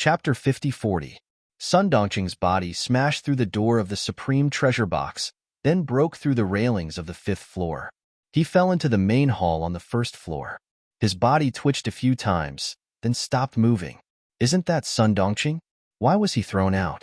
Chapter 50-40. Sun Dongqing's body smashed through the door of the supreme treasure box, then broke through the railings of the 5th floor. He fell into the main hall on the 1st floor. His body twitched a few times, then stopped moving. Isn't that Sun Dongqing? Why was he thrown out?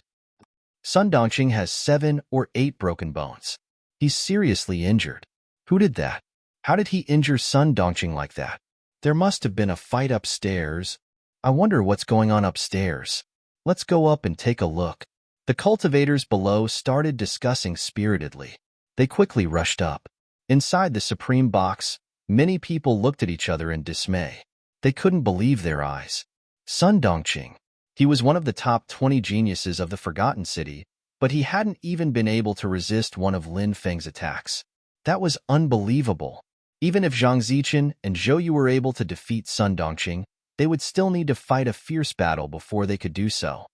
Sun Dongqing has 7 or 8 broken bones. He's seriously injured. Who did that? How did he injure Sun Dongqing like that? There must have been a fight upstairs. I wonder what's going on upstairs. Let's go up and take a look. The cultivators below started discussing spiritedly. They quickly rushed up. Inside the supreme box, many people looked at each other in dismay. They couldn't believe their eyes. Sun Dongqing. He was one of the top 20 geniuses of the Forgotten City, but he hadn't even been able to resist one of Lin Feng's attacks. That was unbelievable. Even if Zhang Zichen and Zhou Yu were able to defeat Sun Dongqing, they would still need to fight a fierce battle before they could do so.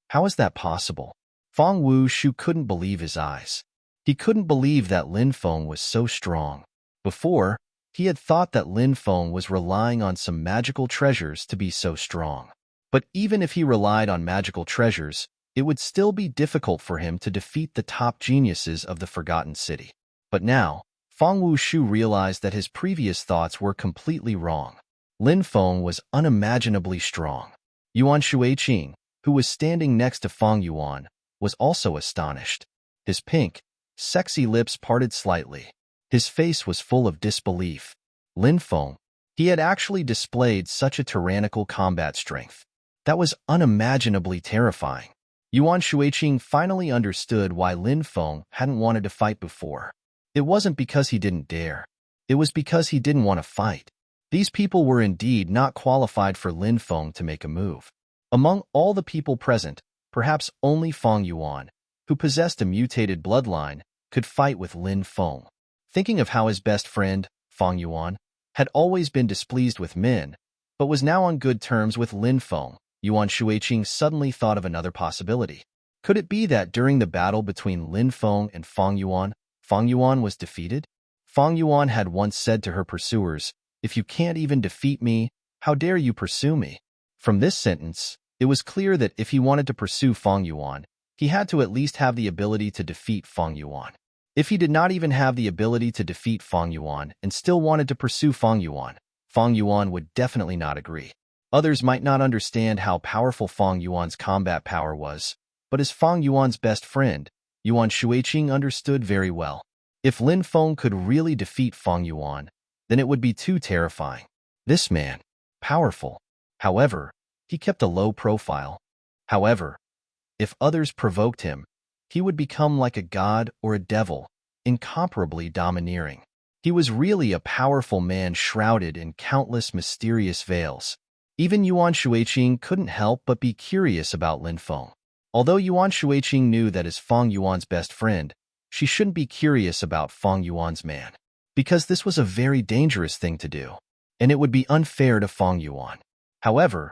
How is that possible? Feng Wuxu couldn't believe his eyes. He couldn't believe that Lin Feng was so strong. Before, he had thought that Lin Feng was relying on some magical treasures to be so strong. But even if he relied on magical treasures, it would still be difficult for him to defeat the top geniuses of the Forgotten City. But now, Feng Wuxu realized that his previous thoughts were completely wrong. Lin Feng was unimaginably strong. Yuan Shuiqing, who was standing next to Feng Yuan, was also astonished. His pink, sexy lips parted slightly. His face was full of disbelief. Lin Feng, he had actually displayed such a tyrannical combat strength. That was unimaginably terrifying. Yuan Shuiqing finally understood why Lin Feng hadn't wanted to fight before. It wasn't because he didn't dare. It was because he didn't want to fight. These people were indeed not qualified for Lin Feng to make a move. Among all the people present, perhaps only Feng Yuan, who possessed a mutated bloodline, could fight with Lin Feng. Thinking of how his best friend, Feng Yuan, had always been displeased with Min, but was now on good terms with Lin Feng, Yuan Shuiqing suddenly thought of another possibility. Could it be that during the battle between Lin Feng and Feng Yuan was defeated? Feng Yuan had once said to her pursuers, "If you can't even defeat me, how dare you pursue me?" From this sentence, it was clear that if he wanted to pursue Feng Yuan, he had to at least have the ability to defeat Feng Yuan. If he did not even have the ability to defeat Feng Yuan and still wanted to pursue Feng Yuan would definitely not agree. Others might not understand how powerful Feng Yuan's combat power was, but as Feng Yuan's best friend, Yuan Shuiqing understood very well. If Lin Feng could really defeat Feng Yuan, then it would be too terrifying. This man, powerful. However, he kept a low profile. However, if others provoked him, he would become like a god or a devil, incomparably domineering. He was really a powerful man shrouded in countless mysterious veils. Even Yuan Shuiqing couldn't help but be curious about Lin Feng. Although Yuan Shuiqing knew that as Feng Yuan's best friend, she shouldn't be curious about Feng Yuan's man, because this was a very dangerous thing to do, and it would be unfair to Feng Yuan. However,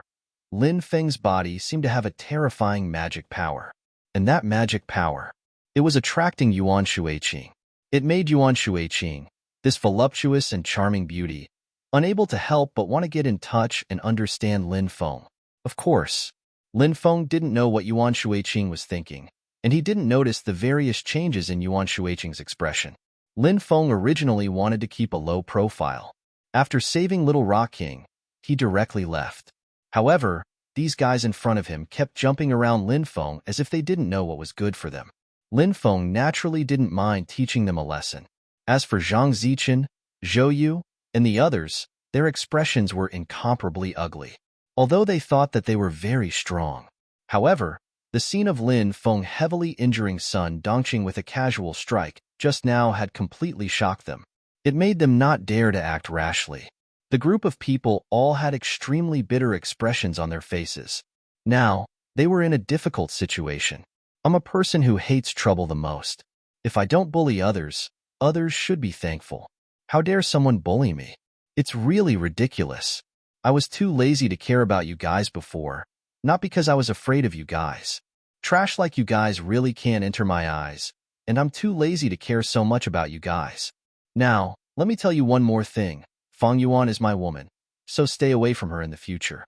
Lin Feng's body seemed to have a terrifying magic power, and that magic power, it was attracting Yuan Shuiqing. It made Yuan Shuiqing, this voluptuous and charming beauty, unable to help but want to get in touch and understand Lin Feng. Of course, Lin Feng didn't know what Yuan Shuiqing was thinking, and he didn't notice the various changes in Yuan Shuiqing's expression. Lin Feng originally wanted to keep a low profile. After saving Little Rock King, he directly left. However, these guys in front of him kept jumping around Lin Feng as if they didn't know what was good for them. Lin Feng naturally didn't mind teaching them a lesson. As for Zhang Zichen, Zhou Yu, and the others, their expressions were incomparably ugly, although they thought that they were very strong. However, the scene of Lin Feng heavily injuring Sun Dongqing with a casual strike just now had completely shocked them. It made them not dare to act rashly. The group of people all had extremely bitter expressions on their faces. Now, they were in a difficult situation. I'm a person who hates trouble the most. If I don't bully others, others should be thankful. How dare someone bully me? It's really ridiculous. I was too lazy to care about you guys before, not because I was afraid of you guys. Trash like you guys really can't enter my eyes, and I'm too lazy to care so much about you guys. Now, let me tell you one more thing. Feng Yuan is my woman, so stay away from her in the future.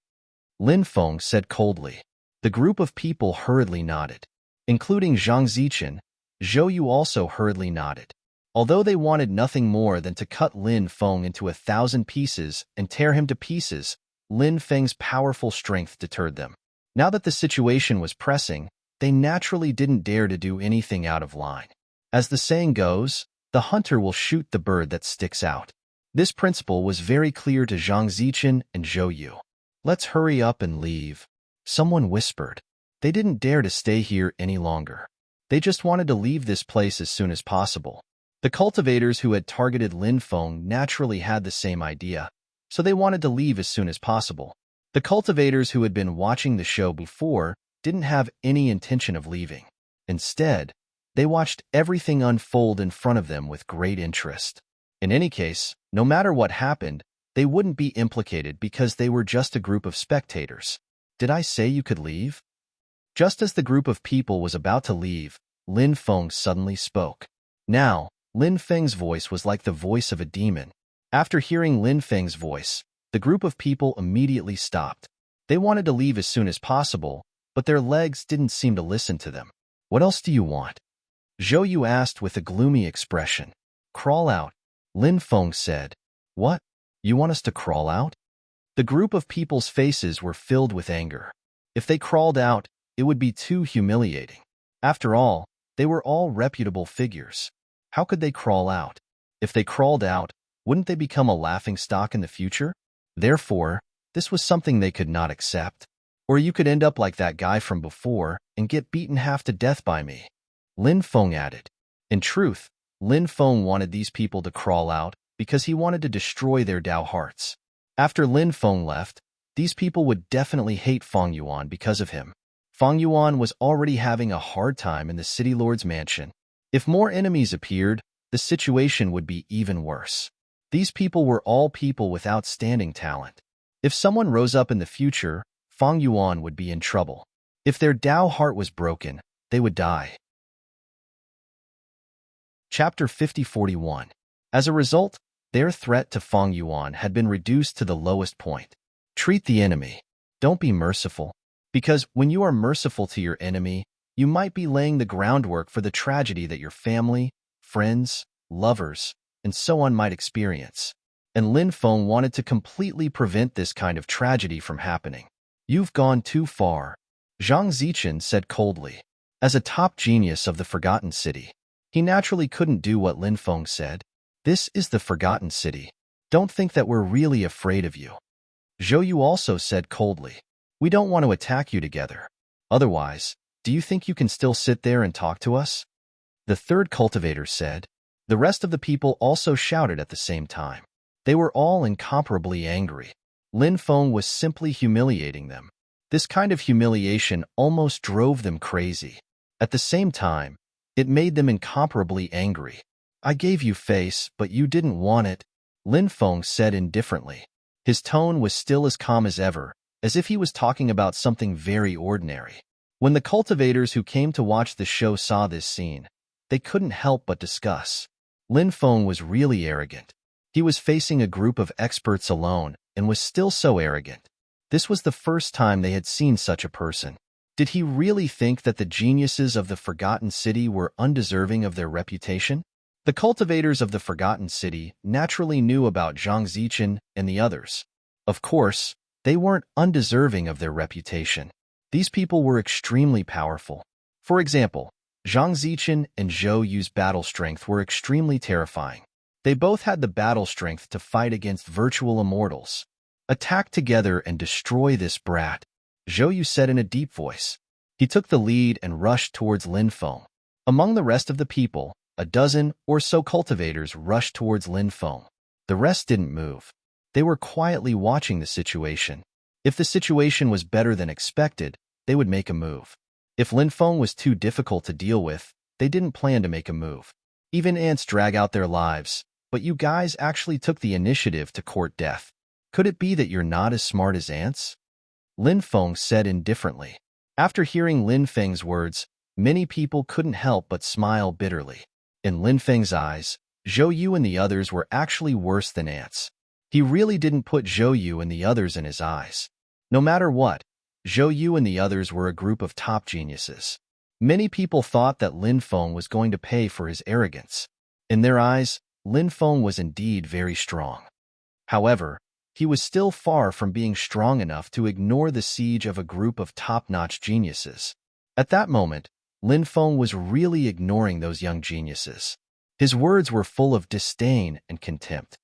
Lin Feng said coldly. The group of people hurriedly nodded. Including Zhang Zichen, Zhou Yu also hurriedly nodded. Although they wanted nothing more than to cut Lin Feng into 1,000 pieces and tear him to pieces, Lin Feng's powerful strength deterred them. Now that the situation was pressing, they naturally didn't dare to do anything out of line. As the saying goes, the hunter will shoot the bird that sticks out. This principle was very clear to Zhang Zichen and Zhou Yu. Let's hurry up and leave, someone whispered. They didn't dare to stay here any longer. They just wanted to leave this place as soon as possible. The cultivators who had targeted Lin Feng naturally had the same idea, so they wanted to leave as soon as possible. The cultivators who had been watching the show before didn't have any intention of leaving. Instead, they watched everything unfold in front of them with great interest. In any case, no matter what happened, they wouldn't be implicated because they were just a group of spectators. Did I say you could leave? Just as the group of people was about to leave, Lin Feng suddenly spoke. Now, Lin Feng's voice was like the voice of a demon. After hearing Lin Feng's voice, the group of people immediately stopped. They wanted to leave as soon as possible, but their legs didn't seem to listen to them. What else do you want? Zhou Yu asked with a gloomy expression. Crawl out, Lin Feng said. What? You want us to crawl out? The group of people's faces were filled with anger. If they crawled out, it would be too humiliating. After all, they were all reputable figures. How could they crawl out? If they crawled out, wouldn't they become a laughingstock in the future? Therefore, this was something they could not accept. Or you could end up like that guy from before and get beaten half to death by me, Lin Feng added. In truth, Lin Feng wanted these people to crawl out because he wanted to destroy their Dao hearts. After Lin Feng left, these people would definitely hate Feng Yuan because of him. Feng Yuan was already having a hard time in the city lord's mansion. If more enemies appeared, the situation would be even worse. These people were all people with outstanding talent. If someone rose up in the future, Feng Yuan would be in trouble. If their Dao heart was broken, they would die. Chapter 5041. As a result, their threat to Feng Yuan had been reduced to the lowest point. Treat the enemy. Don't be merciful. Because when you are merciful to your enemy, you might be laying the groundwork for the tragedy that your family, friends, lovers, and so on might experience. And Lin Feng wanted to completely prevent this kind of tragedy from happening. You've gone too far, Zhang Zichen said coldly. As a top genius of the Forgotten City, he naturally couldn't do what Lin Feng said. This is the Forgotten City. Don't think that we're really afraid of you. Zhou Yu also said coldly. We don't want to attack you together. Otherwise, do you think you can still sit there and talk to us? The third cultivator said. The rest of the people also shouted at the same time. They were all incomparably angry. Lin Feng was simply humiliating them. This kind of humiliation almost drove them crazy. At the same time, it made them incomparably angry. I gave you face, but you didn't want it, Lin Feng said indifferently. His tone was still as calm as ever, as if he was talking about something very ordinary. When the cultivators who came to watch the show saw this scene, they couldn't help but discuss. Lin Feng was really arrogant. He was facing a group of experts alone and was still so arrogant. This was the first time they had seen such a person. Did he really think that the geniuses of the Forgotten City were undeserving of their reputation? The cultivators of the Forgotten City naturally knew about Zhang Zichen and the others. Of course, they weren't undeserving of their reputation. These people were extremely powerful. For example, Zhang Zichen and Zhou Yu's battle strength were extremely terrifying. They both had the battle strength to fight against virtual immortals. Attack together and destroy this brat, Zhou Yu said in a deep voice. He took the lead and rushed towards Lin Feng. Among the rest of the people, a dozen or so cultivators rushed towards Lin Feng. The rest didn't move. They were quietly watching the situation. If the situation was better than expected, they would make a move. If Lin Feng was too difficult to deal with, they didn't plan to make a move. Even ants drag out their lives, but you guys actually took the initiative to court death. Could it be that you're not as smart as ants? Lin Feng said indifferently. After hearing Lin Feng's words, many people couldn't help but smile bitterly. In Lin Feng's eyes, Zhou Yu and the others were actually worse than ants. He really didn't put Zhou Yu and the others in his eyes. No matter what, Zhou Yu and the others were a group of top geniuses. Many people thought that Lin Feng was going to pay for his arrogance. In their eyes, Lin Feng was indeed very strong. However, he was still far from being strong enough to ignore the siege of a group of top-notch geniuses. At that moment, Lin Feng was really ignoring those young geniuses. His words were full of disdain and contempt.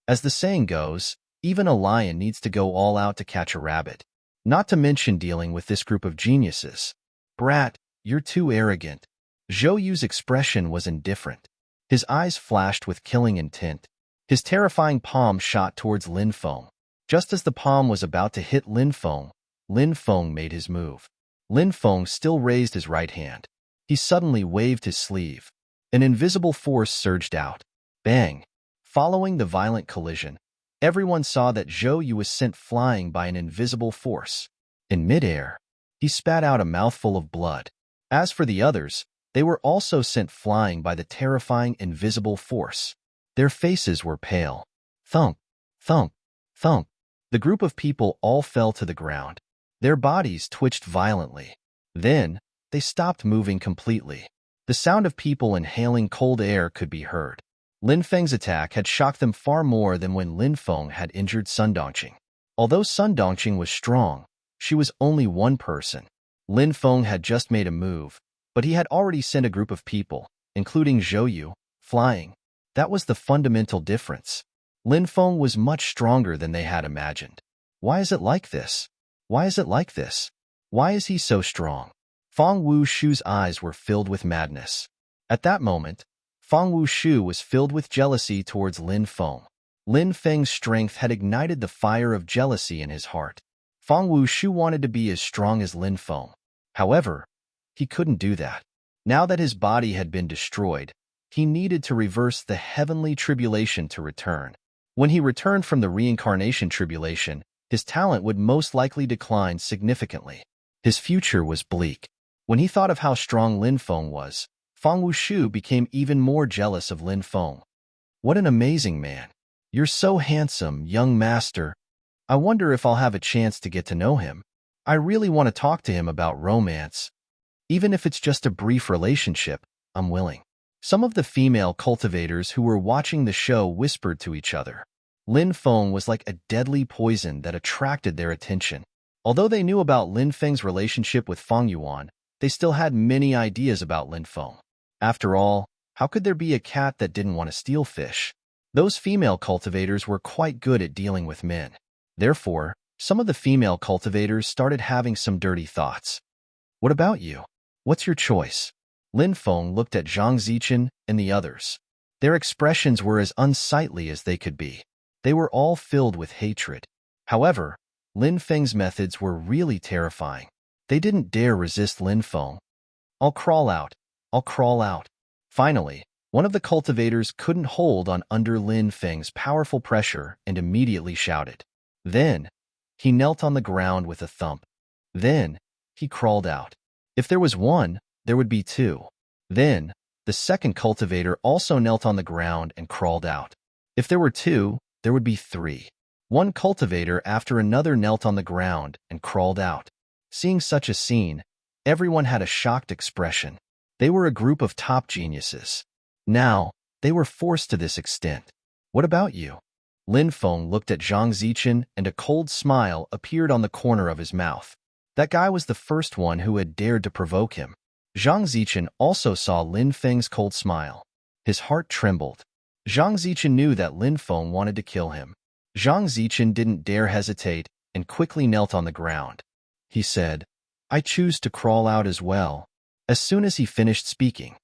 As the saying goes, even a lion needs to go all out to catch a rabbit. Not to mention dealing with this group of geniuses. Brat, you're too arrogant. Zhou Yu's expression was indifferent. His eyes flashed with killing intent. His terrifying palm shot towards Lin Feng. Just as the palm was about to hit Lin Feng made his move. Lin Feng still raised his right hand. He suddenly waved his sleeve. An invisible force surged out. Bang! Following the violent collision, everyone saw that Zhou Yu was sent flying by an invisible force. In midair, he spat out a mouthful of blood. As for the others, they were also sent flying by the terrifying invisible force. Their faces were pale. Thump, thump, thump. The group of people all fell to the ground. Their bodies twitched violently. Then, they stopped moving completely. The sound of people inhaling cold air could be heard. Lin Feng's attack had shocked them far more than when Lin Feng had injured Sun Dongqing. Although Sun Dongqing was strong, she was only one person. Lin Feng had just made a move, but he had already sent a group of people, including Zhou Yu, flying. That was the fundamental difference. Lin Feng was much stronger than they had imagined. Why is it like this? Why is it like this? Why is he so strong? Feng Wushu's eyes were filled with madness. At that moment, Feng Wushu was filled with jealousy towards Lin Feng. Lin Feng's strength had ignited the fire of jealousy in his heart. Feng Wushu wanted to be as strong as Lin Feng. However, he couldn't do that. Now that his body had been destroyed, he needed to reverse the heavenly tribulation to return. When he returned from the reincarnation tribulation, his talent would most likely decline significantly. His future was bleak. When he thought of how strong Lin Feng was, Feng Wushu became even more jealous of Lin Feng. What an amazing man. You're so handsome, young master. I wonder if I'll have a chance to get to know him. I really want to talk to him about romance. Even if it's just a brief relationship, I'm willing. Some of the female cultivators who were watching the show whispered to each other. Lin Feng was like a deadly poison that attracted their attention. Although they knew about Lin Feng's relationship with Feng Yuan, they still had many ideas about Lin Feng. After all, how could there be a cat that didn't want to steal fish? Those female cultivators were quite good at dealing with men. Therefore, some of the female cultivators started having some dirty thoughts. What about you? What's your choice? Lin Feng looked at Zhang Zichen and the others. Their expressions were as unsightly as they could be. They were all filled with hatred. However, Lin Feng's methods were really terrifying. They didn't dare resist Lin Feng. I'll crawl out. I'll crawl out. Finally, one of the cultivators couldn't hold on under Lin Feng's powerful pressure and immediately shouted. Then, he knelt on the ground with a thump. Then, he crawled out. If there was one, there would be two. Then, the second cultivator also knelt on the ground and crawled out. If there were two, there would be three. One cultivator after another knelt on the ground and crawled out. Seeing such a scene, everyone had a shocked expression. They were a group of top geniuses. Now, they were forced to this extent. What about you? Lin Feng looked at Zhang Zichen and a cold smile appeared on the corner of his mouth. That guy was the first one who had dared to provoke him. Zhang Zichen also saw Lin Feng's cold smile. His heart trembled. Zhang Zichen knew that Lin Feng wanted to kill him. Zhang Zichen didn't dare hesitate and quickly knelt on the ground. He said, I choose to crawl out as well. As soon as he finished speaking.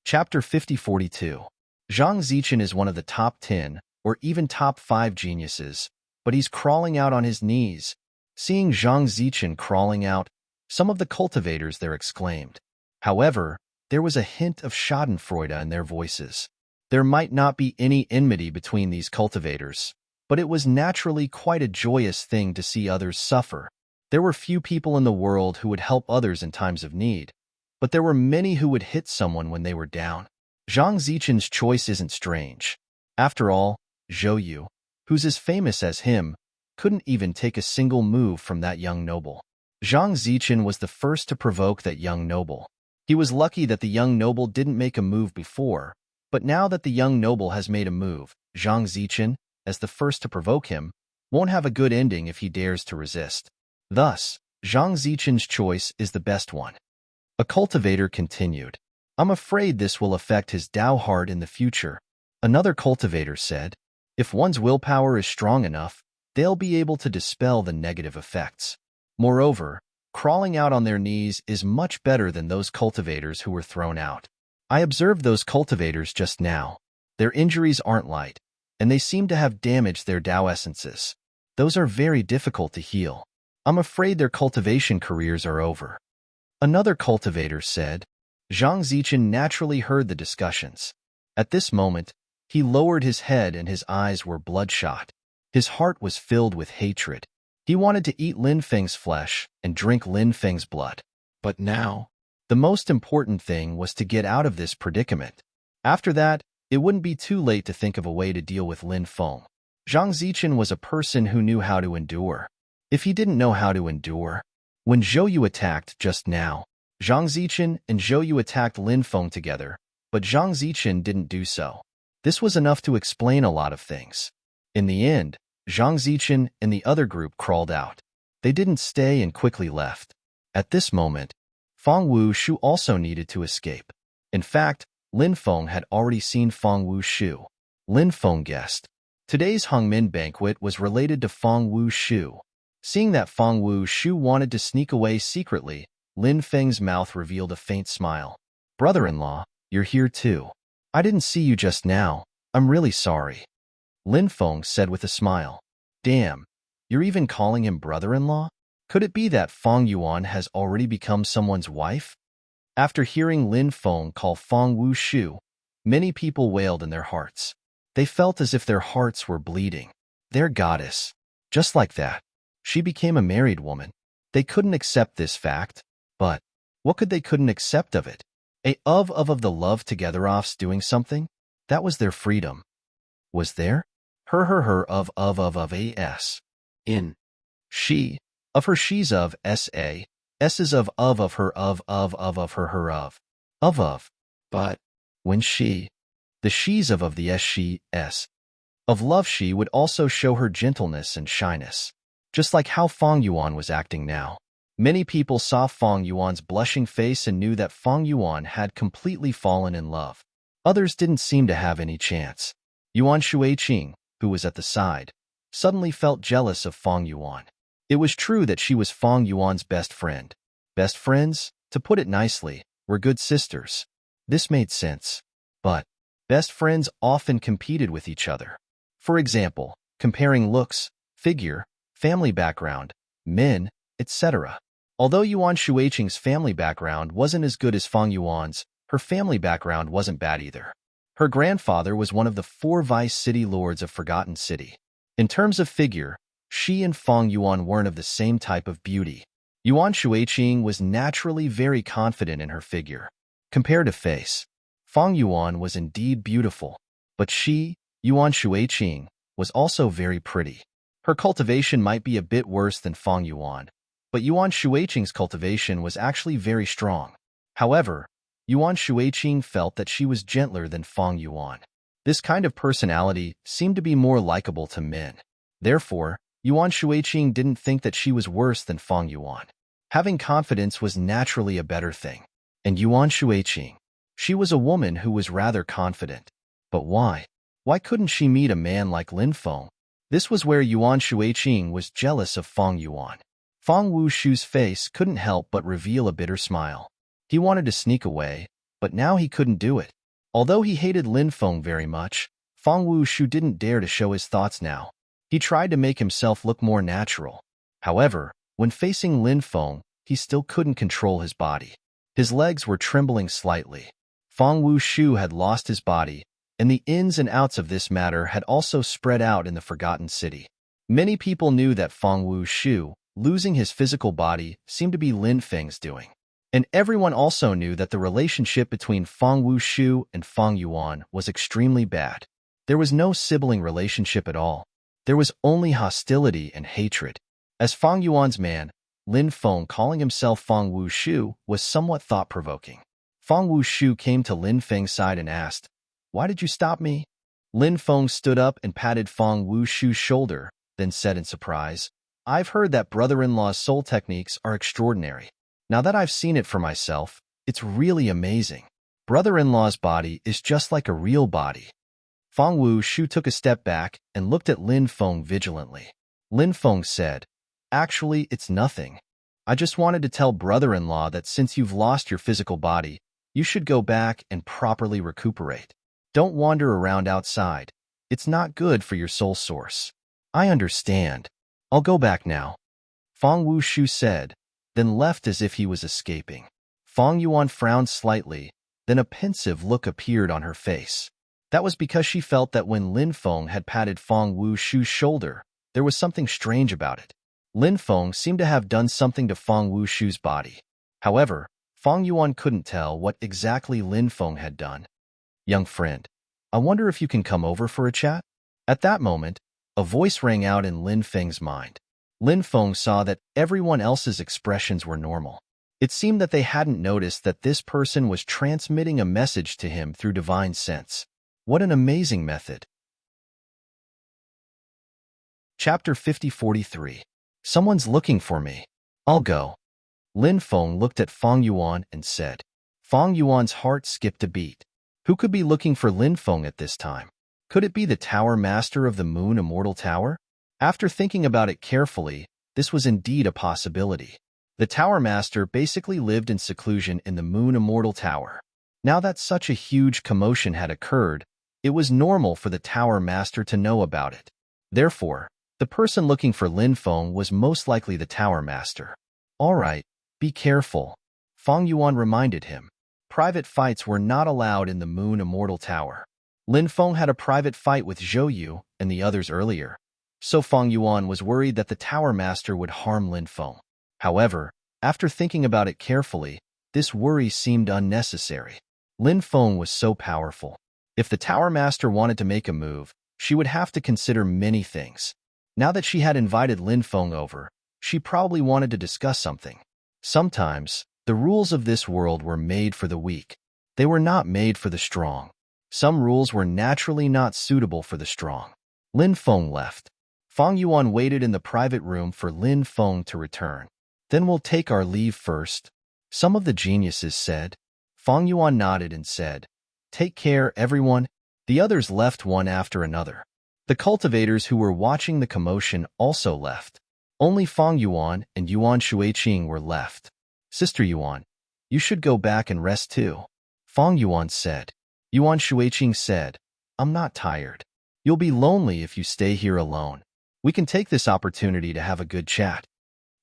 Chapter 5042. Zhang Zichen is one of the top 10 or even top 5 geniuses, but he's crawling out on his knees. Seeing Zhang Zichen crawling out, some of the cultivators there exclaimed. However, there was a hint of schadenfreude in their voices. There might not be any enmity between these cultivators, but it was naturally quite a joyous thing to see others suffer. There were few people in the world who would help others in times of need, but there were many who would hit someone when they were down. Zhang Zichen's choice isn't strange. After all, Zhou Yu, who's as famous as him, couldn't even take a single move from that young noble. Zhang Zichen was the first to provoke that young noble. He was lucky that the young noble didn't make a move before, but now that the young noble has made a move, Zhang Zichen, as the first to provoke him, won't have a good ending if he dares to resist. Thus, Zhang Zichen's choice is the best one. A cultivator continued. I'm afraid this will affect his Dao heart in the future. Another cultivator said, if one's willpower is strong enough, they'll be able to dispel the negative effects. Moreover, crawling out on their knees is much better than those cultivators who were thrown out. I observed those cultivators just now. Their injuries aren't light, and they seem to have damaged their Dao essences. Those are very difficult to heal. I'm afraid their cultivation careers are over. Another cultivator said. Zhang Zichen naturally heard the discussions. At this moment, he lowered his head and his eyes were bloodshot. His heart was filled with hatred. He wanted to eat Lin Feng's flesh and drink Lin Feng's blood. But now, the most important thing was to get out of this predicament. After that, it wouldn't be too late to think of a way to deal with Lin Feng. Zhang Zichen was a person who knew how to endure. If he didn't know how to endure, when Zhou Yu attacked just now, Zhang Zichen and Zhou Yu attacked Lin Feng together, but Zhang Zichen didn't do so. This was enough to explain a lot of things. In the end, Zhang Zichen and the other group crawled out. They didn't stay and quickly left. At this moment, Feng Wuxu also needed to escape. In fact, Lin Feng had already seen Feng Wuxu. Lin Feng guessed. Today's Hongmin banquet was related to Feng Wuxu. Seeing that Feng Wuxu wanted to sneak away secretly, Lin Feng's mouth revealed a faint smile. Brother-in-law, you're here too. I didn't see you just now. I'm really sorry. Lin Feng said with a smile. Damn, you're even calling him brother-in-law? Could it be that Feng Yuan has already become someone's wife? After hearing Lin Feng call Feng Wuxu, many people wailed in their hearts. They felt as if their hearts were bleeding. Their goddess. Just like that. She became a married woman. They couldn't accept this fact. But what could they couldn't accept of it? Of the love together offs doing something? That was their freedom. Was there? Her of as. In. She. Of her she's of sa. S's of her of her of. Of. But. When she. The she's of the s she s. Of love she would also show her gentleness and shyness. Just like how Feng Yuan was acting now. Many people saw Feng Yuan's blushing face and knew that Feng Yuan had completely fallen in love. Others didn't seem to have any chance. Yuan Shuiqing, who was at the side, suddenly felt jealous of Feng Yuan. It was true that she was Feng Yuan's best friend. Best friends, to put it nicely, were good sisters. This made sense. But best friends often competed with each other. For example, comparing looks, figure, family background, men, etc. Although Yuan Shuiqing's family background wasn't as good as Feng Yuan's, her family background wasn't bad either. Her grandfather was one of the 4 vice city lords of Forgotten City. In terms of figure, she and Feng Yuan weren't of the same type of beauty. Yuan Shuiqing was naturally very confident in her figure. Compared to face, Feng Yuan was indeed beautiful, but she, Yuan Shuiqing, was also very pretty. Her cultivation might be a bit worse than Feng Yuan, but Yuan Shuiqing's cultivation was actually very strong. However, Yuan Shuiqing felt that she was gentler than Feng Yuan. This kind of personality seemed to be more likable to men. Therefore, Yuan Shuiqing didn't think that she was worse than Feng Yuan. Having confidence was naturally a better thing. And Yuan Shuiqing, she was a woman who was rather confident. But why? Why couldn't she meet a man like Lin Feng? This was where Yuan Shuiqing was jealous of Feng Yuan. Feng Wuxu's face couldn't help but reveal a bitter smile. He wanted to sneak away, but now he couldn't do it. Although he hated Lin Feng very much, Feng Wuxu didn't dare to show his thoughts now. He tried to make himself look more natural. However, when facing Lin Feng, he still couldn't control his body. His legs were trembling slightly. Feng Wuxu had lost his body, and the ins and outs of this matter had also spread out in the Forgotten City. Many people knew that Feng Wuxu, losing his physical body, seemed to be Lin Feng's doing. And everyone also knew that the relationship between Feng Wuxu and Feng Yuan was extremely bad. There was no sibling relationship at all. There was only hostility and hatred. As Fang Yuan's man, Lin Feng, calling himself Fang Wushu, was somewhat thought-provoking. Fang Wushu came to Lin Feng's side and asked, "Why did you stop me?" Lin Feng stood up and patted Fang Wushu's shoulder, then said in surprise, "I've heard that brother-in-law's soul techniques are extraordinary. Now that I've seen it for myself, it's really amazing. Brother-in-law's body is just like a real body." Fang Wushu took a step back and looked at Lin Feng vigilantly. Lin Feng said, "Actually, it's nothing. I just wanted to tell brother-in-law that since you've lost your physical body, you should go back and properly recuperate. Don't wander around outside. It's not good for your soul source." "I understand. I'll go back now," Fang Wushu said, then left as if he was escaping. Fang Yuan frowned slightly, then a pensive look appeared on her face. That was because she felt that when Lin Feng had patted Fang Wushu's shoulder, there was something strange about it. Lin Feng seemed to have done something to Fang Wushu's body. However, Fang Yuan couldn't tell what exactly Lin Feng had done. "Young friend, I wonder if you can come over for a chat?" At that moment, a voice rang out in Lin Feng's mind. Lin Feng saw that everyone else's expressions were normal. It seemed that they hadn't noticed that this person was transmitting a message to him through divine sense. What an amazing method! Chapter 50-43. Someone's looking for me. I'll go. Lin Feng looked at Fang Yuan and said. Fang Yuan's heart skipped a beat. Who could be looking for Lin Feng at this time? Could it be the Tower Master of the Moon Immortal Tower? After thinking about it carefully, this was indeed a possibility. The Tower Master basically lived in seclusion in the Moon Immortal Tower. Now that such a huge commotion had occurred, it was normal for the Tower Master to know about it. Therefore, the person looking for Lin Feng was most likely the Tower Master. All right, be careful, Fang Yuan reminded him. Private fights were not allowed in the Moon Immortal Tower. Lin Feng had a private fight with Zhou Yu and the others earlier, so Fang Yuan was worried that the Tower Master would harm Lin Feng. However, after thinking about it carefully, this worry seemed unnecessary. Lin Feng was so powerful. If the Tower Master wanted to make a move, she would have to consider many things. Now that she had invited Lin Feng over, she probably wanted to discuss something. Sometimes, the rules of this world were made for the weak. They were not made for the strong. Some rules were naturally not suitable for the strong. Lin Feng left. Fang Yuan waited in the private room for Lin Feng to return. Then we'll take our leave first, some of the geniuses said. Fang Yuan nodded and said, "Take care, everyone." The others left one after another. The cultivators who were watching the commotion also left. Only Fang Yuan and Yuan Shuiqing were left. "Sister Yuan, you should go back and rest too," Fang Yuan said. Yuan Shuiqing said, "I'm not tired. You'll be lonely if you stay here alone. We can take this opportunity to have a good chat."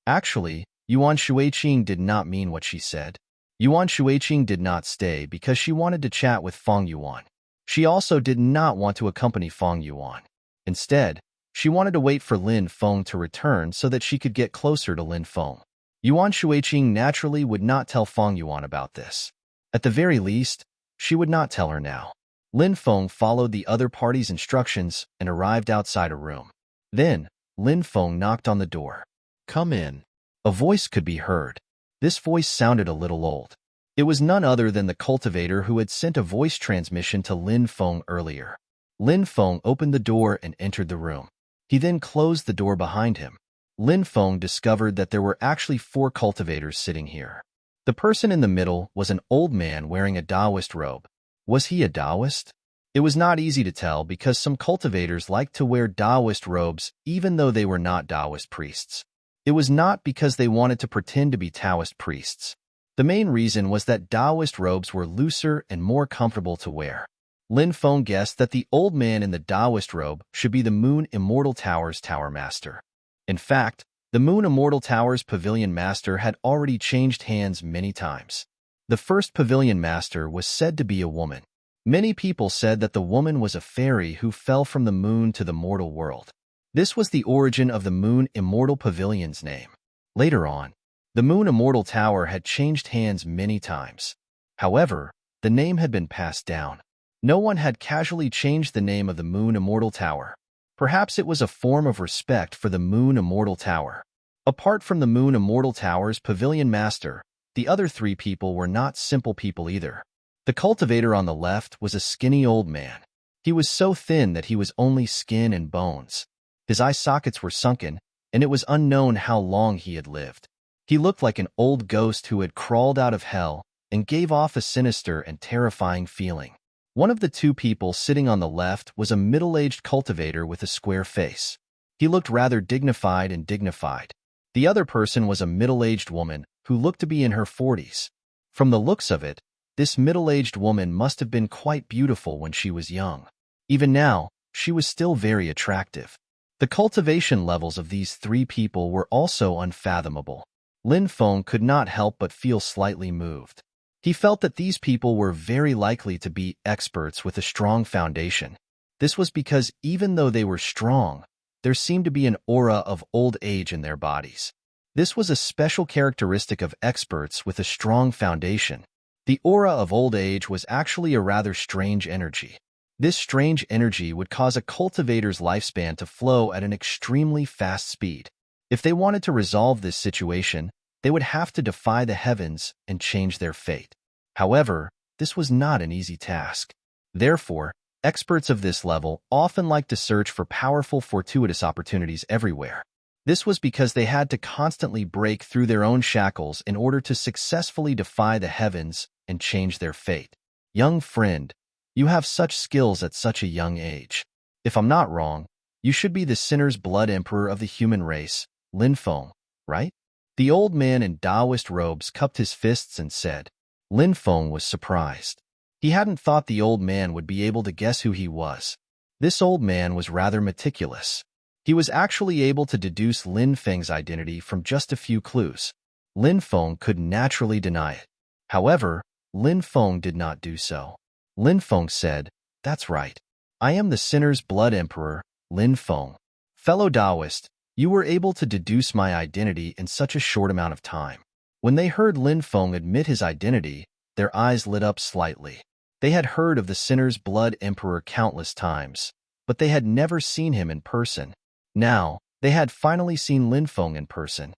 Actually, Yuan Shuiqing did not mean what she said. Yuan Shuiqing did not stay because she wanted to chat with Fang Yuan. She also did not want to accompany Fang Yuan. Instead, she wanted to wait for Lin Feng to return so that she could get closer to Lin Feng. Yuan Shuiqing naturally would not tell Fang Yuan about this. At the very least, she would not tell her now. Lin Feng followed the other party's instructions and arrived outside a room. Then, Lin Feng knocked on the door. "Come in." A voice could be heard. This voice sounded a little old. It was none other than the cultivator who had sent a voice transmission to Lin Feng earlier. Lin Feng opened the door and entered the room. He then closed the door behind him. Lin Feng discovered that there were actually 4 cultivators sitting here. The person in the middle was an old man wearing a Taoist robe. Was he a Taoist? It was not easy to tell because some cultivators liked to wear Taoist robes even though they were not Taoist priests. It was not because they wanted to pretend to be Taoist priests. The main reason was that Taoist robes were looser and more comfortable to wear. Lin Feng guessed that the old man in the Taoist robe should be the Moon Immortal Tower's Tower Master. In fact, the Moon Immortal Tower's Pavilion Master had already changed hands many times. The first Pavilion Master was said to be a woman. Many people said that the woman was a fairy who fell from the moon to the mortal world. This was the origin of the Moon Immortal Pavilion's name. Later on, the Moon Immortal Tower had changed hands many times. However, the name had been passed down. No one had casually changed the name of the Moon Immortal Tower. Perhaps it was a form of respect for the Moon Immortal Tower. Apart from the Moon Immortal Tower's pavilion master, the other three people were not simple people either. The cultivator on the left was a skinny old man. He was so thin that he was only skin and bones. His eye sockets were sunken, and it was unknown how long he had lived. He looked like an old ghost who had crawled out of hell and gave off a sinister and terrifying feeling. One of the two people sitting on the left was a middle-aged cultivator with a square face. He looked rather dignified and dignified. The other person was a middle-aged woman who looked to be in her 40s. From the looks of it, this middle-aged woman must have been quite beautiful when she was young. Even now, she was still very attractive. The cultivation levels of these three people were also unfathomable. Lin Feng could not help but feel slightly moved. He felt that these people were very likely to be experts with a strong foundation. This was because even though they were strong, there seemed to be an aura of old age in their bodies. This was a special characteristic of experts with a strong foundation. The aura of old age was actually a rather strange energy. This strange energy would cause a cultivator's lifespan to flow at an extremely fast speed. If they wanted to resolve this situation, they would have to defy the heavens and change their fate. However, this was not an easy task. Therefore, experts of this level often like to search for powerful, fortuitous opportunities everywhere. This was because they had to constantly break through their own shackles in order to successfully defy the heavens and change their fate. Young friend, you have such skills at such a young age. If I'm not wrong, you should be the sinner's blood emperor of the human race, Lin Feng, right? The old man in Taoist robes cupped his fists and said. Lin Feng was surprised. He hadn't thought the old man would be able to guess who he was. This old man was rather meticulous. He was actually able to deduce Lin Feng's identity from just a few clues. Lin Feng could naturally deny it. However, Lin Feng did not do so. Lin Feng said, "That's right. I am the sinner's blood emperor, Lin Feng. Fellow Taoist, you were able to deduce my identity in such a short amount of time." When they heard Lin Feng admit his identity, their eyes lit up slightly. They had heard of the sinner's blood emperor countless times, but they had never seen him in person. Now, they had finally seen Lin Feng in person.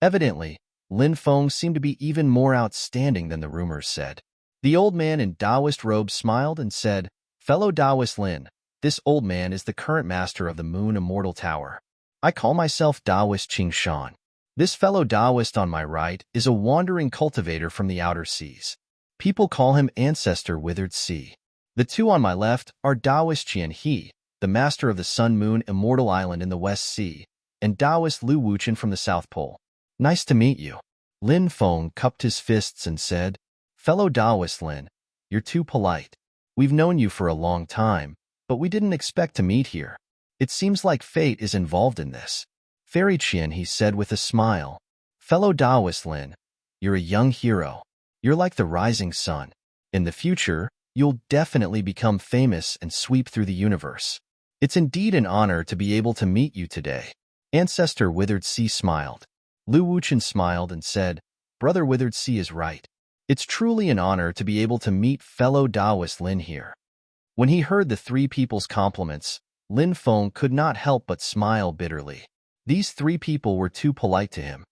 Evidently, Lin Feng seemed to be even more outstanding than the rumors said. The old man in Taoist robes smiled and said, "Fellow Taoist Lin, this old man is the current master of the Moon Immortal Tower. I call myself Taoist Qing Shan. This fellow Taoist on my right is a wandering cultivator from the outer seas. People call him Ancestor Withered Sea. The two on my left are Taoist Qian He, the master of the Sun Moon Immortal Island in the West Sea, and Taoist Lu Wuchen from the South Pole. Nice to meet you." Lin Feng cupped his fists and said, "Fellow Taoist Lin, you're too polite. We've known you for a long time, but we didn't expect to meet here. It seems like fate is involved in this." Fairy Qian, he said with a smile, "Fellow Taoist Lin, you're a young hero. You're like the rising sun. In the future, you'll definitely become famous and sweep through the universe. It's indeed an honor to be able to meet you today." Ancestor Withered Sea smiled. Lu Wuchen smiled and said, "Brother Withered Sea is right. It's truly an honor to be able to meet fellow Taoist Lin here." When he heard the three people's compliments, Lin Feng could not help but smile bitterly. These three people were too polite to him.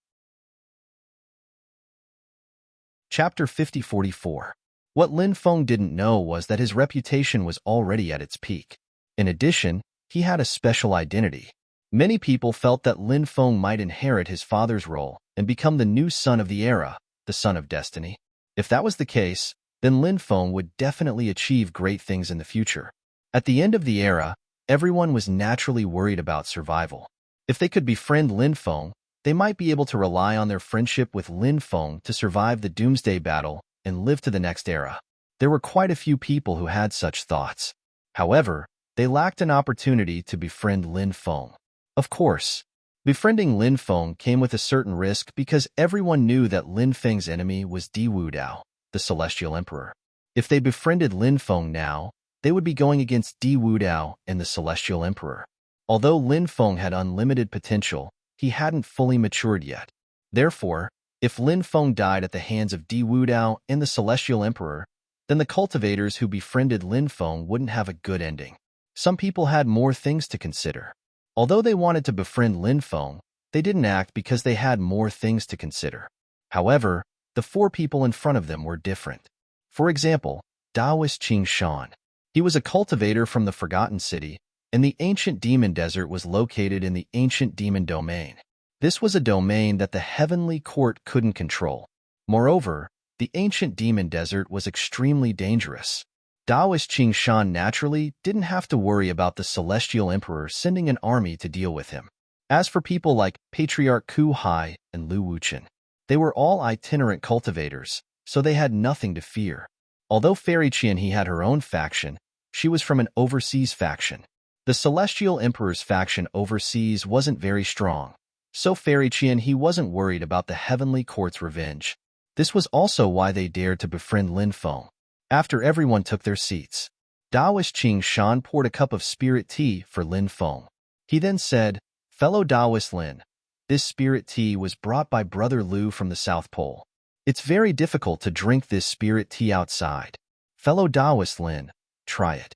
Chapter 5044. What Lin Feng didn't know was that his reputation was already at its peak. In addition, he had a special identity. Many people felt that Lin Feng might inherit his father's role and become the new son of the era, the son of destiny. If that was the case, then Lin Feng would definitely achieve great things in the future. At the end of the era, everyone was naturally worried about survival. If they could befriend Lin Feng, they might be able to rely on their friendship with Lin Feng to survive the Doomsday Battle and live to the next era. There were quite a few people who had such thoughts. However, they lacked an opportunity to befriend Lin Feng. Of course, befriending Lin Feng came with a certain risk because everyone knew that Lin Feng's enemy was Di Wudao, the Celestial Emperor. If they befriended Lin Feng now, they would be going against Di Wudao and the Celestial Emperor. Although Lin Feng had unlimited potential, he hadn't fully matured yet. Therefore, if Lin Feng died at the hands of Di Wudao and the Celestial Emperor, then the cultivators who befriended Lin Feng wouldn't have a good ending. Some people had more things to consider. Although they wanted to befriend Lin Feng, they didn't act because they had more things to consider. However, the four people in front of them were different. For example, Taoist Qing Shan. He was a cultivator from the Forgotten City, and the ancient demon desert was located in the ancient demon domain. This was a domain that the heavenly court couldn't control. Moreover, the ancient demon desert was extremely dangerous. Taoist Qing Shan naturally didn't have to worry about the celestial emperor sending an army to deal with him. As for people like Patriarch Ku Hai and Lu Wuchen, they were all itinerant cultivators, so they had nothing to fear. Although Fairy Qian he had her own faction, she was from an overseas faction. The celestial emperor's faction overseas wasn't very strong, so Fairy Qian he wasn't worried about the heavenly court's revenge. This was also why they dared to befriend Lin Feng. After everyone took their seats, Taoist Qing Shan poured a cup of spirit tea for Lin Feng. He then said, "Fellow Taoist Lin, this spirit tea was brought by Brother Lu from the South Pole. It's very difficult to drink this spirit tea outside. Fellow Taoist Lin, try it."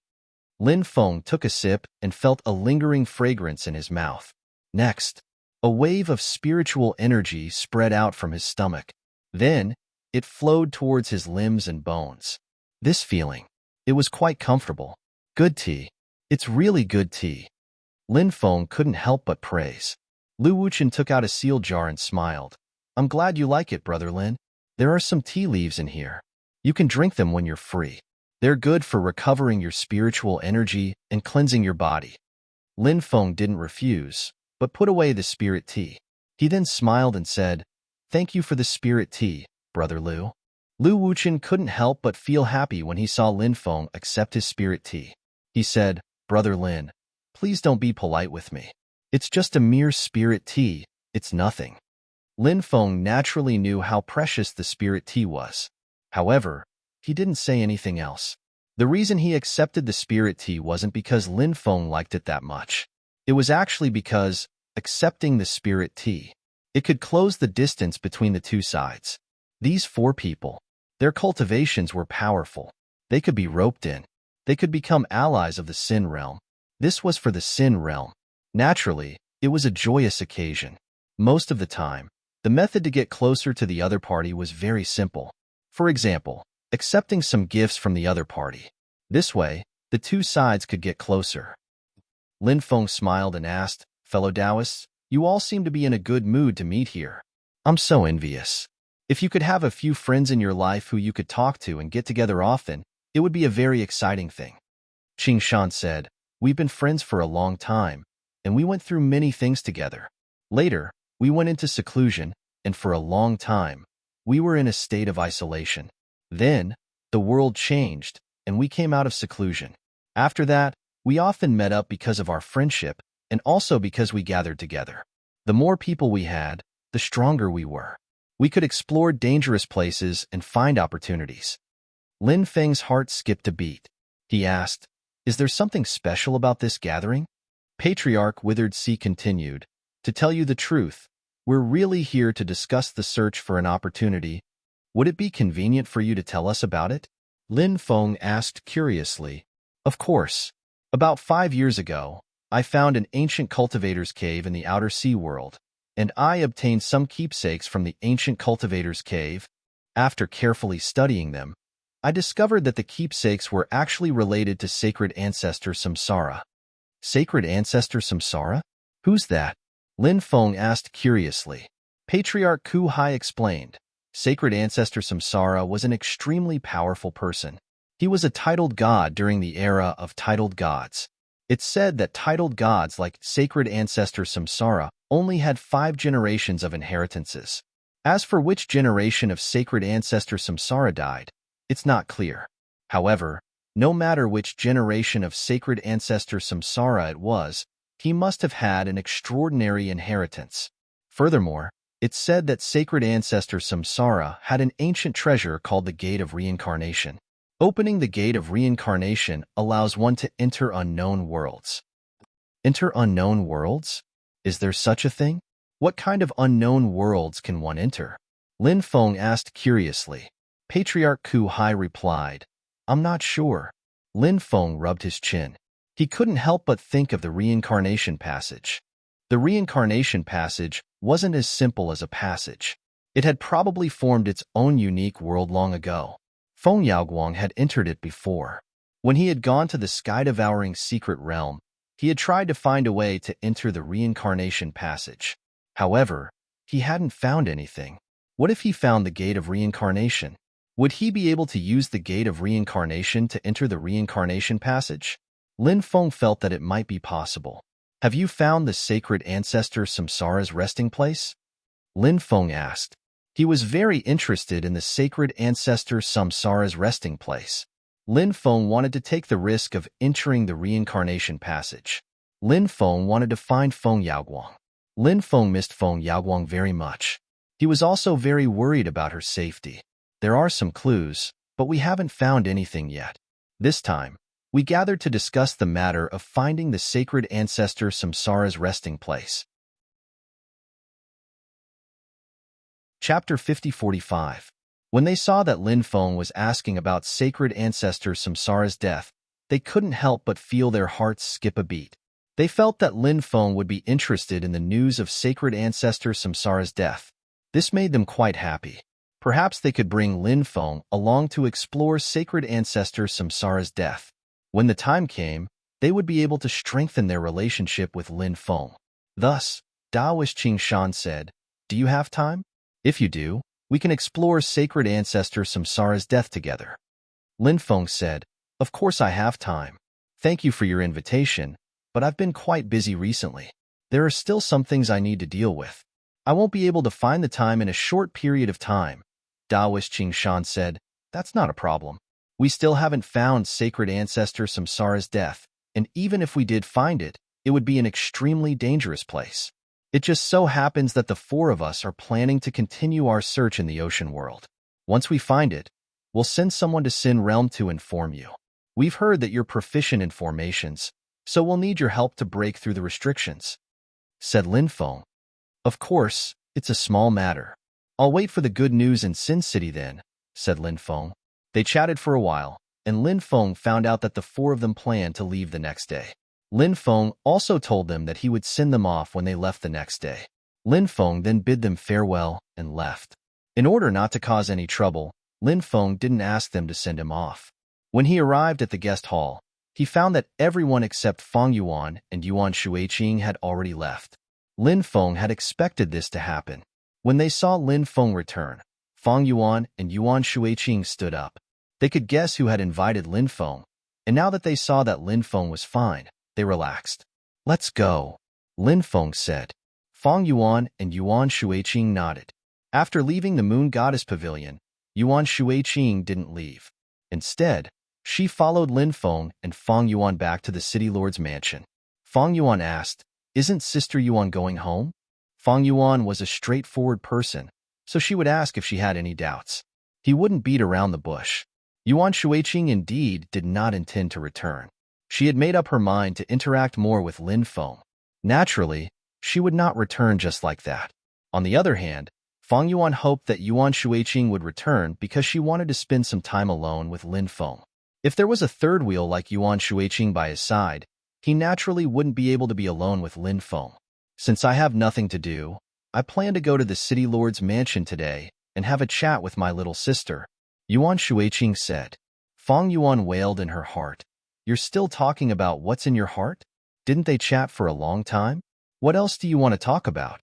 Lin Feng took a sip and felt a lingering fragrance in his mouth. Next, a wave of spiritual energy spread out from his stomach. Then, it flowed towards his limbs and bones. This feeling, it was quite comfortable. Good tea. It's really good tea. Lin Feng couldn't help but praise. Lu Wuchen took out a sealed jar and smiled. "I'm glad you like it, Brother Lin. There are some tea leaves in here. You can drink them when you're free. They're good for recovering your spiritual energy and cleansing your body." Lin Feng didn't refuse, but put away the spirit tea. He then smiled and said, "Thank you for the spirit tea, Brother Lu." Lu Wuchen couldn't help but feel happy when he saw Lin Feng accept his spirit tea. He said, "Brother Lin, please don't be polite with me. It's just a mere spirit tea, it's nothing." Lin Feng naturally knew how precious the spirit tea was. However, he didn't say anything else. The reason he accepted the spirit tea wasn't because Lin Feng liked it that much. It was actually because, accepting the spirit tea, it could close the distance between the two sides. These four people, their cultivations were powerful. They could be roped in. They could become allies of the Sin realm. This was for the Sin realm. Naturally, it was a joyous occasion. Most of the time, the method to get closer to the other party was very simple. For example, accepting some gifts from the other party. This way, the two sides could get closer. Lin Feng smiled and asked, "Fellow Taoists, you all seem to be in a good mood to meet here. I'm so envious. If you could have a few friends in your life who you could talk to and get together often, it would be a very exciting thing." Qing Shan said, "We've been friends for a long time, and we went through many things together. Later, we went into seclusion, and for a long time, we were in a state of isolation. Then, the world changed, and we came out of seclusion. After that, we often met up because of our friendship, and also because we gathered together. The more people we had, the stronger we were. We could explore dangerous places and find opportunities." Lin Feng's heart skipped a beat. He asked, "Is there something special about this gathering?" Patriarch Withered Sea continued, "To tell you the truth, we're really here to discuss the search for an opportunity. Would it be convenient for you to tell us about it?" Lin Feng asked curiously. "Of course. About 5 years ago, I found an ancient cultivator's cave in the outer sea world, and I obtained some keepsakes from the ancient cultivator's cave. After carefully studying them, I discovered that the keepsakes were actually related to sacred ancestor Samsara." "Sacred ancestor Samsara? Who's that?" Lin Feng asked curiously. Patriarch Ku Hai explained, "Sacred ancestor Samsara was an extremely powerful person. He was a titled god during the era of titled gods. It's said that titled gods like sacred ancestor Samsara only had 5 generations of inheritances. As for which generation of sacred ancestor Samsara died, it's not clear. However, no matter which generation of sacred ancestor Samsara it was, he must have had an extraordinary inheritance. Furthermore, it's said that sacred ancestor Samsara had an ancient treasure called the Gate of Reincarnation. Opening the Gate of Reincarnation allows one to enter unknown worlds." Enter unknown worlds? Is there such a thing? What kind of unknown worlds can one enter? Lin Feng asked curiously. Patriarch Ku Hai replied, "I'm not sure." Lin Feng rubbed his chin. He couldn't help but think of the reincarnation passage. The reincarnation passage wasn't as simple as a passage. It had probably formed its own unique world long ago. Feng Yaoguang had entered it before. When he had gone to the sky-devouring secret realm, he had tried to find a way to enter the reincarnation passage. However, he hadn't found anything. What if he found the gate of reincarnation? Would he be able to use the gate of reincarnation to enter the reincarnation passage? Lin Feng felt that it might be possible. Have you found the sacred ancestor Samsara's resting place? Lin Feng asked. He was very interested in the sacred ancestor Samsara's resting place. Lin Feng wanted to take the risk of entering the reincarnation passage. Lin Feng wanted to find Feng Yaoguang. Lin Feng missed Feng Yaoguang very much. He was also very worried about her safety. There are some clues, but we haven't found anything yet. This time, we gathered to discuss the matter of finding the sacred ancestor Samsara's resting place. Chapter 50-45. When they saw that Lin Feng was asking about sacred ancestor Samsara's death, they couldn't help but feel their hearts skip a beat. They felt that Lin Feng would be interested in the news of sacred ancestor Samsara's death. This made them quite happy. Perhaps they could bring Lin Feng along to explore sacred ancestor Samsara's death. When the time came, they would be able to strengthen their relationship with Lin Feng. Thus, Daoist Qingshan said, "Do you have time? If you do, we can explore sacred ancestor Samsara's death together." Lin Feng said, "Of course I have time. Thank you for your invitation, but I've been quite busy recently. There are still some things I need to deal with. I won't be able to find the time in a short period of time." Daoist Qingshan said, "That's not a problem. We still haven't found sacred ancestor Samsara's death, and even if we did find it, it would be an extremely dangerous place. It just so happens that the four of us are planning to continue our search in the ocean world. Once we find it, we'll send someone to Sin Realm to inform you. We've heard that you're proficient in formations, so we'll need your help to break through the restrictions," said Lin Feng. "Of course, it's a small matter. I'll wait for the good news in Sin City then," said Lin Feng. They chatted for a while, and Lin Feng found out that the four of them planned to leave the next day. Lin Feng also told them that he would send them off when they left the next day. Lin Feng then bid them farewell and left. In order not to cause any trouble, Lin Feng didn't ask them to send him off. When he arrived at the guest hall, he found that everyone except Feng Yuan and Yuan Shuiqing had already left. Lin Feng had expected this to happen. When they saw Lin Feng return, Feng Yuan and Yuan Shuiqing stood up. They could guess who had invited Lin Feng, and now that they saw that Lin Feng was fine, they relaxed. "Let's go," Lin Feng said. Feng Yuan and Yuan Shuiqing nodded. After leaving the Moon Goddess Pavilion, Yuan Shuiqing didn't leave. Instead, she followed Lin Feng and Feng Yuan back to the City Lord's mansion. Feng Yuan asked, "Isn't Sister Yuan going home?" Feng Yuan was a straightforward person, so she would ask if she had any doubts. He wouldn't beat around the bush. Yuan Shuiqing indeed did not intend to return. She had made up her mind to interact more with Lin Feng. Naturally, she would not return just like that. On the other hand, Feng Yuan hoped that Yuan Shuiqing would return because she wanted to spend some time alone with Lin Feng. If there was a third wheel like Yuan Shuiqing by his side, he naturally wouldn't be able to be alone with Lin Feng. "Since I have nothing to do, I plan to go to the City Lord's mansion today and have a chat with my little sister," Yuan Shuiqing said. Feng Yuan wailed in her heart. "You're still talking about what's in your heart? Didn't they chat for a long time? What else do you want to talk about?"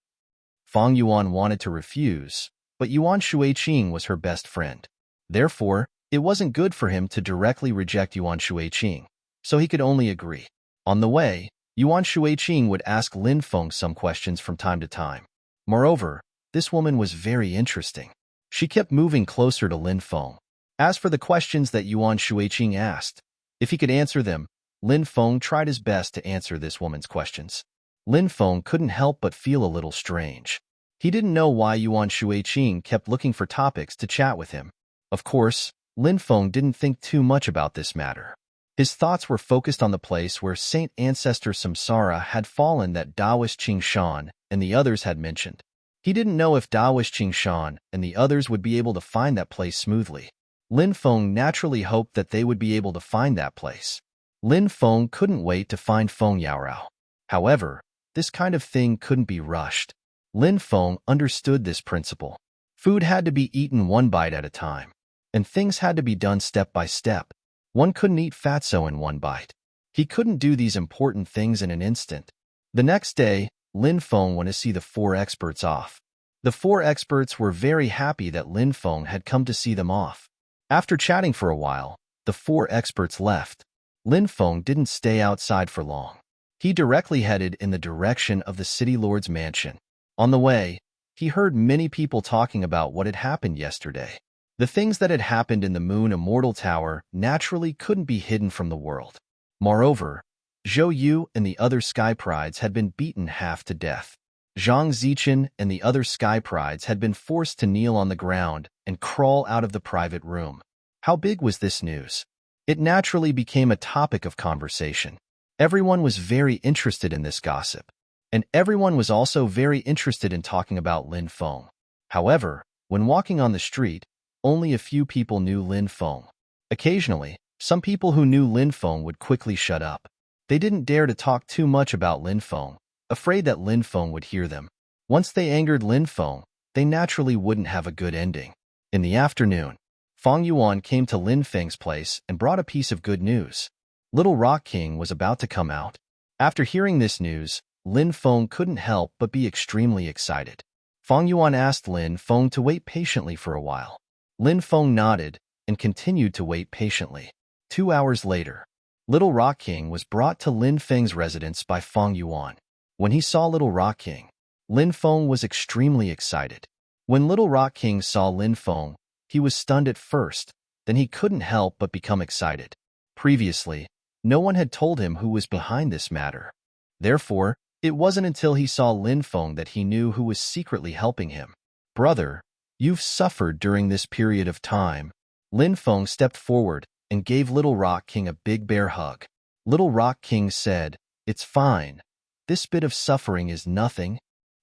Feng Yuan wanted to refuse, but Yuan Shuiqing was her best friend. Therefore, it wasn't good for him to directly reject Yuan Shuiqing, so he could only agree. On the way, Yuan Shuiqing would ask Lin Feng some questions from time to time. Moreover, this woman was very interesting. She kept moving closer to Lin Feng. As for the questions that Yuan Shuiqing asked, if he could answer them, Lin Feng tried his best to answer this woman's questions. Lin Feng couldn't help but feel a little strange. He didn't know why Yuan Shuiqing kept looking for topics to chat with him. Of course, Lin Feng didn't think too much about this matter. His thoughts were focused on the place where Saint Ancestor Samsara had fallen that Daoist Qingshan and the others had mentioned. He didn't know if Daoist Qingshan and the others would be able to find that place smoothly. Lin Feng naturally hoped that they would be able to find that place. Lin Feng couldn't wait to find Feng Yaorao. However, this kind of thing couldn't be rushed. Lin Feng understood this principle. Food had to be eaten one bite at a time, and things had to be done step by step. One couldn't eat fatso in one bite. He couldn't do these important things in an instant. The next day, Lin Feng went to see the 4 experts off. The 4 experts were very happy that Lin Feng had come to see them off. After chatting for a while, the 4 experts left. Lin Feng didn't stay outside for long. He directly headed in the direction of the city lord's mansion. On the way, he heard many people talking about what had happened yesterday. The things that had happened in the Moon Immortal Tower naturally couldn't be hidden from the world. Moreover, Zhou Yu and the other Sky Prides had been beaten half to death. Zhang Zichen and the other Sky Prides had been forced to kneel on the ground and crawl out of the private room. How big was this news? It naturally became a topic of conversation. Everyone was very interested in this gossip, and everyone was also very interested in talking about Lin Feng. However, when walking on the street, only a few people knew Lin Feng. Occasionally, some people who knew Lin Feng would quickly shut up. They didn't dare to talk too much about Lin Feng, afraid that Lin Feng would hear them. Once they angered Lin Feng, they naturally wouldn't have a good ending. In the afternoon, Feng Yuan came to Lin Feng's place and brought a piece of good news. Little Rock King was about to come out. After hearing this news, Lin Feng couldn't help but be extremely excited. Feng Yuan asked Lin Feng to wait patiently for a while. Lin Feng nodded and continued to wait patiently. 2 hours later, Little Rock King was brought to Lin Feng's residence by Feng Yuan. When he saw Little Rock King, Lin Feng was extremely excited. When Little Rock King saw Lin Feng, he was stunned at first, then he couldn't help but become excited. Previously, no one had told him who was behind this matter. Therefore, it wasn't until he saw Lin Feng that he knew who was secretly helping him. Brother, you've suffered during this period of time. Lin Feng stepped forward and gave Little Rock King a big bear hug. Little Rock King said, "It's fine. This bit of suffering is nothing.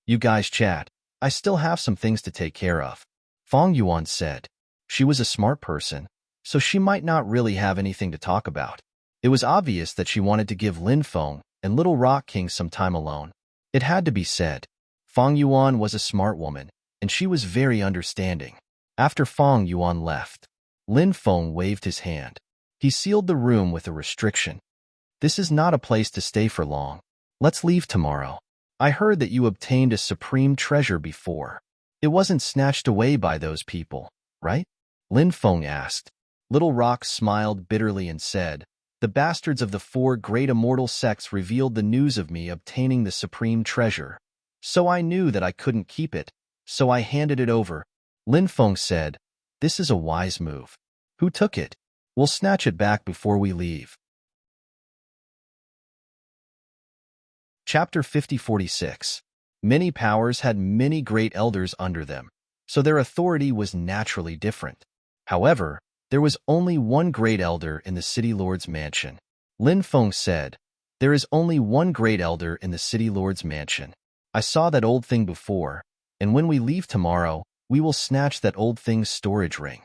You guys chat. I still have some things to take care of." Feng Yuan said. She was a smart person, so she might not really have anything to talk about. It was obvious that she wanted to give Lin Feng and Little Rock King some time alone. It had to be said. Feng Yuan was a smart woman, and she was very understanding. After Feng Yuan left, Lin Feng waved his hand. He sealed the room with a restriction. "This is not a place to stay for long. Let's leave tomorrow. I heard that you obtained a supreme treasure before. It wasn't snatched away by those people, right?" Lin Feng asked. Little Rock smiled bitterly and said, "The bastards of the 4 great immortal sects revealed the news of me obtaining the supreme treasure. So I knew that I couldn't keep it, so I handed it over." Lin Feng said, "This is a wise move. Who took it? We'll snatch it back before we leave." Chapter 5046. Many powers had many great elders under them, so their authority was naturally different. However, there was only one great elder in the city lord's mansion. Lin Feng said, "There is only one great elder in the city lord's mansion. I saw that old thing before, and when we leave tomorrow, we will snatch that old thing's storage ring."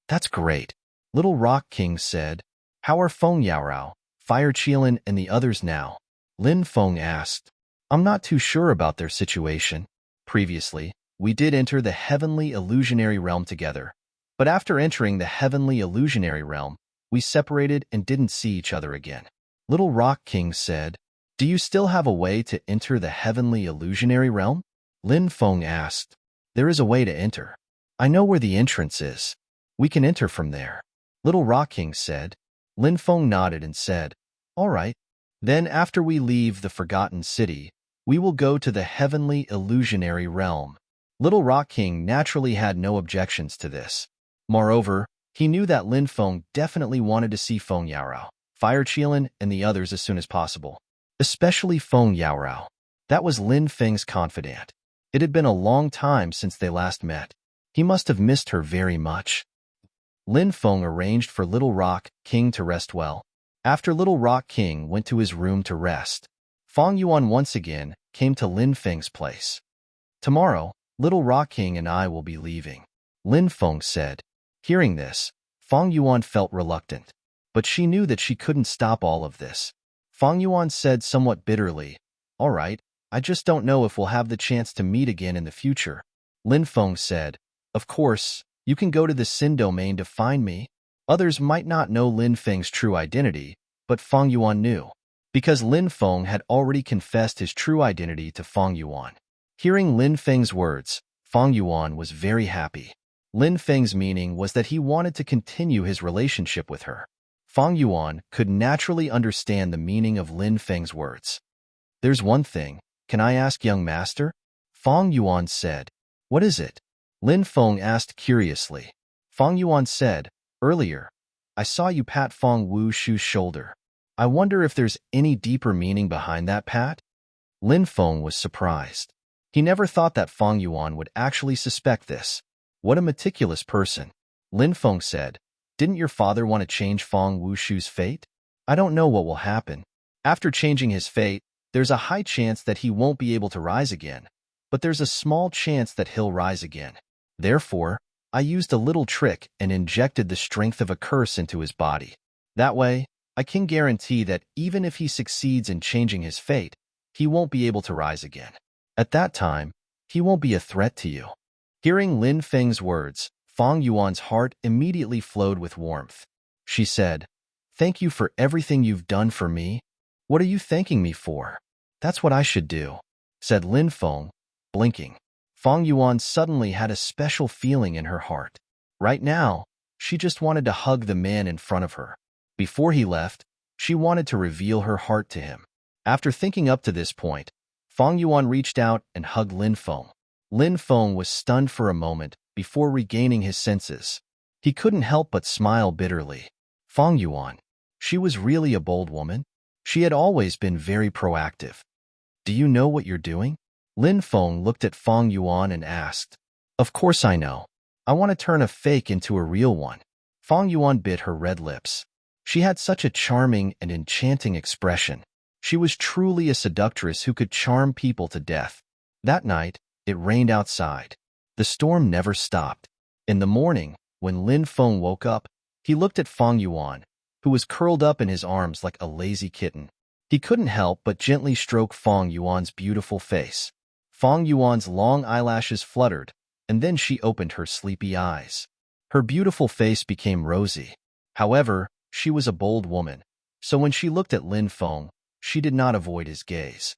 "That's great," Little Rock King said. "How are Feng Yaorao, Fire Qilin, and the others now?" Lin Feng asked. "I'm not too sure about their situation. Previously, we did enter the heavenly illusionary realm together, but after entering the heavenly illusionary realm, we separated and didn't see each other again." Little Rock King said, "Do you still have a way to enter the heavenly illusionary realm?" Lin Feng asked. "There is a way to enter. I know where the entrance is. We can enter from there." Little Rock King said. Lin Feng nodded and said, "All right. Then after we leave the Forgotten City, we will go to the heavenly illusionary realm." Little Rock King naturally had no objections to this. Moreover, he knew that Lin Feng definitely wanted to see Feng Yaorao, Fire Qilin, and the others as soon as possible. Especially Feng Yaorao. That was Lin Feng's confidant. It had been a long time since they last met. He must have missed her very much. Lin Feng arranged for Little Rock King to rest well. After Little Rock King went to his room to rest, Feng Yuan once again came to Lin Feng's place. "Tomorrow, Little Rock King and I will be leaving," Lin Feng said. Hearing this, Feng Yuan felt reluctant. but she knew that she couldn't stop all of this. Fang Yuan said somewhat bitterly, "All right, I just don't know if we'll have the chance to meet again in the future." Lin Feng said, "Of course, you can go to the Xin domain to find me." Others might not know Lin Feng's true identity, but Fang Yuan knew, because Lin Feng had already confessed his true identity to Fang Yuan. Hearing Lin Feng's words, Fang Yuan was very happy. Lin Feng's meaning was that he wanted to continue his relationship with her. Fang Yuan could naturally understand the meaning of Lin Feng's words. "There's one thing. Can I ask, young master?" Fang Yuan said. "What is it?" Lin Feng asked curiously. Fang Yuan said, "Earlier, I saw you pat Fang Wushu's shoulder. I wonder if there's any deeper meaning behind that pat?" Lin Feng was surprised. He never thought that Fang Yuan would actually suspect this. What a meticulous person. Lin Feng said, "Didn't your father want to change Fang Wushu's fate? I don't know what will happen. After changing his fate, there's a high chance that he won't be able to rise again, but there's a small chance that he'll rise again. Therefore, I used a little trick and injected the strength of a curse into his body. That way, I can guarantee that even if he succeeds in changing his fate, he won't be able to rise again. At that time, he won't be a threat to you." Hearing Lin Feng's words, Fang Yuan's heart immediately flowed with warmth. She said, "Thank you for everything you've done for me. What are you thanking me for?" "That's what I should do," said Lin Feng, blinking. Fang Yuan suddenly had a special feeling in her heart. Right now, she just wanted to hug the man in front of her. Before he left, she wanted to reveal her heart to him. After thinking up to this point, Fang Yuan reached out and hugged Lin Feng. Lin Feng was stunned for a moment before regaining his senses. He couldn't help but smile bitterly. Fang Yuan. She was really a bold woman. She had always been very proactive. "Do you know what you're doing?" Lin Feng looked at Fang Yuan and asked. "Of course I know. I want to turn a fake into a real one." Fang Yuan bit her red lips. She had such a charming and enchanting expression. She was truly a seductress who could charm people to death. That night, it rained outside. The storm never stopped. In the morning, when Lin Feng woke up, he looked at Fang Yuan, who was curled up in his arms like a lazy kitten. He couldn't help but gently stroke Fang Yuan's beautiful face. Fang Yuan's long eyelashes fluttered, and then she opened her sleepy eyes. Her beautiful face became rosy. However, she was a bold woman, so when she looked at Lin Feng, she did not avoid his gaze.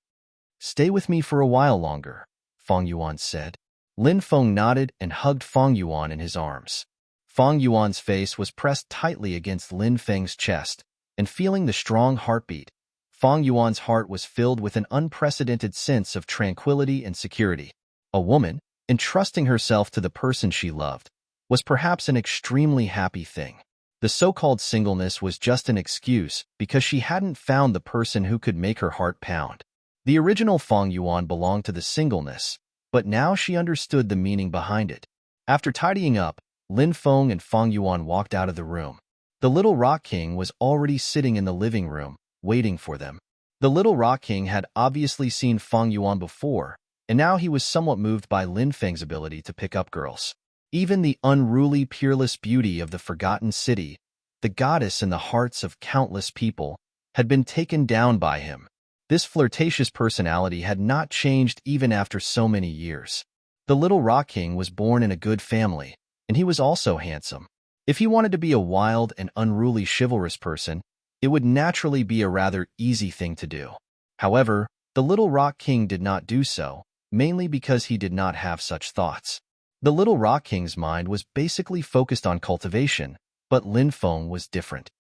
"Stay with me for a while longer," Fang Yuan said. Lin Feng nodded and hugged Fang Yuan in his arms. Fang Yuan's face was pressed tightly against Lin Feng's chest, and feeling the strong heartbeat, Fang Yuan's heart was filled with an unprecedented sense of tranquility and security. A woman, entrusting herself to the person she loved, was perhaps an extremely happy thing. The so-called singleness was just an excuse because she hadn't found the person who could make her heart pound. The original Fang Yuan belonged to the singleness, but now she understood the meaning behind it. After tidying up, Lin Feng and Fang Yuan walked out of the room. The Little Rock King was already sitting in the living room, waiting for them. The Little Rock King had obviously seen Fang Yuan before, and now he was somewhat moved by Lin Feng's ability to pick up girls. Even the unruly, peerless beauty of the Forgotten City, the goddess in the hearts of countless people, had been taken down by him. This flirtatious personality had not changed even after so many years. The Little Rock King was born in a good family, and he was also handsome. If he wanted to be a wild and unruly chivalrous person, it would naturally be a rather easy thing to do. However, the Little Rock King did not do so, mainly because he did not have such thoughts. The Little Rock King's mind was basically focused on cultivation, but Lin Feng was different.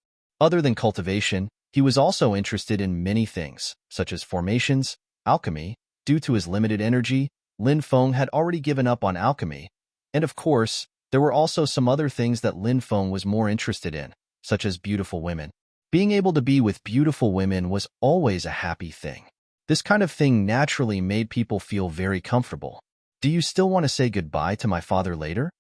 Other than cultivation, he was also interested in many things, such as formations, alchemy. Due to his limited energy, Lin Feng had already given up on alchemy, and of course, there were also some other things that Lin Feng was more interested in, such as beautiful women. Being able to be with beautiful women was always a happy thing. This kind of thing naturally made people feel very comfortable. "Do you still want to say goodbye to my father later?"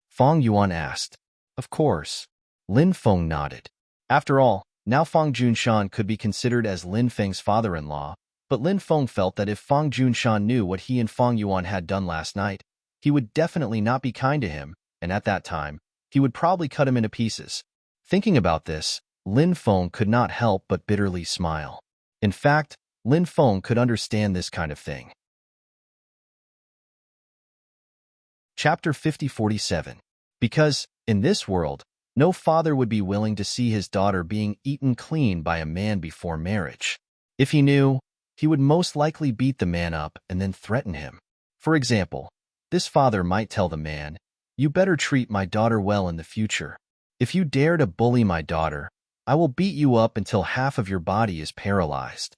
Fang Yuan asked. "Of course." Lin Feng nodded. After all, now Fang Junshan could be considered as Lin Feng's father-in-law, but Lin Feng felt that if Fang Junshan knew what he and Fang Yuan had done last night, he would definitely not be kind to him, and at that time, he would probably cut him into pieces. Thinking about this, Lin Feng could not help but bitterly smile. In fact, Lin Feng could understand this kind of thing. Chapter 5047. Because, in this world, no father would be willing to see his daughter being eaten clean by a man before marriage. If he knew, he would most likely beat the man up and then threaten him. For example, this father might tell the man, "You better treat my daughter well in the future. If you dare to bully my daughter, I will beat you up until half of your body is paralyzed."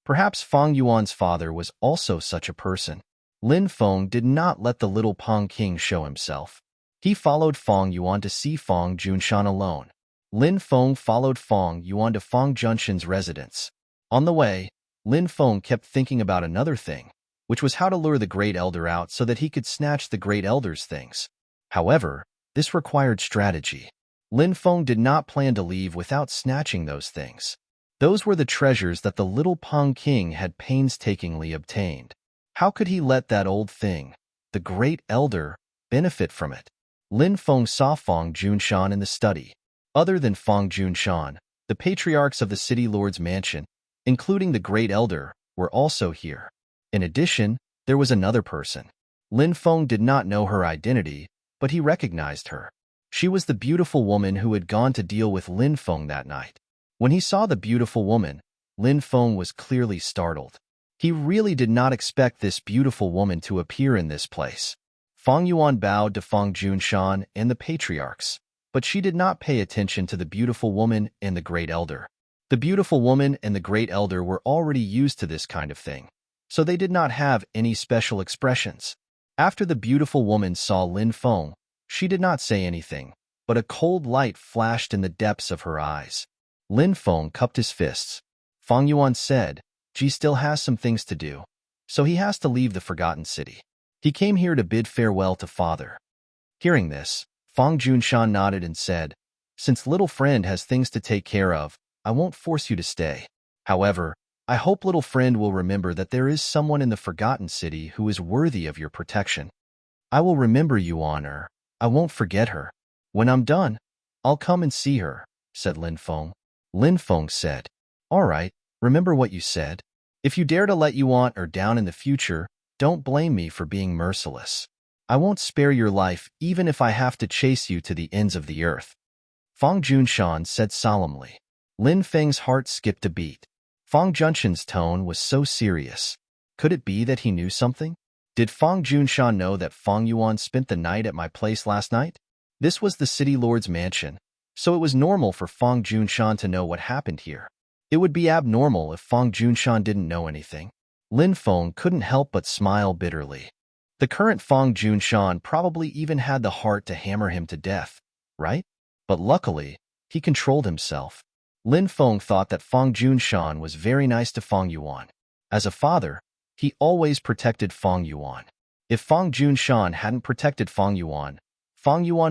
Perhaps Fang Yuan's father was also such a person. Lin Feng did not let the little Pang King show himself. He followed Fang Yuan to see Fang Junshan alone. Lin Feng followed Fang Yuan to Fang Junshan's residence. On the way, Lin Feng kept thinking about another thing, which was how to lure the Great Elder out so that he could snatch the Great Elder's things. However, this required strategy. Lin Feng did not plan to leave without snatching those things. Those were the treasures that the little Pang King had painstakingly obtained. How could he let that old thing, the Great Elder, benefit from it? Lin Feng saw Fang Junshan in the study. Other than Fang Junshan, the patriarchs of the city lord's mansion, including the Great Elder, were also here. In addition, there was another person. Lin Feng did not know her identity, but he recognized her. She was the beautiful woman who had gone to deal with Lin Feng that night. When he saw the beautiful woman, Lin Feng was clearly startled. He really did not expect this beautiful woman to appear in this place. Fang Yuan bowed to Fang Junshan and the patriarchs, but she did not pay attention to the beautiful woman and the Great Elder. The beautiful woman and the Great Elder were already used to this kind of thing, so they did not have any special expressions. After the beautiful woman saw Lin Feng, she did not say anything, but a cold light flashed in the depths of her eyes. Lin Feng cupped his fists. Fang Yuan said, "Ji still has some things to do, so he has to leave the Forgotten City. He came here to bid farewell to father." Hearing this, Fang Junshan nodded and said, "Since little friend has things to take care of, I won't force you to stay. However, I hope little friend will remember that there is someone in the Forgotten City who is worthy of your protection. I will remember you on her. I won't forget her. When I'm done, I'll come and see her," said Lin Feng. Lin Feng said, "All right, remember what you said. If you dare to let Yuan or down in the future, don't blame me for being merciless. I won't spare your life even if I have to chase you to the ends of the earth." Fang Junshan said solemnly. Lin Feng's heart skipped a beat. Fang Junshan's tone was so serious. Could it be that he knew something? Did Fang Junshan know that Fang Yuan spent the night at my place last night? This was the city lord's mansion, so it was normal for Fang Junshan to know what happened here. It would be abnormal if Fang Junshan didn't know anything. Lin Feng couldn't help but smile bitterly. The current Fang Junshan probably even had the heart to hammer him to death, right? But luckily, he controlled himself. Lin Feng thought that Fang Junshan was very nice to Fang Yuan. As a father, he always protected Fang Yuan. If Fang Junshan hadn't protected Fang Yuan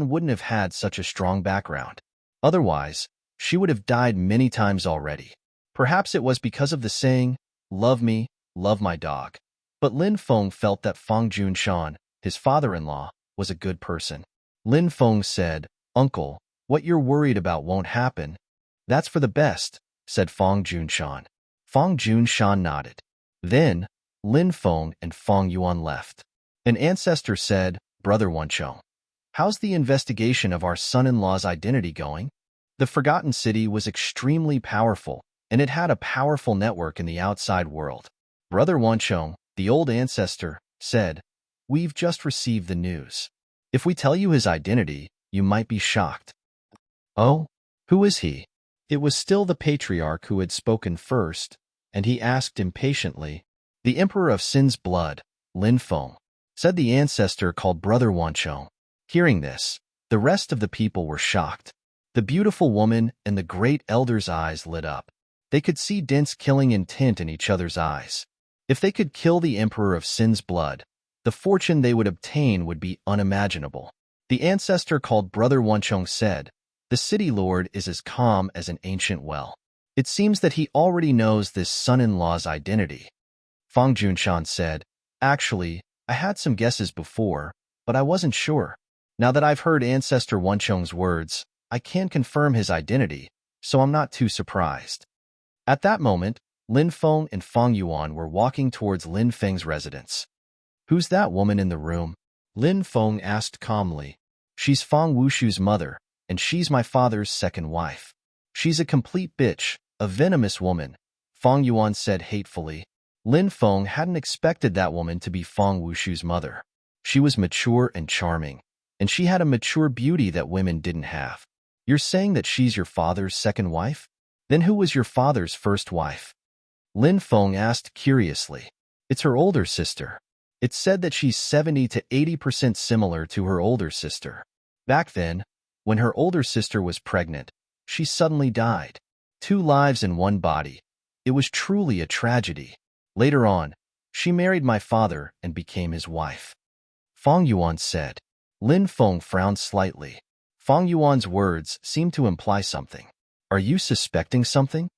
wouldn't have had such a strong background. Otherwise, she would have died many times already. Perhaps it was because of the saying, "Love me, love my dog." But Lin Feng felt that Fang Junshan, his father-in-law, was a good person. Lin Feng said, "Uncle, what you're worried about won't happen. That's for the best," said Fang Junshan. Fang Junshan nodded. Then, Lin Feng and Fang Yuan left. An ancestor said, "Brother Wanchong, how's the investigation of our son-in-law's identity going?" The Forgotten City was extremely powerful, and it had a powerful network in the outside world. Brother Wanchong, the old ancestor, said, "We've just received the news. If we tell you his identity, you might be shocked." "Oh, who is he?" It was still the patriarch who had spoken first, and he asked impatiently, "The Emperor of Sin's blood, Lin Feng," said the ancestor called Brother Wanchong. Hearing this, the rest of the people were shocked. The beautiful woman and the Great Elder's eyes lit up. They could see dense killing intent in each other's eyes. If they could kill the Emperor of Sin's blood, the fortune they would obtain would be unimaginable. The ancestor called Brother Wanchong said, "The city lord is as calm as an ancient well. It seems that he already knows this son-in-law's identity." Fang Junshan said, "Actually, I had some guesses before, but I wasn't sure. Now that I've heard Ancestor Wanchong's words, I can confirm his identity, so I'm not too surprised. At that moment, Lin Feng and Fang Yuan were walking towards Lin Feng's residence. Who's that woman in the room? Lin Feng asked calmly. She's Fang Wushu's mother, and she's my father's second wife. She's a complete bitch, a venomous woman, Fang Yuan said hatefully. Lin Feng hadn't expected that woman to be Fang Wushu's mother. She was mature and charming, and she had a mature beauty that women didn't have. You're saying that she's your father's second wife? Then who was your father's first wife? Lin Feng asked curiously. It's her older sister. It's said that she's 70 to 80% similar to her older sister. Back then, when her older sister was pregnant, she suddenly died. 2 lives in one body. It was truly a tragedy. Later on, she married my father and became his wife. Fang Yuan said. Lin Feng frowned slightly. Fang Yuan's words seemed to imply something. Are you suspecting something?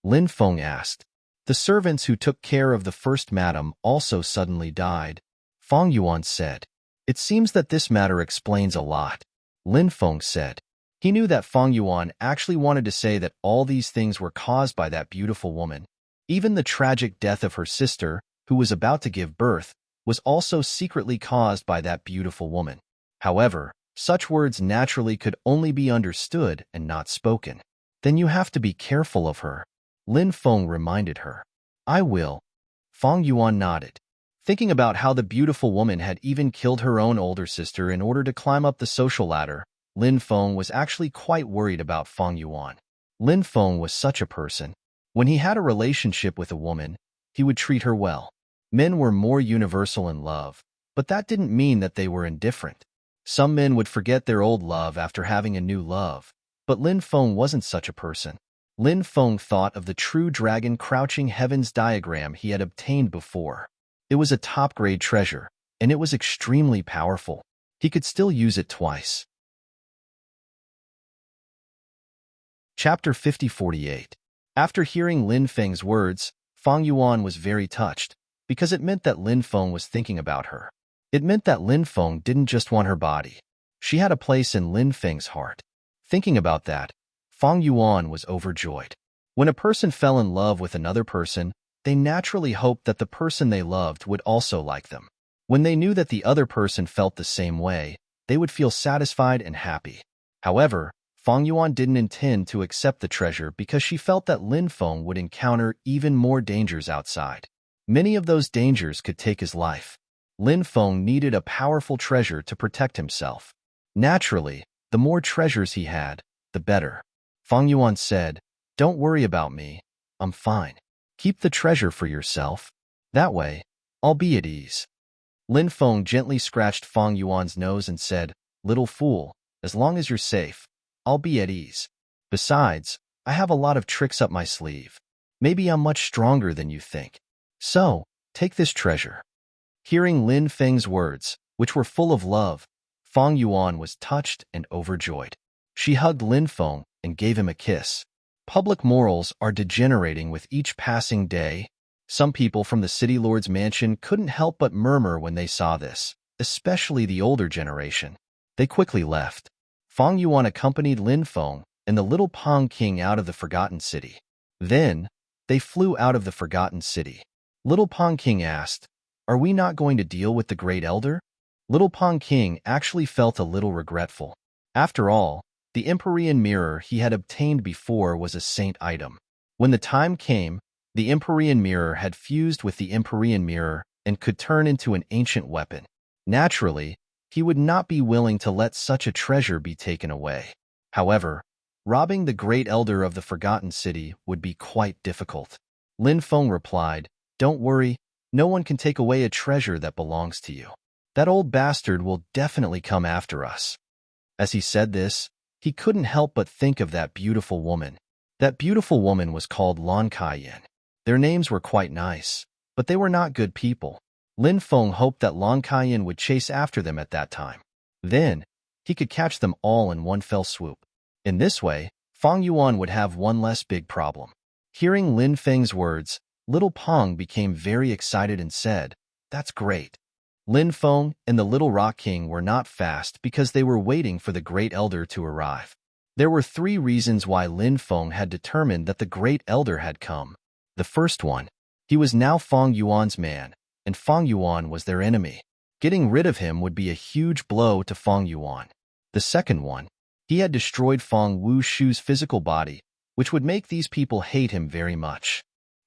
Lin Feng asked. The servants who took care of the first madam also suddenly died, Fang Yuan said. It seems that this matter explains a lot, Lin Feng said. He knew that Fang Yuan actually wanted to say that all these things were caused by that beautiful woman. Even the tragic death of her sister, who was about to give birth, was also secretly caused by that beautiful woman. However, such words naturally could only be understood and not spoken. Then you have to be careful of her, Lin Feng reminded her. I will. Fang Yuan nodded. Thinking about how the beautiful woman had even killed her own older sister in order to climb up the social ladder, Lin Feng was actually quite worried about Fang Yuan. Lin Feng was such a person. When he had a relationship with a woman, he would treat her well. Men were more universal in love, but that didn't mean that they were indifferent. Some men would forget their old love after having a new love, but Lin Feng wasn't such a person. Lin Feng thought of the true dragon crouching heavens diagram he had obtained before. It was a top-grade treasure, and it was extremely powerful. He could still use it twice. Chapter 50-48. After hearing Lin Feng's words, Fang Yuan was very touched, because it meant that Lin Feng was thinking about her. It meant that Lin Feng didn't just want her body. She had a place in Lin Feng's heart. Thinking about that, Fang Yuan was overjoyed. When a person fell in love with another person, they naturally hoped that the person they loved would also like them. When they knew that the other person felt the same way, they would feel satisfied and happy. However, Fang Yuan didn't intend to accept the treasure because she felt that Lin Feng would encounter even more dangers outside. Many of those dangers could take his life. Lin Feng needed a powerful treasure to protect himself. Naturally, the more treasures he had, the better. Fang Yuan said, Don't worry about me. I'm fine. Keep the treasure for yourself. That way, I'll be at ease. Lin Feng gently scratched Fang Yuan's nose and said, Little fool, as long as you're safe, I'll be at ease. Besides, I have a lot of tricks up my sleeve. Maybe I'm much stronger than you think. So, take this treasure. Hearing Lin Feng's words, which were full of love, Fang Yuan was touched and overjoyed. She hugged Lin Feng and gave him a kiss. Public morals are degenerating with each passing day. Some people from the city lord's mansion couldn't help but murmur when they saw this, especially the older generation. They quickly left. Fang Yuan accompanied Lin Feng and the little Pang King out of the Forgotten City. Then, they flew out of the Forgotten City. Little Pang King asked, Are we not going to deal with the Great Elder? Little Pang King actually felt a little regretful. After all, the Empyrean mirror he had obtained before was a saint item. When the time came, the Empyrean mirror had fused with the Empyrean mirror and could turn into an ancient weapon. Naturally, he would not be willing to let such a treasure be taken away. However, robbing the Great Elder of the Forgotten City would be quite difficult. Lin Feng replied, Don't worry, no one can take away a treasure that belongs to you. That old bastard will definitely come after us. As he said this, he couldn't help but think of that beautiful woman. That beautiful woman was called Lan Kaiyan. Their names were quite nice, but they were not good people. Lin Feng hoped that Lan Kaiyan would chase after them at that time. Then, he could catch them all in one fell swoop. In this way, Fang Yuan would have one less big problem. Hearing Lin Feng's words, little Pang became very excited and said, That's great. Lin Feng and the Little Rock King were not fast because they were waiting for the Great Elder to arrive. There were 3 reasons why Lin Feng had determined that the Great Elder had come. The first one, he was now Feng Yuan's man, and Feng Yuan was their enemy. Getting rid of him would be a huge blow to Feng Yuan. The second one, he had destroyed Feng Wushu's physical body, which would make these people hate him very much.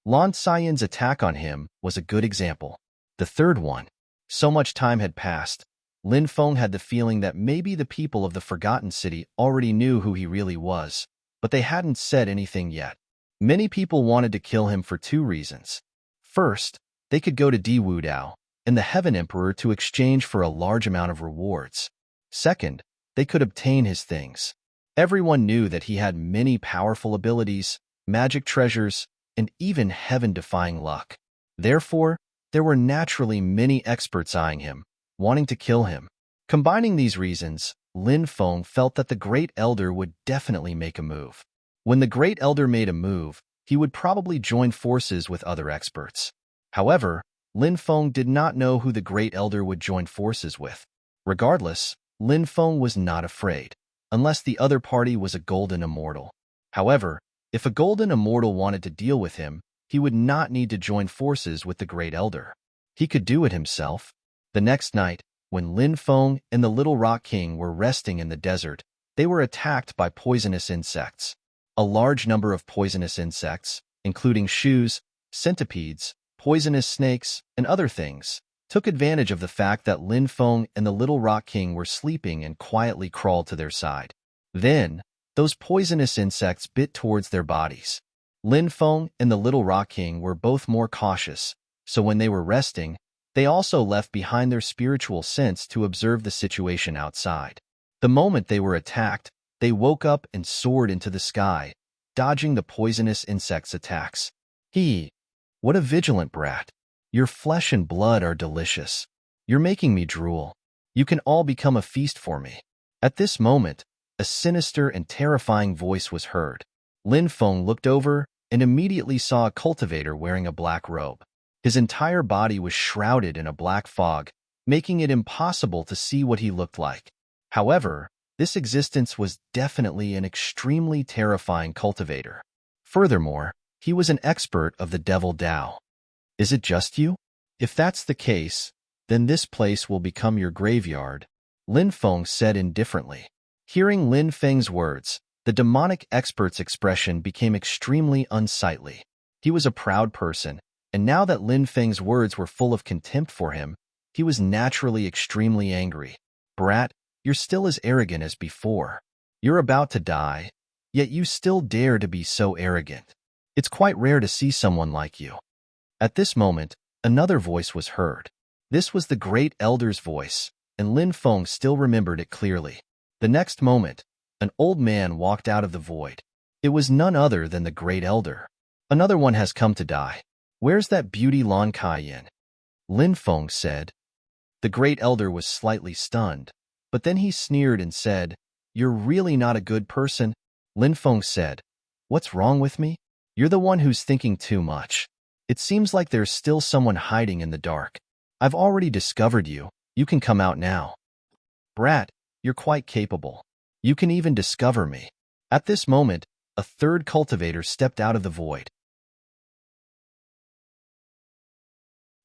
Lan Xian's attack on him was a good example. The third one, so much time had passed, Lin Feng had the feeling that maybe the people of the Forgotten City already knew who he really was, but they hadn't said anything yet. Many people wanted to kill him for 2 reasons. First, they could go to Di Wudao and the Heaven Emperor to exchange for a large amount of rewards. Second, they could obtain his things. Everyone knew that he had many powerful abilities, magic treasures, and even heaven-defying luck. Therefore, there were naturally many experts eyeing him, wanting to kill him. Combining these reasons, Lin Feng felt that the Great Elder would definitely make a move. When the Great Elder made a move, he would probably join forces with other experts. However, Lin Feng did not know who the Great Elder would join forces with. Regardless, Lin Feng was not afraid, unless the other party was a golden immortal. However, if a golden immortal wanted to deal with him, he would not need to join forces with the Great Elder. He could do it himself. The next night, when Lin Feng and the Little Rock King were resting in the desert, they were attacked by poisonous insects. A large number of poisonous insects, including shrews, centipedes, poisonous snakes, and other things, took advantage of the fact that Lin Feng and the Little Rock King were sleeping and quietly crawled to their side. Then, those poisonous insects bit towards their bodies. Lin Feng and the Little Rock King were both more cautious, so when they were resting, they also left behind their spiritual sense to observe the situation outside. The moment they were attacked, they woke up and soared into the sky, dodging the poisonous insects' attacks. What a vigilant brat. Your flesh and blood are delicious. You're making me drool. You can all become a feast for me. At this moment, a sinister and terrifying voice was heard. Lin Feng looked over and immediately saw a cultivator wearing a black robe. His entire body was shrouded in a black fog, making it impossible to see what he looked like. However, this existence was definitely an extremely terrifying cultivator. Furthermore, he was an expert of the Devil Dao. Is it just you? If that's the case, then this place will become your graveyard, Lin Feng said indifferently. Hearing Lin Feng's words, the demonic expert's expression became extremely unsightly. He was a proud person, and now that Lin Feng's words were full of contempt for him, he was naturally extremely angry. Brat, you're still as arrogant as before. You're about to die, yet you still dare to be so arrogant. It's quite rare to see someone like you. At this moment, another voice was heard. This was the Great Elder's voice, and Lin Feng still remembered it clearly. The next moment, an old man walked out of the void. It was none other than the Great Elder. Another one has come to die. Where's that beauty Lan Kaiyan? Lin Feng said. The Great Elder was slightly stunned, but then he sneered and said, You're really not a good person. Lin Feng said, What's wrong with me? You're the one who's thinking too much. It seems like there's still someone hiding in the dark. I've already discovered you. You can come out now. Brat, you're quite capable. You can even discover me. At this moment, a third cultivator stepped out of the void.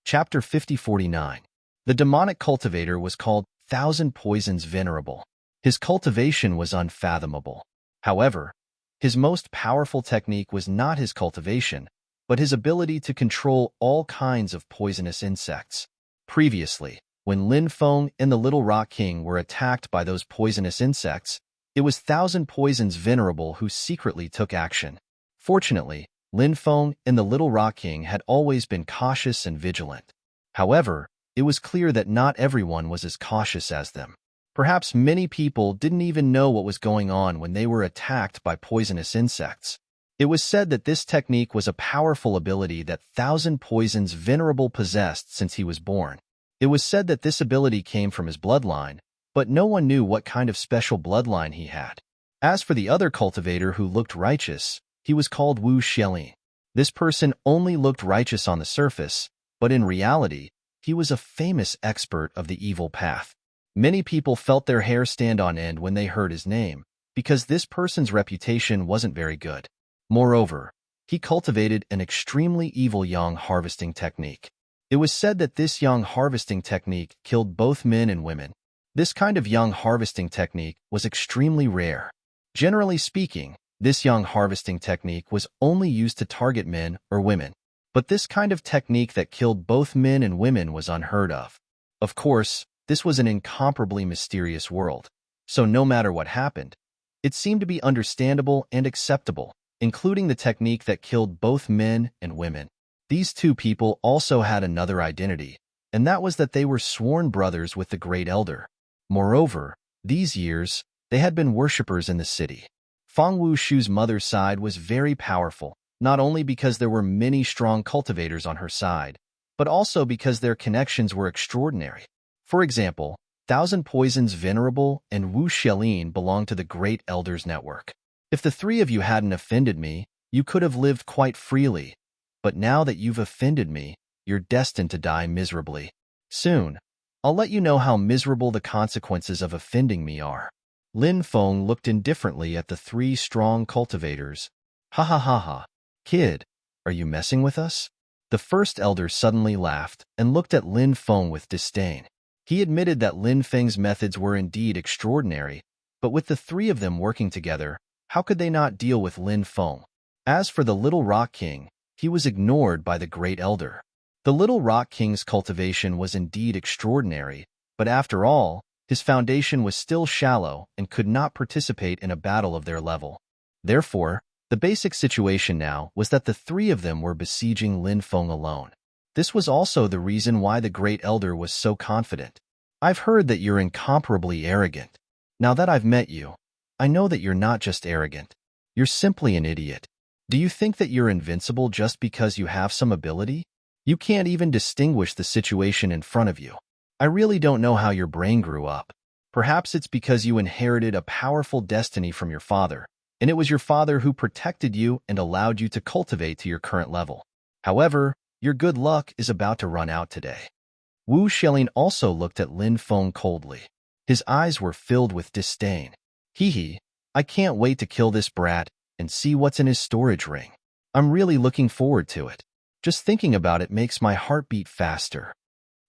Chapter 5049. The demonic cultivator was called Thousand Poisons Venerable. His cultivation was unfathomable. However, his most powerful technique was not his cultivation, but his ability to control all kinds of poisonous insects. Previously, when Lin Feng and the Little Rock King were attacked by those poisonous insects, it was Thousand Poisons Venerable who secretly took action. Fortunately, Lin Feng and the Little Rock King had always been cautious and vigilant. However, it was clear that not everyone was as cautious as them. Perhaps many people didn't even know what was going on when they were attacked by poisonous insects. It was said that this technique was a powerful ability that Thousand Poisons Venerable possessed since he was born. It was said that this ability came from his bloodline, but no one knew what kind of special bloodline he had. As for the other cultivator who looked righteous, he was called Wu Xielin. This person only looked righteous on the surface, but in reality, he was a famous expert of the evil path. Many people felt their hair stand on end when they heard his name, because this person's reputation wasn't very good. Moreover, he cultivated an extremely evil yang harvesting technique. It was said that this yang harvesting technique killed both men and women. This kind of yang harvesting technique was extremely rare. Generally speaking, this yang harvesting technique was only used to target men or women. But this kind of technique that killed both men and women was unheard of. Of course, this was an incomparably mysterious world, so no matter what happened, it seemed to be understandable and acceptable, including the technique that killed both men and women. These two people also had another identity, and that was that they were sworn brothers with the Great Elder. Moreover, these years, they had been worshippers in the city. Feng Wushu's mother's side was very powerful, not only because there were many strong cultivators on her side, but also because their connections were extraordinary. For example, Thousand Poison's Venerable and Wu Xiaolin belonged to the Great Elder's network. If the three of you hadn't offended me, you could have lived quite freely, but now that you've offended me, you're destined to die miserably. Soon, I'll let you know how miserable the consequences of offending me are. Lin Feng looked indifferently at the three strong cultivators. Ha ha ha ha. Kid, are you messing with us? The first elder suddenly laughed and looked at Lin Feng with disdain. He admitted that Lin Feng's methods were indeed extraordinary, but with the three of them working together, how could they not deal with Lin Feng? As for the Little Rock King, he was ignored by the Great Elder. The Little Rock King's cultivation was indeed extraordinary, but after all, his foundation was still shallow and could not participate in a battle of their level. Therefore, the basic situation now was that the three of them were besieging Lin Feng alone. This was also the reason why the Great Elder was so confident. I've heard that you're incomparably arrogant. Now that I've met you, I know that you're not just arrogant. You're simply an idiot. Do you think that you're invincible just because you have some ability? You can't even distinguish the situation in front of you. I really don't know how your brain grew up. Perhaps it's because you inherited a powerful destiny from your father, and it was your father who protected you and allowed you to cultivate to your current level. However, your good luck is about to run out today. Wu Xiaolin also looked at Lin Feng coldly. His eyes were filled with disdain. Hee hee, I can't wait to kill this brat and see what's in his storage ring. I'm really looking forward to it. Just thinking about it makes my heart beat faster.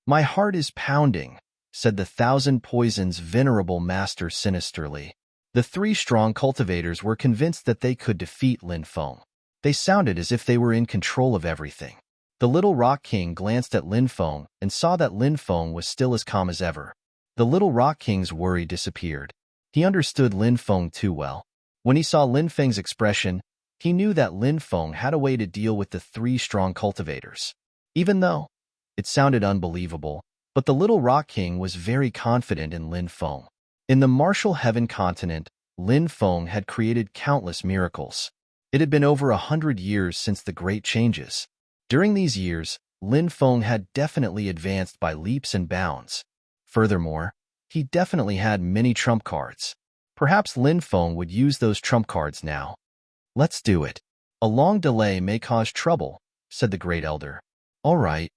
My heart is pounding, said the Thousand Poison's venerable master sinisterly. The three strong cultivators were convinced that they could defeat Lin Feng. They sounded as if they were in control of everything. The Little Rock King glanced at Lin Feng and saw that Lin Feng was still as calm as ever. The Little Rock King's worry disappeared. He understood Lin Feng too well. When he saw Lin Feng's expression, he knew that Lin Feng had a way to deal with the three strong cultivators. Even though it sounded unbelievable, but the Little Rock King was very confident in Lin Feng. In the Martial Heaven continent, Lin Feng had created countless miracles. It had been over 100 years since the Great Changes. During these years, Lin Feng had definitely advanced by leaps and bounds. Furthermore, he definitely had many trump cards. Perhaps Lin Feng would use those trump cards now. Let's do it. A long delay may cause trouble, said the Great Elder. All right,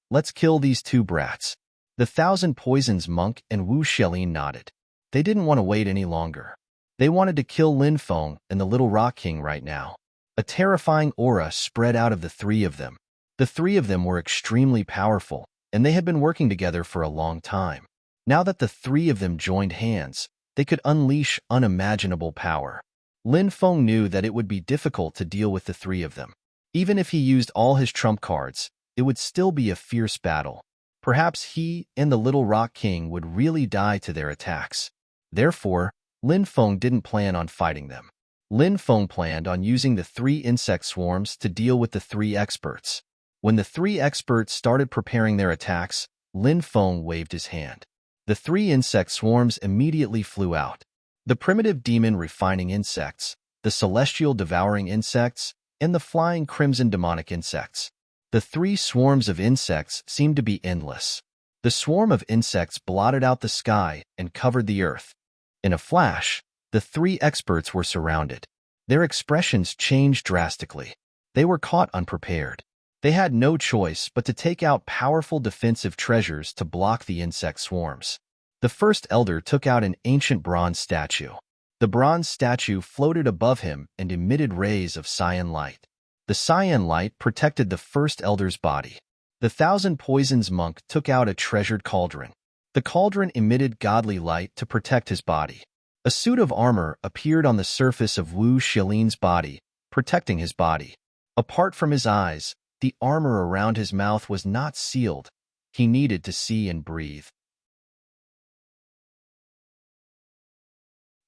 let's kill these two brats. The Thousand Poisons monk and Wu Xiaolin nodded. They didn't want to wait any longer. They wanted to kill Lin Feng and the Little Rock King right now. A terrifying aura spread out of the three of them. The three of them were extremely powerful, and they had been working together for a long time. Now that the three of them joined hands, they could unleash unimaginable power. Lin Feng knew that it would be difficult to deal with the three of them. Even if he used all his trump cards, it would still be a fierce battle. Perhaps he and the Little Rock King would really die to their attacks. Therefore, Lin Feng didn't plan on fighting them. Lin Feng planned on using the three insect swarms to deal with the three experts. When the three experts started preparing their attacks, Lin Feng waved his hand. The three insect swarms immediately flew out. The primitive demon refining insects, the celestial devouring insects, and the flying crimson demonic insects. The three swarms of insects seemed to be endless. The swarm of insects blotted out the sky and covered the earth. In a flash, the three experts were surrounded. Their expressions changed drastically. They were caught unprepared. They had no choice but to take out powerful defensive treasures to block the insect swarms. The first elder took out an ancient bronze statue. The bronze statue floated above him and emitted rays of cyan light. The cyan light protected the first elder's body. The Thousand Poisons monk took out a treasured cauldron. The cauldron emitted godly light to protect his body. A suit of armor appeared on the surface of Wu Xilin's body, protecting his body. Apart from his eyes, the armor around his mouth was not sealed. He needed to see and breathe.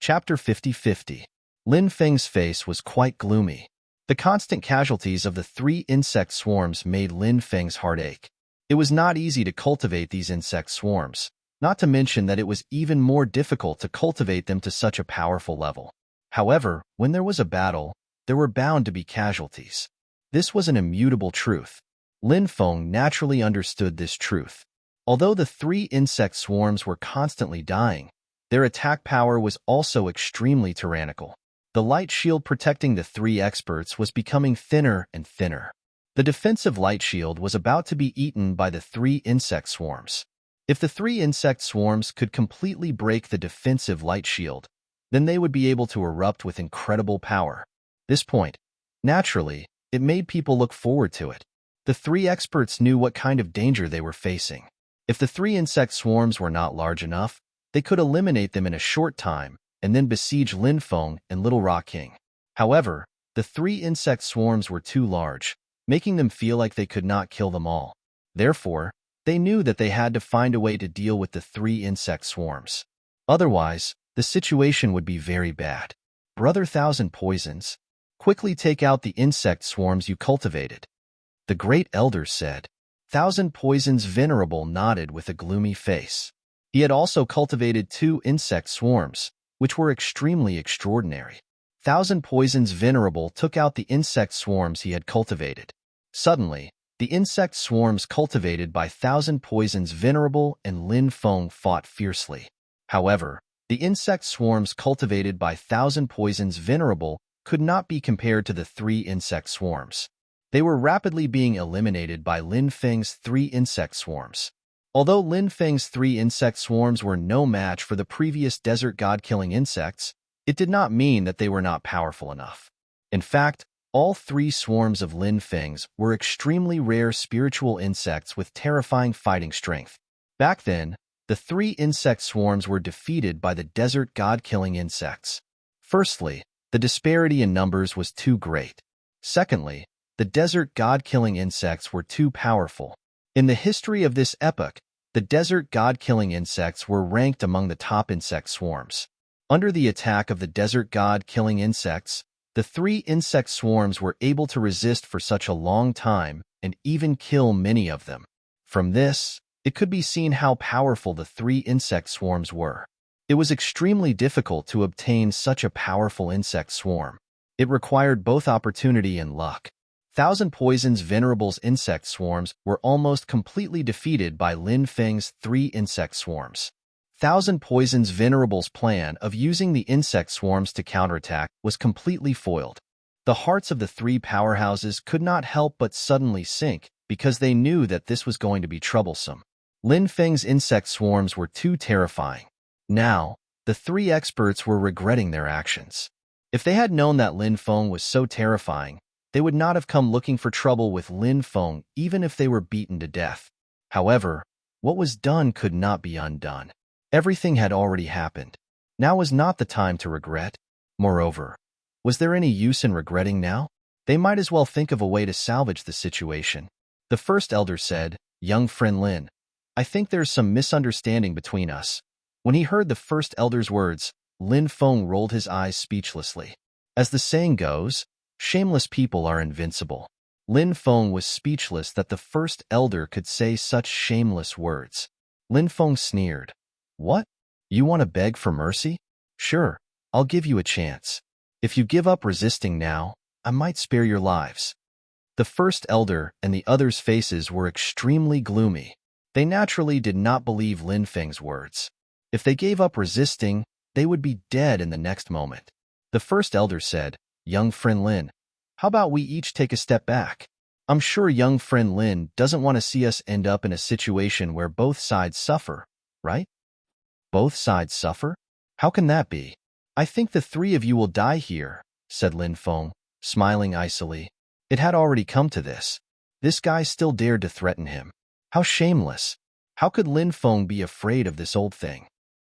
Chapter 50-50. Lin Feng's face was quite gloomy. The constant casualties of the 3 insect swarms made Lin Feng's heart ache. It was not easy to cultivate these insect swarms, not to mention that it was even more difficult to cultivate them to such a powerful level. However, when there was a battle, there were bound to be casualties. This was an immutable truth. Lin Feng naturally understood this truth. Although the 3 insect swarms were constantly dying, their attack power was also extremely tyrannical. The light shield protecting the 3 experts was becoming thinner and thinner. The defensive light shield was about to be eaten by the 3 insect swarms. If the 3 insect swarms could completely break the defensive light shield, then they would be able to erupt with incredible power. This point, naturally, it made people look forward to it. The 3 experts knew what kind of danger they were facing. If the 3 insect swarms were not large enough, they could eliminate them in a short time and then besiege Lin Feng and Little Rock King. However, the 3 insect swarms were too large, making them feel like they could not kill them all. Therefore, they knew that they had to find a way to deal with the 3 insect swarms. Otherwise, the situation would be very bad. Brother Thousand Poisons, quickly take out the insect swarms you cultivated, the great elder said. Thousand Poisons Venerable nodded with a gloomy face. He had also cultivated 2 insect swarms, which were extremely extraordinary. Thousand Poisons Venerable took out the insect swarms he had cultivated. Suddenly, the insect swarms cultivated by Thousand Poisons Venerable and Lin Feng fought fiercely. However, the insect swarms cultivated by Thousand Poisons Venerable could not be compared to the 3 insect swarms. They were rapidly being eliminated by Lin Feng's 3 insect swarms. Although Lin Feng's 3 insect swarms were no match for the previous desert god-killing insects, it did not mean that they were not powerful enough. In fact, all 3 swarms of Lin Feng's were extremely rare spiritual insects with terrifying fighting strength. Back then, the 3 insect swarms were defeated by the desert god-killing insects. Firstly, the disparity in numbers was too great. Secondly, the desert god-killing insects were too powerful. In the history of this epoch, the desert god-killing insects were ranked among the top insect swarms. Under the attack of the desert god-killing insects, the 3 insect swarms were able to resist for such a long time and even kill many of them. From this, it could be seen how powerful the 3 insect swarms were. It was extremely difficult to obtain such a powerful insect swarm. It required both opportunity and luck. Thousand Poisons Venerable's insect swarms were almost completely defeated by Lin Feng's 3 insect swarms. Thousand Poisons Venerable's plan of using the insect swarms to counterattack was completely foiled. The hearts of the 3 powerhouses could not help but suddenly sink because they knew that this was going to be troublesome. Lin Feng's insect swarms were too terrifying. Now, the 3 experts were regretting their actions. If they had known that Lin Feng was so terrifying, they would not have come looking for trouble with Lin Feng even if they were beaten to death. However, what was done could not be undone. Everything had already happened. Now was not the time to regret. Moreover, was there any use in regretting now? They might as well think of a way to salvage the situation. The first elder said, "Young friend Lin, I think there's some misunderstanding between us." When he heard the first elder's words, Lin Feng rolled his eyes speechlessly. As the saying goes, shameless people are invincible. Lin Feng was speechless that the first elder could say such shameless words. Lin Feng sneered. "What? You want to beg for mercy? Sure, I'll give you a chance. If you give up resisting now, I might spare your lives." The first elder and the others' faces were extremely gloomy. They naturally did not believe Lin Feng's words. If they gave up resisting, they would be dead in the next moment. The first elder said, "Young friend Lin, how about we each take a step back? I'm sure young friend Lin doesn't want to see us end up in a situation where both sides suffer, right?" "Both sides suffer? How can that be? I think the three of you will die here, said Lin Feng, smiling icily. It had already come to this. This guy still dared to threaten him. How shameless. How could Lin Feng be afraid of this old thing?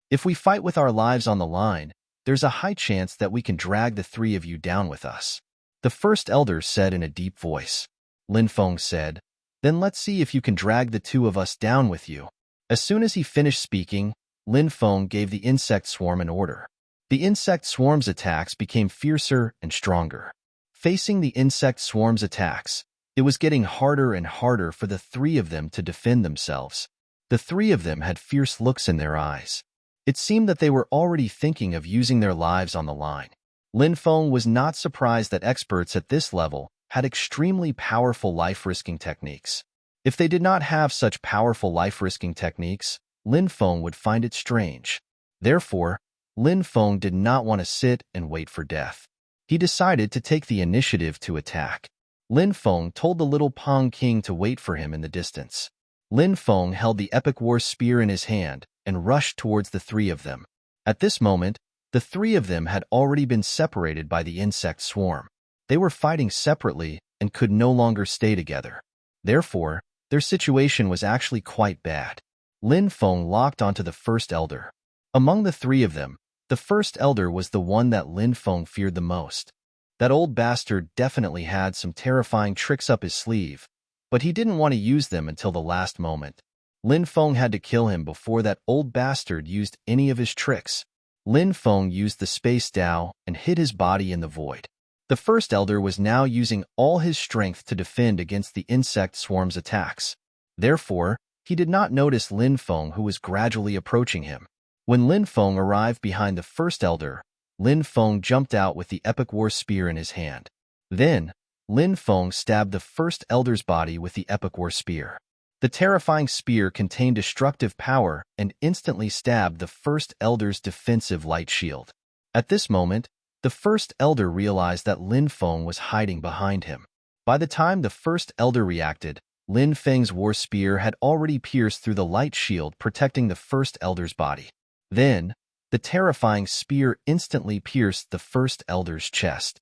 If we fight with our lives on the line, there's a high chance that we can drag the three of you down with us. The first elder said in a deep voice. Lin Feng said, Then let's see if you can drag the two of us down with you. As soon as he finished speaking, Lin Feng gave the insect swarm an order. The insect swarm's attacks became fiercer and stronger. Facing the insect swarm's attacks, it was getting harder and harder for the three of them to defend themselves. The three of them had fierce looks in their eyes. It seemed that they were already thinking of using their lives on the line. Lin Feng was not surprised that experts at this level had extremely powerful life-risking techniques. If they did not have such powerful life-risking techniques, Lin Feng would find it strange. Therefore, Lin Feng did not want to sit and wait for death. He decided to take the initiative to attack. Lin Feng told the little Pong King to wait for him in the distance. Lin Feng held the epic war spear in his hand and rushed towards the three of them. At this moment, the three of them had already been separated by the insect swarm. They were fighting separately and could no longer stay together. Therefore, their situation was actually quite bad. Lin Feng locked onto the first elder. Among the three of them, the first elder was the one that Lin Feng feared the most. That old bastard definitely had some terrifying tricks up his sleeve, but he didn't want to use them until the last moment. Lin Feng had to kill him before that old bastard used any of his tricks. Lin Feng used the space Dao and hid his body in the void. The first elder was now using all his strength to defend against the insect swarm's attacks. Therefore, he did not notice Lin Feng, who was gradually approaching him. When Lin Feng arrived behind the first elder, Lin Feng jumped out with the epic war spear in his hand. Then, Lin Feng stabbed the first elder's body with the epic war spear. The terrifying spear contained destructive power and instantly stabbed the first elder's defensive light shield. At this moment, the first elder realized that Lin Feng was hiding behind him. By the time the first elder reacted, Lin Feng's war spear had already pierced through the light shield protecting the first elder's body. Then, the terrifying spear instantly pierced the first elder's chest.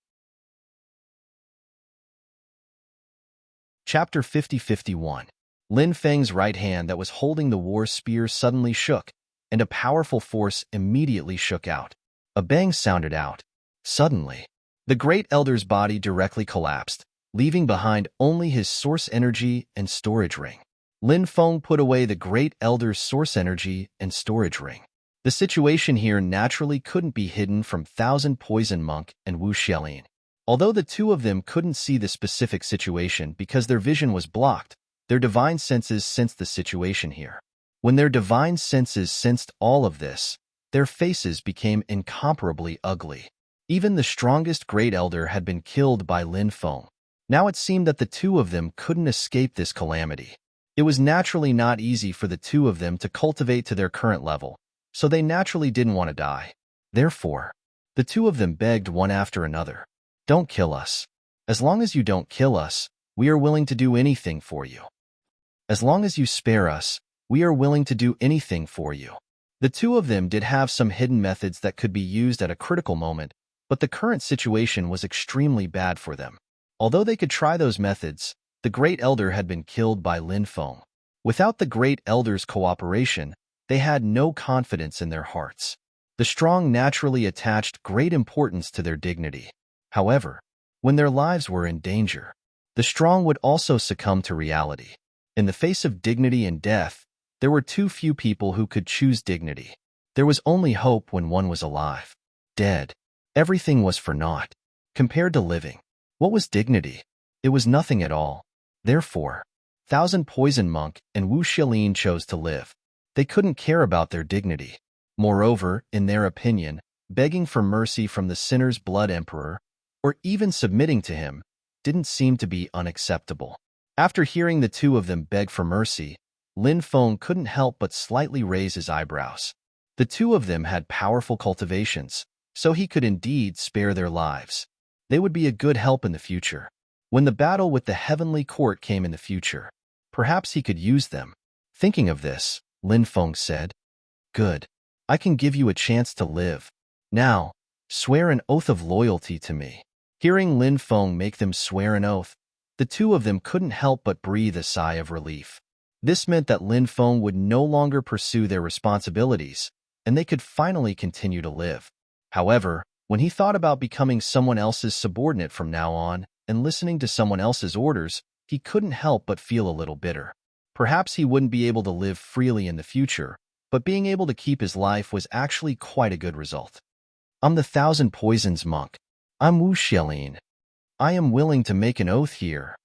Chapter 50-51. Lin Feng's right hand that was holding the war spear suddenly shook, and a powerful force immediately shook out. A bang sounded out. Suddenly, the great elder's body directly collapsed, leaving behind only his source energy and storage ring. Lin Feng put away the great elder's source energy and storage ring. The situation here naturally couldn't be hidden from Thousand Poison Monk and Wu Xiaolin. Although the two of them couldn't see the specific situation because their vision was blocked, their divine senses sensed the situation here. When their divine senses sensed all of this, their faces became incomparably ugly. Even the strongest great elder had been killed by Lin Feng. Now it seemed that the two of them couldn't escape this calamity. It was naturally not easy for the two of them to cultivate to their current level, so they naturally didn't want to die. Therefore, the two of them begged one after another, "Don't kill us. As long as you don't kill us, we are willing to do anything for you. As long as you spare us, we are willing to do anything for you." The two of them did have some hidden methods that could be used at a critical moment, but the current situation was extremely bad for them. Although they could try those methods, the great elder had been killed by Lin Feng. Without the great elder's cooperation, they had no confidence in their hearts. The strong naturally attached great importance to their dignity. However, when their lives were in danger, the strong would also succumb to reality. In the face of dignity and death, there were too few people who could choose dignity. There was only hope when one was alive. Dead, everything was for naught. Compared to living, what was dignity? It was nothing at all. Therefore, Thousand Poison Monk and Wu Xiaolin chose to live. They couldn't care about their dignity. Moreover, in their opinion, begging for mercy from the sinner's blood emperor, or even submitting to him, didn't seem to be unacceptable. After hearing the two of them beg for mercy, Lin Feng couldn't help but slightly raise his eyebrows. The two of them had powerful cultivations, so he could indeed spare their lives. They would be a good help in the future. When the battle with the heavenly court came in the future, perhaps he could use them. Thinking of this, Lin Feng said, "Good. I can give you a chance to live. Now, Swear an oath of loyalty to me." Hearing Lin Feng make them swear an oath, the two of them couldn't help but breathe a sigh of relief. This meant that Lin Feng would no longer pursue their responsibilities, and they could finally continue to live. However, when he thought about becoming someone else's subordinate from now on and listening to someone else's orders, he couldn't help but feel a little bitter. Perhaps he wouldn't be able to live freely in the future, but being able to keep his life was actually quite a good result. "I'm the Thousand Poisons monk. I'm Wu Xiaolin. I am willing to make an oath here.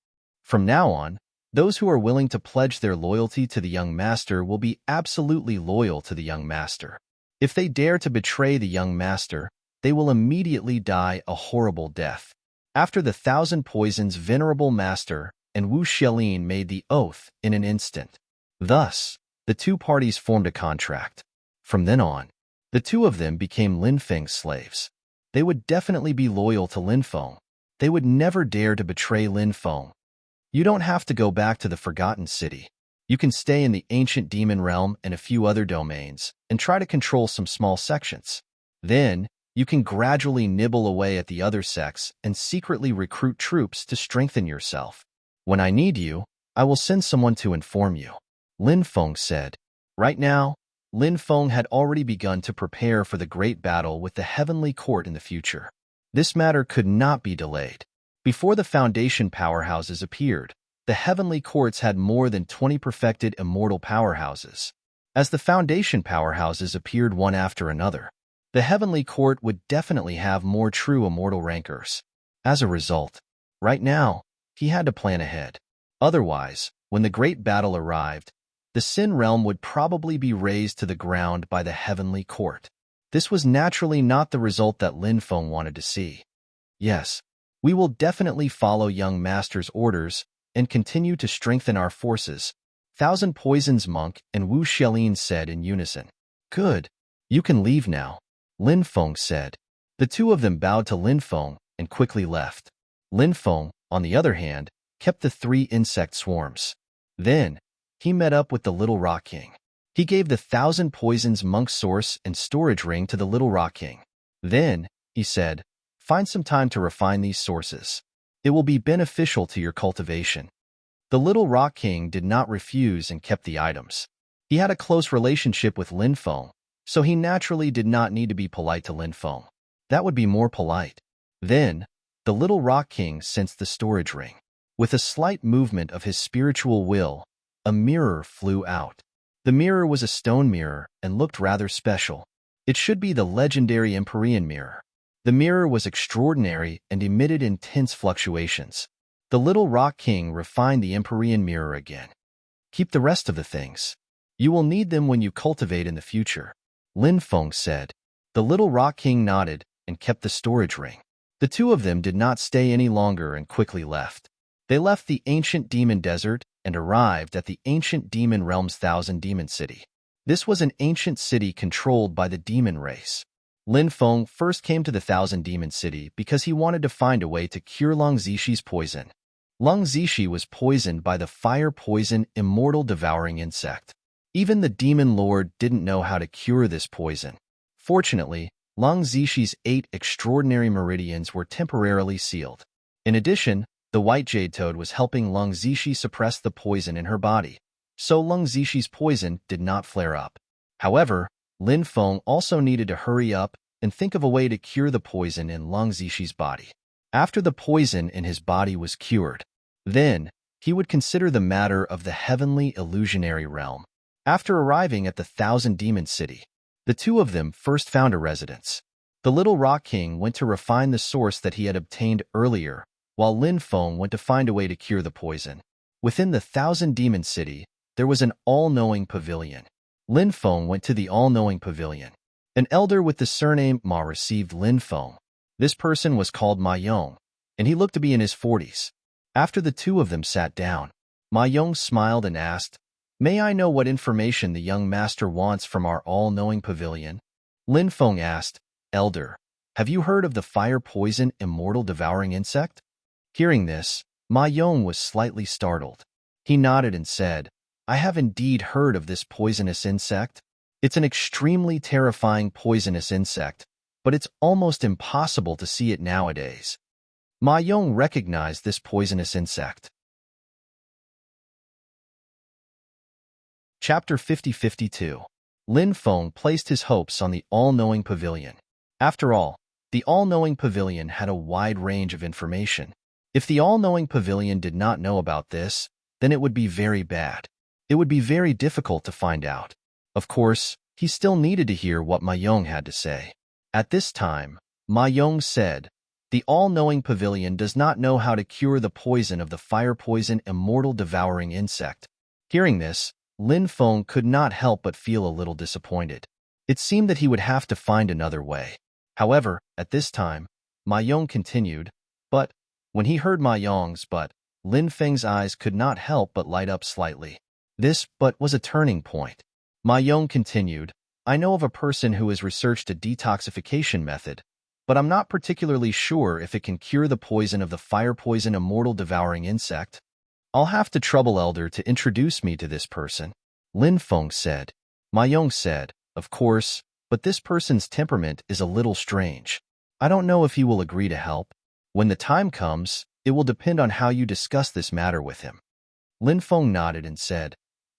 From now on, those who are willing to pledge their loyalty to the young master will be absolutely loyal to the young master. If they dare to betray the young master, they will immediately die a horrible death." After the Thousand Poisons' venerable master and Wu Xiaolin made the oath in an instant. Thus, the two parties formed a contract. From then on, the two of them became Lin Feng's slaves. They would definitely be loyal to Lin Feng. They would never dare to betray Lin Feng. You don't have to go back to the Forgotten City. You can stay in the ancient demon realm and a few other domains and try to control some small sections. Then, you can gradually nibble away at the other sects and secretly recruit troops to strengthen yourself. When I need you, I will send someone to inform you," Lin Feng said. Right now, Lin Feng had already begun to prepare for the great battle with the Heavenly Court in the future. This matter could not be delayed. Before the Foundation powerhouses appeared, the Heavenly Courts had more than 20 perfected immortal powerhouses. As the Foundation powerhouses appeared one after another, the Heavenly Court would definitely have more true immortal rankers. As a result, right now, he had to plan ahead. Otherwise, when the great battle arrived, the Sin Realm would probably be razed to the ground by the Heavenly Court. This was naturally not the result that Lin Feng wanted to see. "Yes, we will definitely follow young master's orders and continue to strengthen our forces," Thousand Poisons monk and Wu Xiaolin said in unison. "Good. You can leave now," Lin Feng said. The two of them bowed to Lin Feng and quickly left. Lin Feng, on the other hand, kept the 3 insect swarms. Then, he met up with the Little Rock King. He gave the Thousand Poisons monk source and storage ring to the Little Rock King. Then, he said, "Find some time to refine these sources. It will be beneficial to your cultivation." The Little Rock King did not refuse and kept the items. He had a close relationship with Lin Feng, so he naturally did not need to be polite to Lin Feng. That would be more polite. Then, the Little Rock King sensed the storage ring. With a slight movement of his spiritual will, a mirror flew out. The mirror was a stone mirror and looked rather special. It should be the legendary Empyrean mirror. The mirror was extraordinary and emitted intense fluctuations. The Little Rock King refined the Empyrean mirror again. "Keep the rest of the things. You will need them when you cultivate in the future," Lin Feng said. The Little Rock King nodded and kept the storage ring. The two of them did not stay any longer and quickly left. They left the ancient demon desert and arrived at the ancient demon realm's Thousand Demon City. This was an ancient city controlled by the demon race. Lin Feng first came to the Thousand Demon City because he wanted to find a way to cure Long Zishi's poison. Long Zishi was poisoned by the fire poison immortal devouring insect. Even the demon lord didn't know how to cure this poison. Fortunately, Long Zishi's 8 extraordinary meridians were temporarily sealed. In addition, the white jade toad was helping Long Zishi suppress the poison in her body, so Long Zishi's poison did not flare up. However, Lin Feng also needed to hurry up and think of a way to cure the poison in Long Zishi's body. After the poison in his body was cured, then he would consider the matter of the heavenly illusionary realm. After arriving at the Thousand Demon City, the two of them first found a residence. The Little Rock King went to refine the source that he had obtained earlier, while Lin Feng went to find a way to cure the poison. Within the Thousand Demon City, there was an all-knowing pavilion. Lin Feng went to the all-knowing pavilion. An elder with the surname Ma received Lin Feng. This person was called Ma Yong, and he looked to be in his 40s. After the two of them sat down, Ma Yong smiled and asked, "May I know what information the young master wants from our all-knowing pavilion?" Lin Feng asked, "Elder, have you heard of the fire poison immortal devouring insect?" Hearing this, Ma Yong was slightly startled. He nodded and said, "I have indeed heard of this poisonous insect. It's an extremely terrifying poisonous insect, but it's almost impossible to see it nowadays. Ma Yong recognized this poisonous insect. Chapter 50-52. Lin Feng placed his hopes on the all-knowing pavilion. After all, the all-knowing pavilion had a wide range of information. If the all-knowing pavilion did not know about this, then it would be very bad. It would be very difficult to find out. Of course, he still needed to hear what Ma Yong had to say. At this time, Ma Yong said, "The all-knowing pavilion does not know how to cure the poison of the fire poison immortal devouring insect." Hearing this, Lin Feng could not help but feel a little disappointed. It seemed that he would have to find another way. However, at this time, Ma Yong continued, "But," when he heard Ma Yong's "but," Lin Feng's eyes could not help but light up slightly. This "but" was a turning point. Ma Yong continued, "I know of a person who has researched a detoxification method, but I'm not particularly sure if it can cure the poison of the fire poison immortal devouring insect. I'll have to trouble Elder to introduce me to this person," Lin Feng said. Ma Yong said, "Of course, but this person's temperament is a little strange. I don't know if he will agree to help. When the time comes, it will depend on how you discuss this matter with him." Lin Feng nodded and said,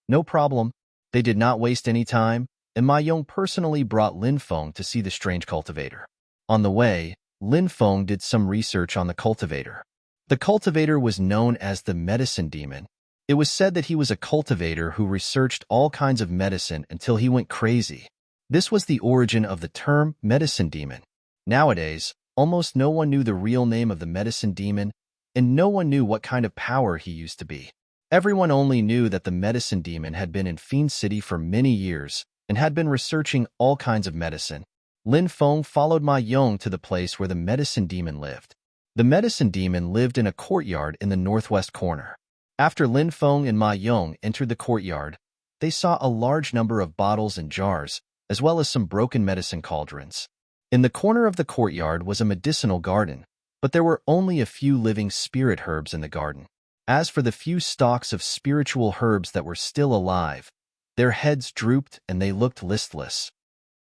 "No problem." They did not waste any time, and Ma Yong personally brought Lin Feng to see the strange cultivator. On the way, Lin Feng did some research on the cultivator. The cultivator was known as the medicine demon. It was said that he was a cultivator who researched all kinds of medicine until he went crazy. This was the origin of the term medicine demon. Nowadays, almost no one knew the real name of the medicine demon, and no one knew what kind of power he used to be. Everyone only knew that the medicine demon had been in Fiend City for many years and had been researching all kinds of medicine. Lin Feng followed Ma Yong to the place where the medicine demon lived. The medicine demon lived in a courtyard in the northwest corner. After Lin Feng and Ma Yong entered the courtyard, they saw a large number of bottles and jars, as well as some broken medicine cauldrons. In the corner of the courtyard was a medicinal garden, but there were only a few living spirit herbs in the garden. As for the few stalks of spiritual herbs that were still alive, their heads drooped and they looked listless.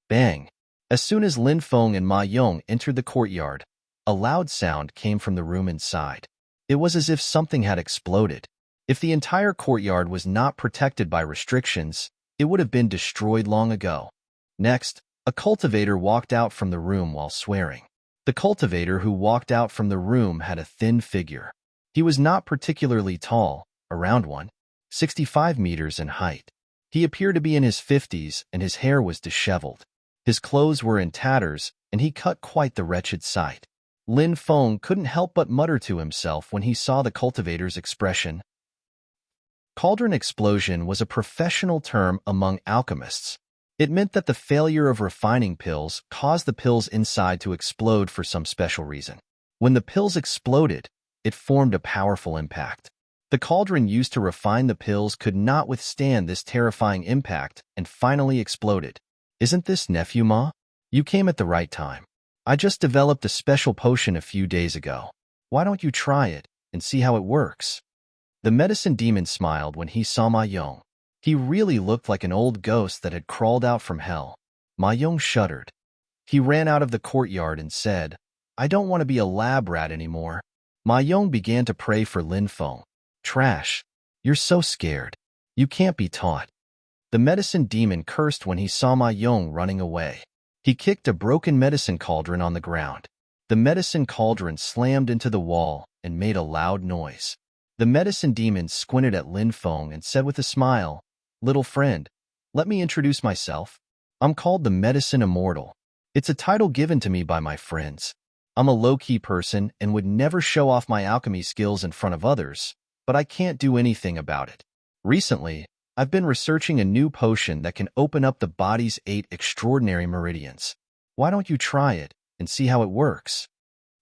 Bang! As soon as Lin Feng and Ma Yong entered the courtyard, a loud sound came from the room inside. It was as if something had exploded. If the entire courtyard was not protected by restrictions, it would have been destroyed long ago. Next, a cultivator walked out from the room while swearing. The cultivator who walked out from the room had a thin figure. He was not particularly tall, around 1.65 meters in height. He appeared to be in his 50s and his hair was disheveled. His clothes were in tatters and he cut quite the wretched sight. Lin Feng couldn't help but mutter to himself when he saw the cultivator's expression. Cauldron explosion was a professional term among alchemists. It meant that the failure of refining pills caused the pills inside to explode for some special reason. When the pills exploded, it formed a powerful impact. The cauldron used to refine the pills could not withstand this terrifying impact and finally exploded. "Isn't this nephew Ma? You came at the right time. I just developed a special potion a few days ago. Why don't you try it and see how it works?" The medicine demon smiled when he saw Ma Yong. He really looked like an old ghost that had crawled out from hell. Ma Yong shuddered. He ran out of the courtyard and said, "I don't want to be a lab rat anymore." Ma Yong began to pray for Lin Feng. "Trash. You're so scared. You can't be taught." The medicine demon cursed when he saw Ma Yong running away. He kicked a broken medicine cauldron on the ground. The medicine cauldron slammed into the wall and made a loud noise. The medicine demon squinted at Lin Feng and said with a smile, "Little friend, let me introduce myself. I'm called the Medicine Immortal. It's a title given to me by my friends. I'm a low-key person and would never show off my alchemy skills in front of others, but I can't do anything about it. Recently, I've been researching a new potion that can open up the body's 8 extraordinary meridians. Why don't you try it and see how it works?"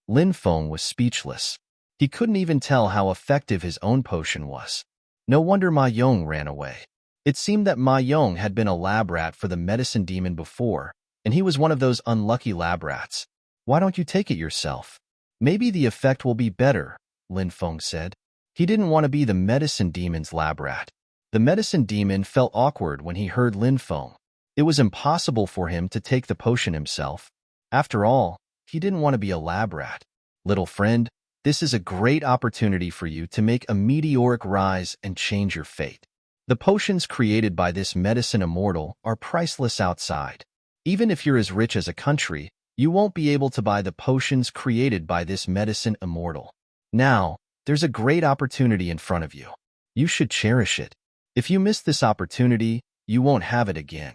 Lin Feng was speechless. He couldn't even tell how effective his own potion was. No wonder Ma Yong ran away. It seemed that Ma Yong had been a lab rat for the medicine demon before, and he was one of those unlucky lab rats. "Why don't you take it yourself? Maybe the effect will be better," Lin Feng said. He didn't want to be the medicine demon's lab rat. The medicine demon felt awkward when he heard Lin Feng. It was impossible for him to take the potion himself. After all, he didn't want to be a lab rat. Little friend, this is a great opportunity for you to make a meteoric rise and change your fate. The potions created by this medicine immortal are priceless outside. Even if you're as rich as a country, you won't be able to buy the potions created by this medicine immortal. Now, there's a great opportunity in front of you. You should cherish it. If you miss this opportunity, you won't have it again.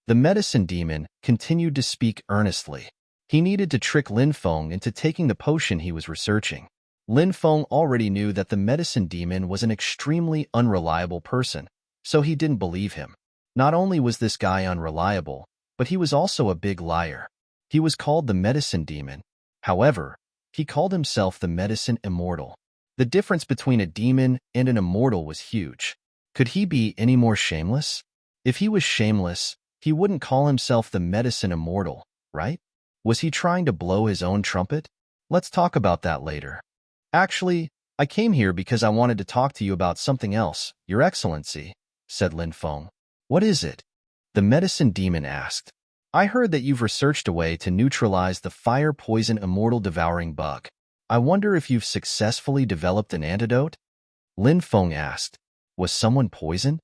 The medicine demon continued to speak earnestly. He needed to trick Lin Feng into taking the potion he was researching. Lin Feng already knew that the medicine demon was an extremely unreliable person, so he didn't believe him. Not only was this guy unreliable, but he was also a big liar. He was called the medicine demon. However, he called himself the medicine immortal. The difference between a demon and an immortal was huge. Could he be any more shameless? If he was shameless, he wouldn't call himself the medicine immortal, right? Was he trying to blow his own trumpet? Let's talk about that later. Actually, I came here because I wanted to talk to you about something else, Your Excellency, said Lin Feng. What is it? The medicine demon asked. I heard that you've researched a way to neutralize the fire poison immortal devouring bug. I wonder if you've successfully developed an antidote? Lin Feng asked. Was someone poisoned?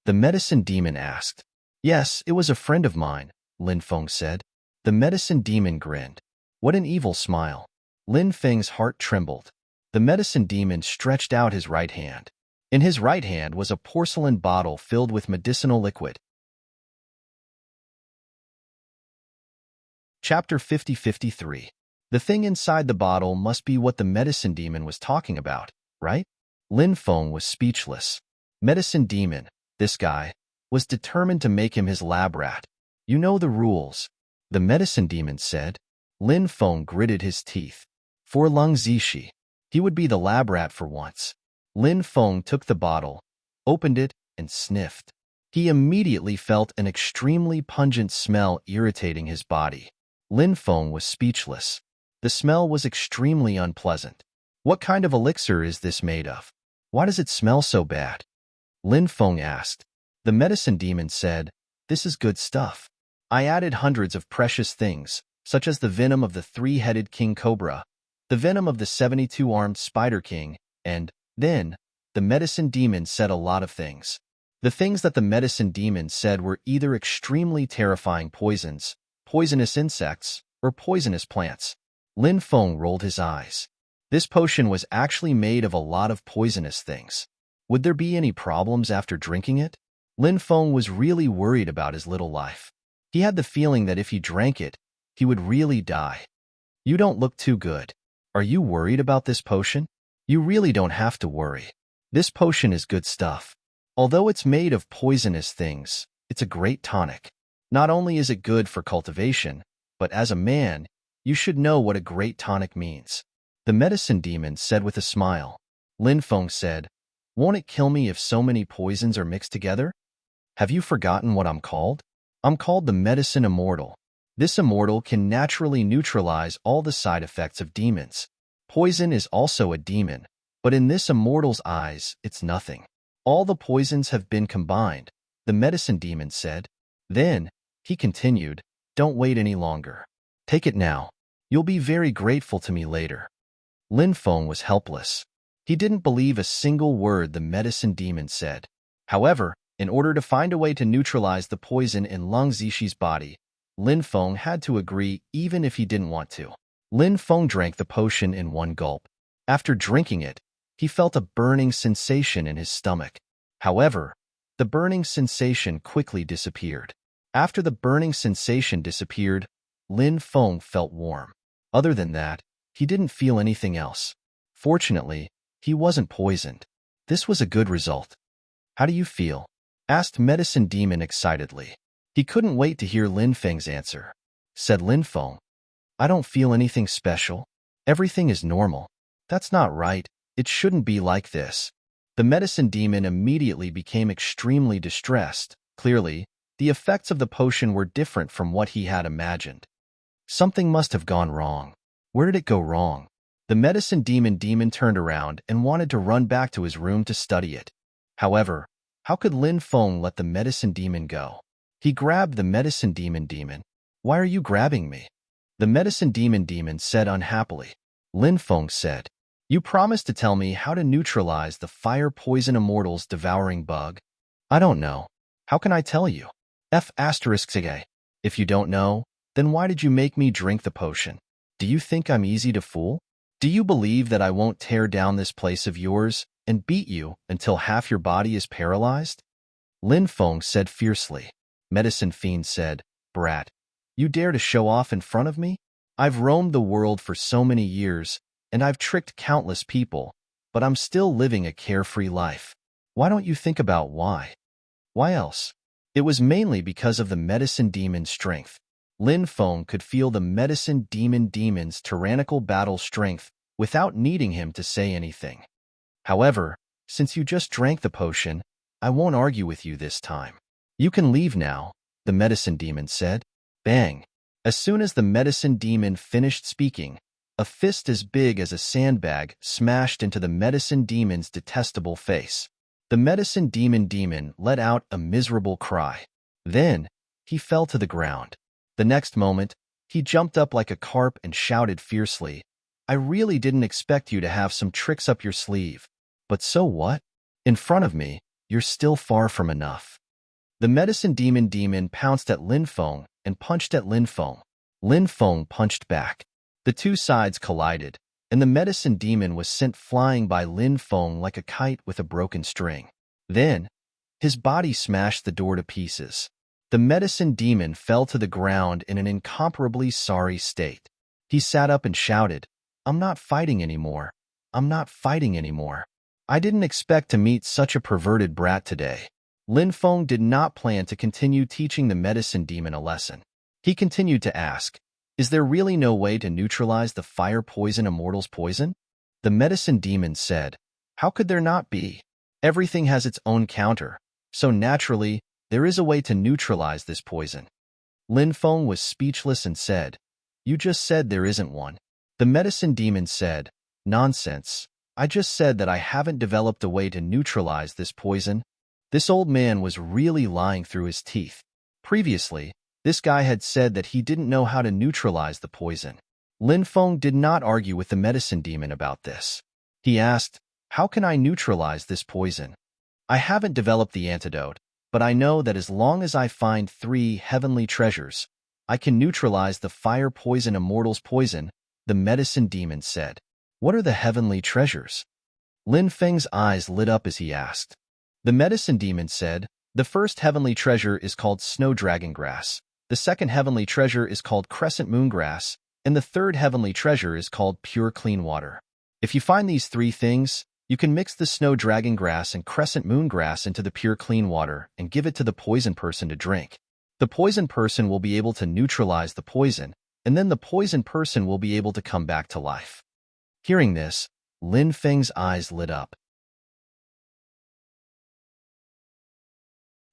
The medicine demon asked. Yes, it was a friend of mine, Lin Feng said. The medicine demon grinned. What an evil smile. Lin Feng's heart trembled. The medicine demon stretched out his right hand. In his right hand was a porcelain bottle filled with medicinal liquid. Chapter 50-53. The thing inside the bottle must be what the medicine demon was talking about, right? Lin Feng was speechless. Medicine demon, this guy, was determined to make him his lab rat. You know the rules, the medicine demon said. Lin Feng gritted his teeth. For Lung Zishi, he would be the lab rat for once. Lin Feng took the bottle, opened it, and sniffed. He immediately felt an extremely pungent smell irritating his body. Lin Feng was speechless. The smell was extremely unpleasant. What kind of elixir is this made of? Why does it smell so bad? Lin Feng asked. The medicine demon said, This is good stuff. I added hundreds of precious things, such as the venom of the three-headed king cobra, the venom of the 72-armed spider king, and then the medicine demon said a lot of things. The things that the medicine demon said were either extremely terrifying poisons, poisonous insects, or poisonous plants. Lin Feng rolled his eyes. This potion was actually made of a lot of poisonous things. Would there be any problems after drinking it? Lin Feng was really worried about his little life. He had the feeling that if he drank it, he would really die. You don't look too good. Are you worried about this potion? You really don't have to worry. This potion is good stuff. Although it's made of poisonous things, it's a great tonic. Not only is it good for cultivation, but as a man, you should know what a great tonic means. The medicine demon said with a smile. Lin Feng said, Won't it kill me if so many poisons are mixed together? Have you forgotten what I'm called? I'm called the medicine immortal. This immortal can naturally neutralize all the side effects of demons. Poison is also a demon, but in this immortal's eyes, it's nothing. All the poisons have been combined, the medicine demon said. Then, he continued, Don't wait any longer. Take it now. You'll be very grateful to me later. Lin Feng was helpless. He didn't believe a single word the medicine demon said. However, in order to find a way to neutralize the poison in Lung Zishi's body, Lin Feng had to agree even if he didn't want to. Lin Feng drank the potion in one gulp. After drinking it, he felt a burning sensation in his stomach. However, the burning sensation quickly disappeared. After the burning sensation disappeared, Lin Feng felt warm. Other than that, he didn't feel anything else. Fortunately, he wasn't poisoned. This was a good result. How do you feel? Asked Medicine Demon excitedly. He couldn't wait to hear Lin Feng's answer. Said Lin Feng, I don't feel anything special. Everything is normal. That's not right. It shouldn't be like this. The Medicine Demon immediately became extremely distressed. Clearly, the effects of the potion were different from what he had imagined. Something must have gone wrong. Where did it go wrong? The Medicine Demon turned around and wanted to run back to his room to study it. However, how could Lin Feng let the Medicine Demon go? He grabbed the Medicine Demon. Why are you grabbing me? The medicine demon said unhappily. Lin Feng said, "You promised to tell me how to neutralize the fire poison immortal's devouring bug." "I don't know. How can I tell you?" If you don't know, then why did you make me drink the potion? Do you think I'm easy to fool? Do you believe that I won't tear down this place of yours and beat you until half your body is paralyzed?" Lin Feng said fiercely. Medicine Fiend said, "Brat, you dare to show off in front of me? I've roamed the world for so many years, and I've tricked countless people, but I'm still living a carefree life. Why don't you think about why? Why else?" It was mainly because of the medicine demon's strength. Lin Feng could feel the medicine demon's tyrannical battle strength without needing him to say anything. "However, since you just drank the potion, I won't argue with you this time. You can leave now," the medicine demon said. Bang! As soon as the medicine demon finished speaking, a fist as big as a sandbag smashed into the medicine demon's detestable face. The medicine demon let out a miserable cry. Then, he fell to the ground. The next moment, he jumped up like a carp and shouted fiercely, "I really didn't expect you to have some tricks up your sleeve. But so what? In front of me, you're still far from enough." The medicine demon pounced at Lin Feng and punched at Lin Feng. Lin Feng punched back. The two sides collided, and the medicine demon was sent flying by Lin Feng like a kite with a broken string. Then, his body smashed the door to pieces. The medicine demon fell to the ground in an incomparably sorry state. He sat up and shouted, "I'm not fighting anymore. I'm not fighting anymore. I didn't expect to meet such a perverted brat today." Lin Feng did not plan to continue teaching the medicine demon a lesson. He continued to ask, "Is there really no way to neutralize the fire poison immortal's poison?" The medicine demon said, "How could there not be? Everything has its own counter, so naturally, there is a way to neutralize this poison." Lin Feng was speechless and said, "You just said there isn't one." The medicine demon said, "Nonsense. I just said that I haven't developed a way to neutralize this poison." This old man was really lying through his teeth. Previously, this guy had said that he didn't know how to neutralize the poison. Lin Feng did not argue with the medicine demon about this. He asked, "How can I neutralize this poison? I haven't developed the antidote, but I know that as long as I find 3 heavenly treasures, I can neutralize the fire poison immortal's poison," the medicine demon said. "What are the heavenly treasures?" Lin Feng's eyes lit up as he asked. The medicine demon said, "The first heavenly treasure is called snow dragon grass, the second heavenly treasure is called crescent moon grass, and the third heavenly treasure is called pure clean water. If you find these 3 things, you can mix the snow dragon grass and crescent moon grass into the pure clean water and give it to the poison person to drink. The poison person will be able to neutralize the poison, and then the poison person will be able to come back to life." Hearing this, Lin Feng's eyes lit up.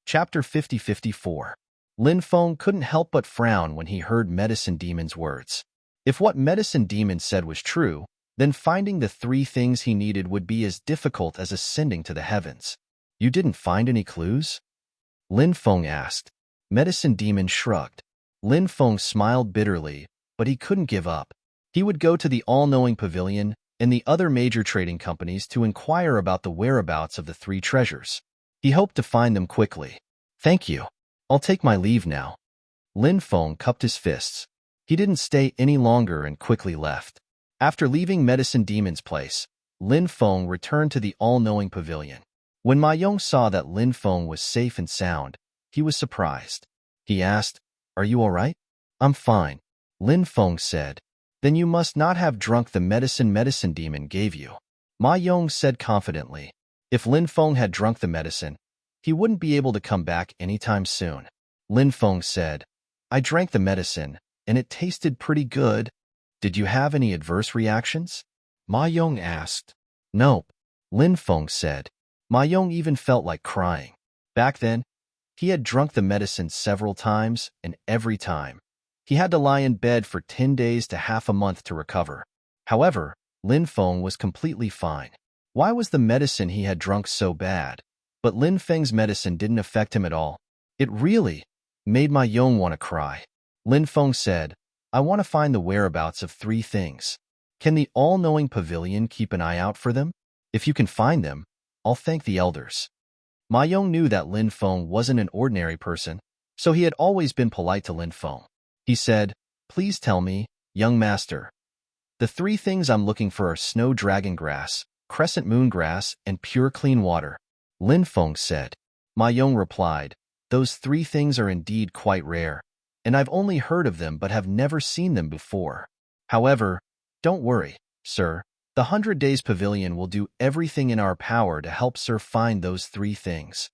Chapter 50-54. Lin Feng couldn't help but frown when he heard Medicine Demon's words. If what Medicine Demon said was true, then finding the 3 things he needed would be as difficult as ascending to the heavens. "You didn't find any clues?" Lin Feng asked. Medicine Demon shrugged. Lin Feng smiled bitterly, but he couldn't give up. He would go to the All-Knowing Pavilion and the other major trading companies to inquire about the whereabouts of the 3 treasures. He hoped to find them quickly. "Thank you. I'll take my leave now." Lin Feng cupped his fists. He didn't stay any longer and quickly left. After leaving Medicine Demon's place, Lin Feng returned to the All-Knowing Pavilion. When Ma Yong saw that Lin Feng was safe and sound, he was surprised. He asked, "Are you all right?" "I'm fine," Lin Feng said. "Then you must not have drunk the medicine Demon gave you," Ma Yong said confidently. If Lin Feng had drunk the medicine, he wouldn't be able to come back anytime soon. Lin Feng said, "I drank the medicine, and it tasted pretty good. Did you have any adverse reactions?" Ma Yong asked. "Nope," Lin Feng said. Ma Yong even felt like crying. Back then, he had drunk the medicine several times, and every time, he had to lie in bed for 10 days to half a month to recover. However, Lin Feng was completely fine. Why was the medicine he had drunk so bad? But Lin Feng's medicine didn't affect him at all. It really made Ma Yong want to cry. Lin Feng said, I want to find the whereabouts of 3 things. Can the all-knowing pavilion keep an eye out for them? If you can find them, I'll thank the elders. Ma Yong knew that Lin Feng wasn't an ordinary person, so he had always been polite to Lin Feng. He said, "Please tell me, young master. The 3 things I'm looking for are snow dragon grass, crescent moon grass, and pure clean water." Lin Feng said. Ma Yong replied, "Those 3 things are indeed quite rare, and I've only heard of them but have never seen them before. However, don't worry, sir. The 100 Days Pavilion will do everything in our power to help sir find those 3 things."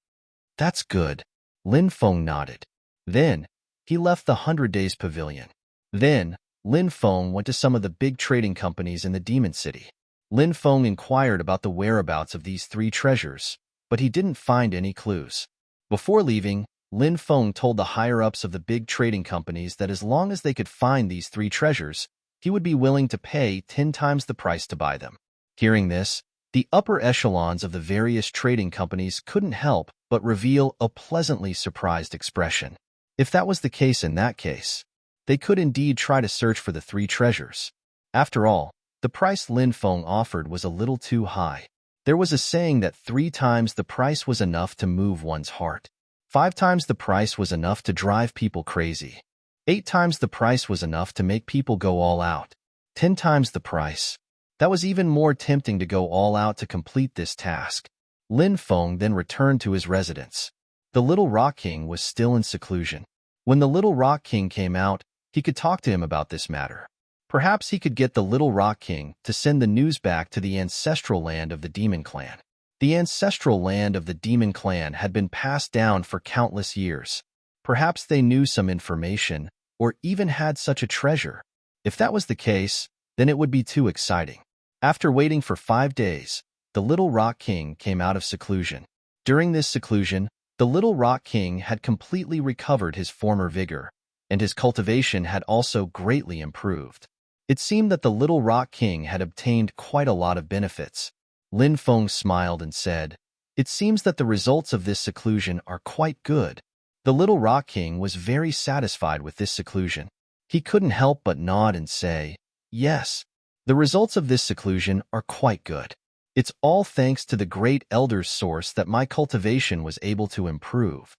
"That's good." Lin Feng nodded. Then, he left the 100 Days Pavilion. Then, Lin Feng went to some of the big trading companies in the Demon City. Lin Feng inquired about the whereabouts of these 3 treasures, but he didn't find any clues. Before leaving, Lin Feng told the higher-ups of the big trading companies that as long as they could find these 3 treasures, he would be willing to pay 10 times the price to buy them. Hearing this, the upper echelons of the various trading companies couldn't help but reveal a pleasantly surprised expression. If that was the case in that case, they could indeed try to search for the 3 treasures. After all, the price Lin Feng offered was a little too high. There was a saying that 3 times the price was enough to move one's heart. 5 times the price was enough to drive people crazy. 8 times the price was enough to make people go all out. 10 times the price. That was even more tempting to go all out to complete this task. Lin Feng then returned to his residence. The Little Rock King was still in seclusion. When the Little Rock King came out, he could talk to him about this matter. Perhaps he could get the Little Rock King to send the news back to the ancestral land of the Demon Clan. The ancestral land of the Demon Clan had been passed down for countless years. Perhaps they knew some information, or even had such a treasure. If that was the case, then it would be too exciting. After waiting for 5 days, the Little Rock King came out of seclusion. During this seclusion, the Little Rock King had completely recovered his former vigor, and his cultivation had also greatly improved. It seemed that the Little Rock King had obtained quite a lot of benefits. Lin Feng smiled and said, "It seems that the results of this seclusion are quite good." The Little Rock King was very satisfied with this seclusion. He couldn't help but nod and say, "Yes, the results of this seclusion are quite good. It's all thanks to the great elder's source that my cultivation was able to improve."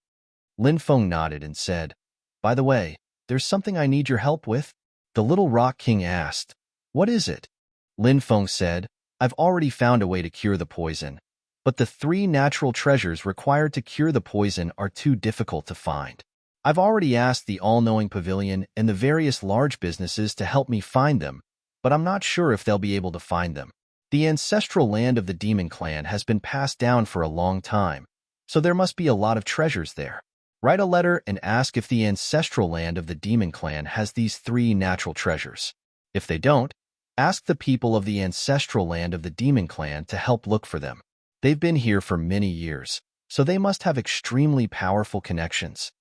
Lin Feng nodded and said, "By the way, there's something I need your help with." The Little Rock King asked, "What is it?" Lin Feng said, "I've already found a way to cure the poison, but the 3 natural treasures required to cure the poison are too difficult to find. I've already asked the all-knowing pavilion and the various large businesses to help me find them, but I'm not sure if they'll be able to find them. The ancestral land of the Demon Clan has been passed down for a long time, so there must be a lot of treasures there. Write a letter and ask if the ancestral land of the Demon Clan has these 3 natural treasures. If they don't, ask the people of the ancestral land of the Demon Clan to help look for them. They've been here for many years, so they must have extremely powerful connections."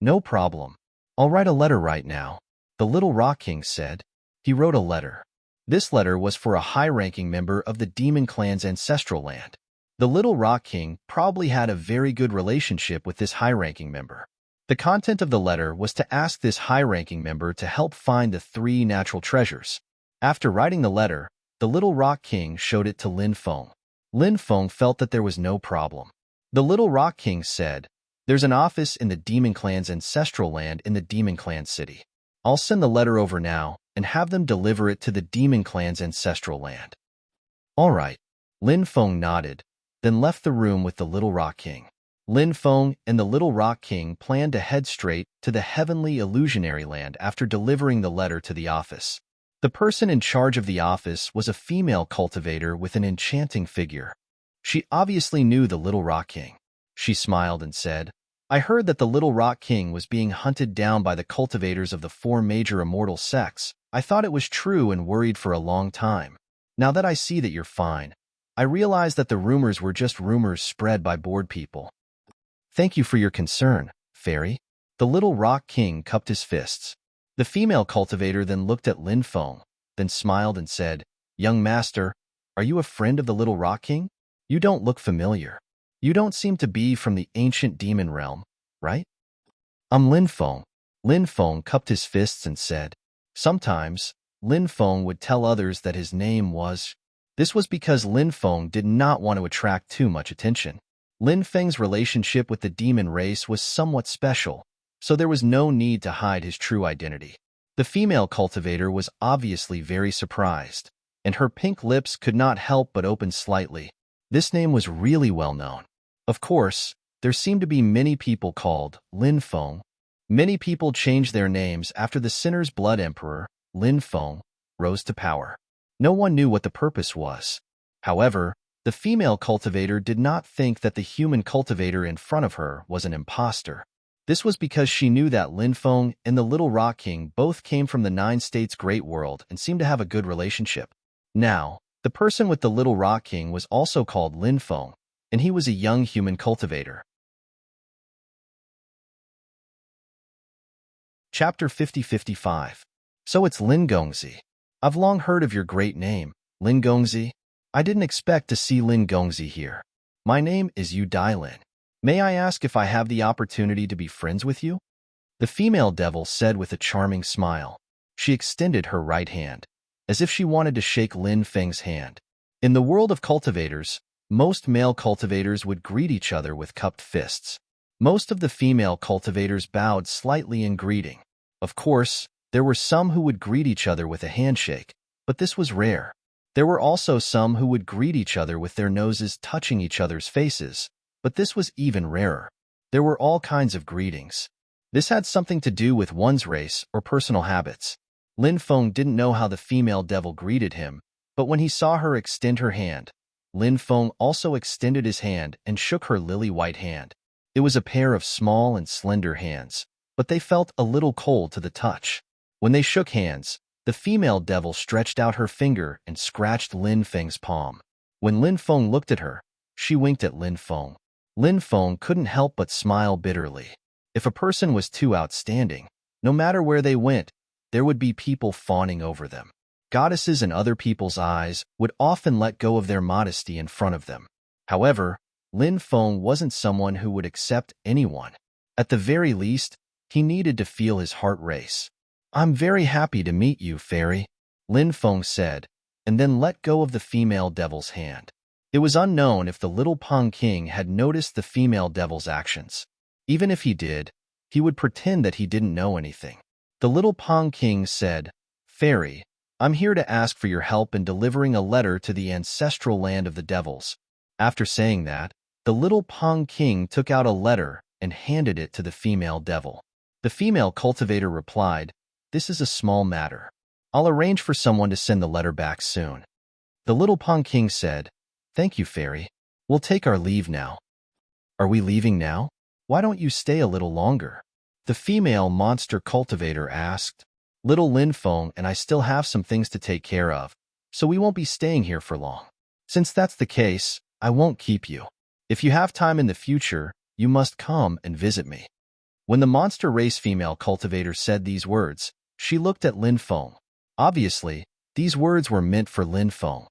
"No problem. I'll write a letter right now," the Little Rock King said. He wrote a letter. This letter was for a high-ranking member of the Demon Clan's ancestral land. The Little Rock King probably had a very good relationship with this high-ranking member. The content of the letter was to ask this high-ranking member to help find the 3 natural treasures. After writing the letter, the Little Rock King showed it to Lin Feng. Lin Feng felt that there was no problem. The Little Rock King said, "There's an office in the Demon Clan's ancestral land in the Demon Clan city. I'll send the letter over now and have them deliver it to the Demon Clan's ancestral land." "All right." Lin Feng nodded, then left the room with the Little Rock King. Lin Feng and the Little Rock King planned to head straight to the Heavenly Illusionary Land after delivering the letter to the office. The person in charge of the office was a female cultivator with an enchanting figure. She obviously knew the Little Rock King. She smiled and said, "I heard that the Little Rock King was being hunted down by the cultivators of the 4 major immortal sects. I thought it was true and worried for a long time. Now that I see that you're fine, I realize that the rumors were just rumors spread by bored people. Thank you for your concern, Fairy." The Little Rock King cupped his fists. The female cultivator then looked at Lin Feng, then smiled and said, "Young master, are you a friend of the Little Rock King? You don't look familiar. You don't seem to be from the ancient demon realm, right?" "I'm Lin Feng." Lin Feng cupped his fists and said, Sometimes, Lin Feng would tell others that his name was. This was because Lin Feng did not want to attract too much attention. Lin Feng's relationship with the demon race was somewhat special, so there was no need to hide his true identity. The female cultivator was obviously very surprised, and her pink lips could not help but open slightly. This name was really well known. Of course, there seemed to be many people called Lin Feng. Many people changed their names after the Sinner's Blood Emperor, Lin Feng, rose to power. No one knew what the purpose was. However, the female cultivator did not think that the human cultivator in front of her was an imposter. This was because she knew that Lin Feng and the Little Rock King both came from the Nine States Great World and seemed to have a good relationship. Now, the person with the Little Rock King was also called Lin Feng, and he was a young human cultivator. Chapter 50-55. So it's Lin Gongzi. I've long heard of your great name, Lin Gongzi. I didn't expect to see Lin Gongzi here. My name is Yu Dailin. May I ask if I have the opportunity to be friends with you? The female devil said with a charming smile. She extended her right hand, as if she wanted to shake Lin Feng's hand. In the world of cultivators, most male cultivators would greet each other with cupped fists. Most of the female cultivators bowed slightly in greeting. Of course, there were some who would greet each other with a handshake, but this was rare. There were also some who would greet each other with their noses touching each other's faces, but this was even rarer. There were all kinds of greetings. This had something to do with one's race or personal habits. Lin Feng didn't know how the female devil greeted him, but when he saw her extend her hand, Lin Feng also extended his hand and shook her lily-white hand. It was a pair of small and slender hands, but they felt a little cold to the touch. When they shook hands, the female devil stretched out her finger and scratched Lin Feng's palm. When Lin Feng looked at her, she winked at Lin Feng. Lin Feng couldn't help but smile bitterly. If a person was too outstanding, no matter where they went, there would be people fawning over them. Goddesses in other people's eyes would often let go of their modesty in front of them. However, Lin Feng wasn't someone who would accept anyone. At the very least, he needed to feel his heart race. I'm very happy to meet you, fairy, Lin Feng said, and then let go of the female devil's hand. It was unknown if the little Peng King had noticed the female devil's actions. Even if he did, he would pretend that he didn't know anything. The little Peng King said, Fairy, I'm here to ask for your help in delivering a letter to the ancestral land of the devils. After saying that, the little Peng King took out a letter and handed it to the female devil. The female cultivator replied, This is a small matter. I'll arrange for someone to send the letter back soon. The little Peng King said, Thank you, fairy. We'll take our leave now. Are we leaving now? Why don't you stay a little longer? The female monster cultivator asked. Little Lin Feng and I still have some things to take care of, so we won't be staying here for long. Since that's the case, I won't keep you. If you have time in the future, you must come and visit me. When the monster race female cultivator said these words, she looked at Lin Feng. Obviously, these words were meant for Lin Feng.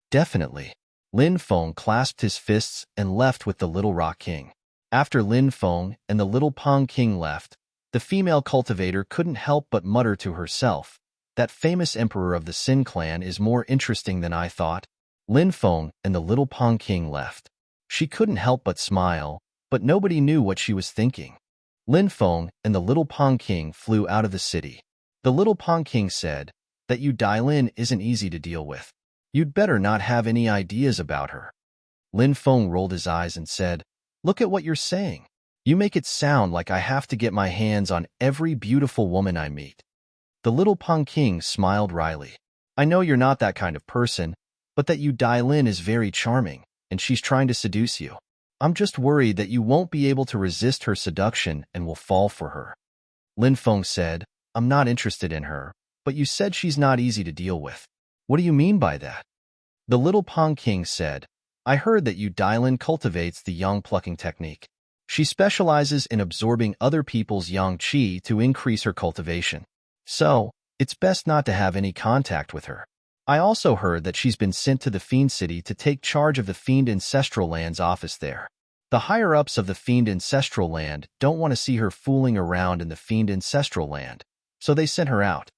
Definitely. Lin Feng clasped his fists and left with the Little Rock King. After Lin Feng and the Little Peng King left, the female cultivator couldn't help but mutter to herself, That famous emperor of the Sin clan is more interesting than I thought. Lin Feng and the Little Peng King left. She couldn't help but smile, but nobody knew what she was thinking. Lin Feng and the Little Peng King flew out of the city. The Little Peng King said, That Yu Dailin isn't easy to deal with. You'd better not have any ideas about her. Lin Feng rolled his eyes and said, Look at what you're saying. You make it sound like I have to get my hands on every beautiful woman I meet. The Little Peng King smiled wryly. I know you're not that kind of person, but that Yu Dailin is very charming, and she's trying to seduce you. I'm just worried that you won't be able to resist her seduction and will fall for her. Lin Feng said, I'm not interested in her, but you said she's not easy to deal with. What do you mean by that? The Little Peng King said, I heard that Yu Dailin cultivates the yang plucking technique. She specializes in absorbing other people's yang qi to increase her cultivation. So, it's best not to have any contact with her. I also heard that she's been sent to the Fiend City to take charge of the Fiend Ancestral Land's office there. The higher-ups of the Fiend Ancestral Land don't want to see her fooling around in the Fiend Ancestral Land, so they sent her out.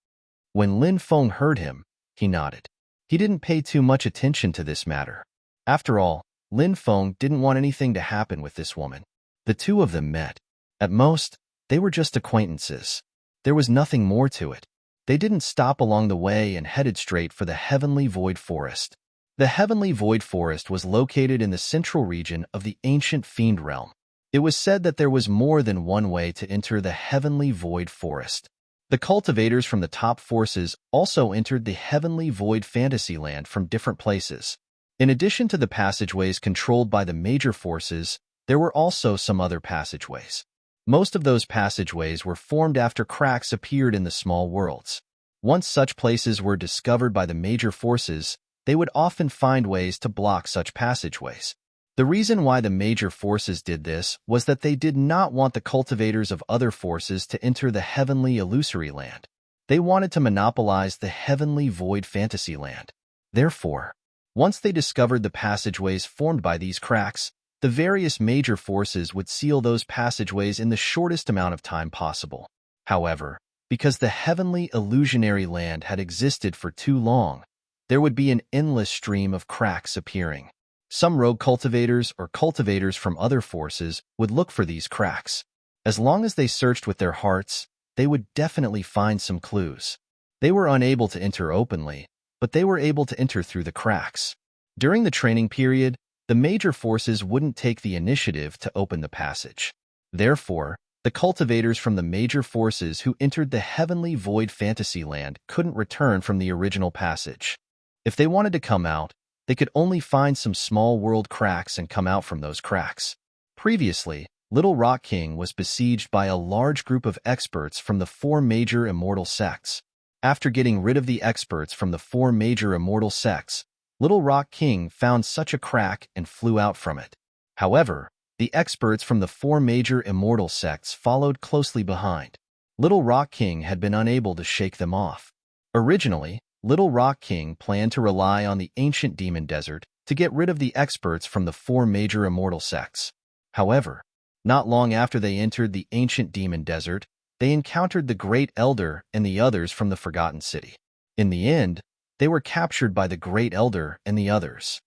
When Lin Feng heard him, he nodded. He didn't pay too much attention to this matter. After all, Lin Feng didn't want anything to happen with this woman. The two of them met. At most, they were just acquaintances. There was nothing more to it. They didn't stop along the way and headed straight for the Heavenly Void Forest. The Heavenly Void Forest was located in the central region of the ancient Fiend Realm. It was said that there was more than one way to enter the Heavenly Void Forest. The cultivators from the top forces also entered the Heavenly Void Fantasyland from different places. In addition to the passageways controlled by the major forces, there were also some other passageways. Most of those passageways were formed after cracks appeared in the small worlds. Once such places were discovered by the major forces, they would often find ways to block such passageways. The reason why the major forces did this was that they did not want the cultivators of other forces to enter the Heavenly Illusory Land. They wanted to monopolize the Heavenly Void Fantasyland. Therefore, once they discovered the passageways formed by these cracks, the various major forces would seal those passageways in the shortest amount of time possible. However, because the Heavenly Illusionary Land had existed for too long, there would be an endless stream of cracks appearing. Some rogue cultivators or cultivators from other forces would look for these cracks. As long as they searched with their hearts, they would definitely find some clues. They were unable to enter openly, but they were able to enter through the cracks. During the training period, the major forces wouldn't take the initiative to open the passage. Therefore, the cultivators from the major forces who entered the Heavenly Void Fantasyland couldn't return from the original passage. If they wanted to come out, they could only find some small world cracks and come out from those cracks. Previously, Little Rock King was besieged by a large group of experts from the 4 major immortal sects. After getting rid of the experts from the 4 major immortal sects, Little Rock King found such a crack and flew out from it. However, the experts from the 4 major immortal sects followed closely behind. Little Rock King had been unable to shake them off. Originally, Little Rock King planned to rely on the ancient demon desert to get rid of the experts from the 4 major immortal sects. However, not long after they entered the ancient demon desert, they encountered the Great Elder and the others from the Forgotten City. In the end, they were captured by the Great Elder and the others.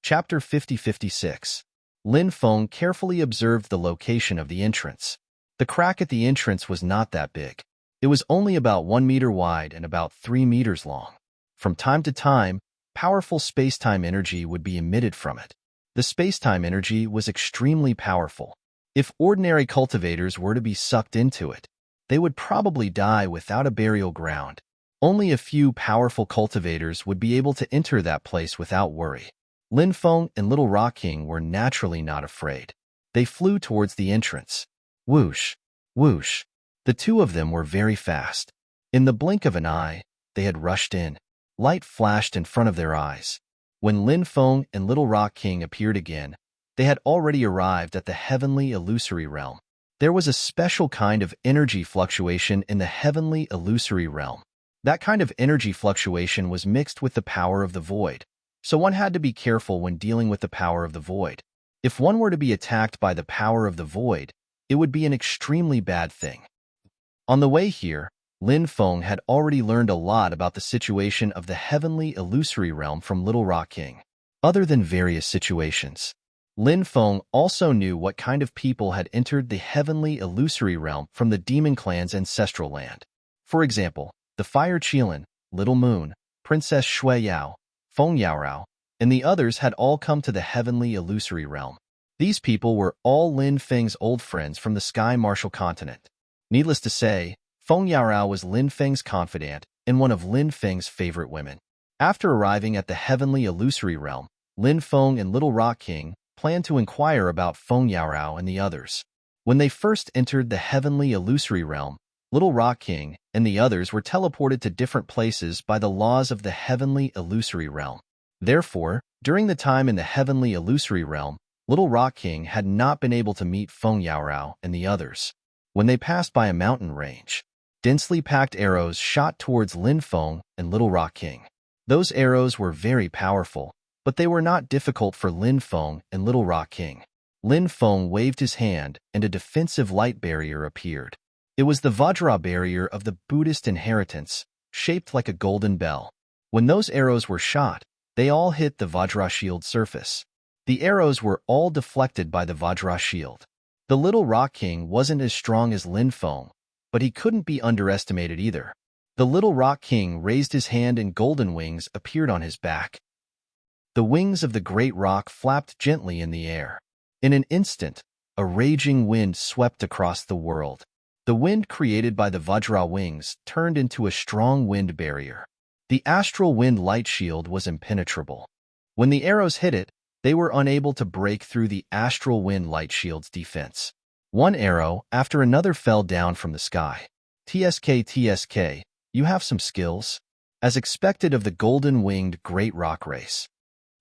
Chapter 50-56. Lin Feng carefully observed the location of the entrance. The crack at the entrance was not that big. It was only about 1 meter wide and about 3 meters long. From time to time, powerful space-time energy would be emitted from it. The space-time energy was extremely powerful. If ordinary cultivators were to be sucked into it, they would probably die without a burial ground. Only a few powerful cultivators would be able to enter that place without worry. Lin Feng and Little Rock King were naturally not afraid. They flew towards the entrance. Whoosh, whoosh. The two of them were very fast. In the blink of an eye, they had rushed in. Light flashed in front of their eyes. When Lin Feng and Little Rock King appeared again, they had already arrived at the Heavenly Illusory Realm. There was a special kind of energy fluctuation in the Heavenly Illusory Realm. That kind of energy fluctuation was mixed with the power of the void, so one had to be careful when dealing with the power of the void. If one were to be attacked by the power of the void, it would be an extremely bad thing. On the way here, Lin Feng had already learned a lot about the situation of the Heavenly Illusory Realm from Little Rock King. Other than various situations, Lin Feng also knew what kind of people had entered the Heavenly Illusory Realm from the Demon Clan's ancestral land. For example, the Fire Qilin, Little Moon, Princess Shui Yao, Feng Yaorao, and the others had all come to the Heavenly Illusory Realm. These people were all Lin Feng's old friends from the Sky Martial Continent. Needless to say, Feng Yaorao was Lin Feng's confidant and one of Lin Feng's favorite women. After arriving at the Heavenly Illusory Realm, Lin Feng and Little Rock King planned to inquire about Feng Yaorao and the others. When they first entered the Heavenly Illusory Realm, Little Rock King and the others were teleported to different places by the laws of the Heavenly Illusory Realm. Therefore, during the time in the Heavenly Illusory Realm, Little Rock King had not been able to meet Feng Yaorao and the others. When they passed by a mountain range, densely packed arrows shot towards Lin Feng and Little Rock King. Those arrows were very powerful, but they were not difficult for Lin Feng and Little Rock King. Lin Feng waved his hand and a defensive light barrier appeared. It was the Vajra barrier of the Buddhist inheritance, shaped like a golden bell. When those arrows were shot, they all hit the Vajra shield surface. The arrows were all deflected by the Vajra shield. The little Rock King wasn't as strong as Lin Feng, but he couldn't be underestimated either. The little Rock King raised his hand and golden wings appeared on his back. The wings of the great rock flapped gently in the air. In an instant, a raging wind swept across the world. The wind created by the Vajra wings turned into a strong wind barrier. The astral wind light shield was impenetrable. When the arrows hit it, they were unable to break through the astral wind light shield's defense. One arrow after another fell down from the sky. TSK, you have some skills, as expected of the golden-winged great rock race.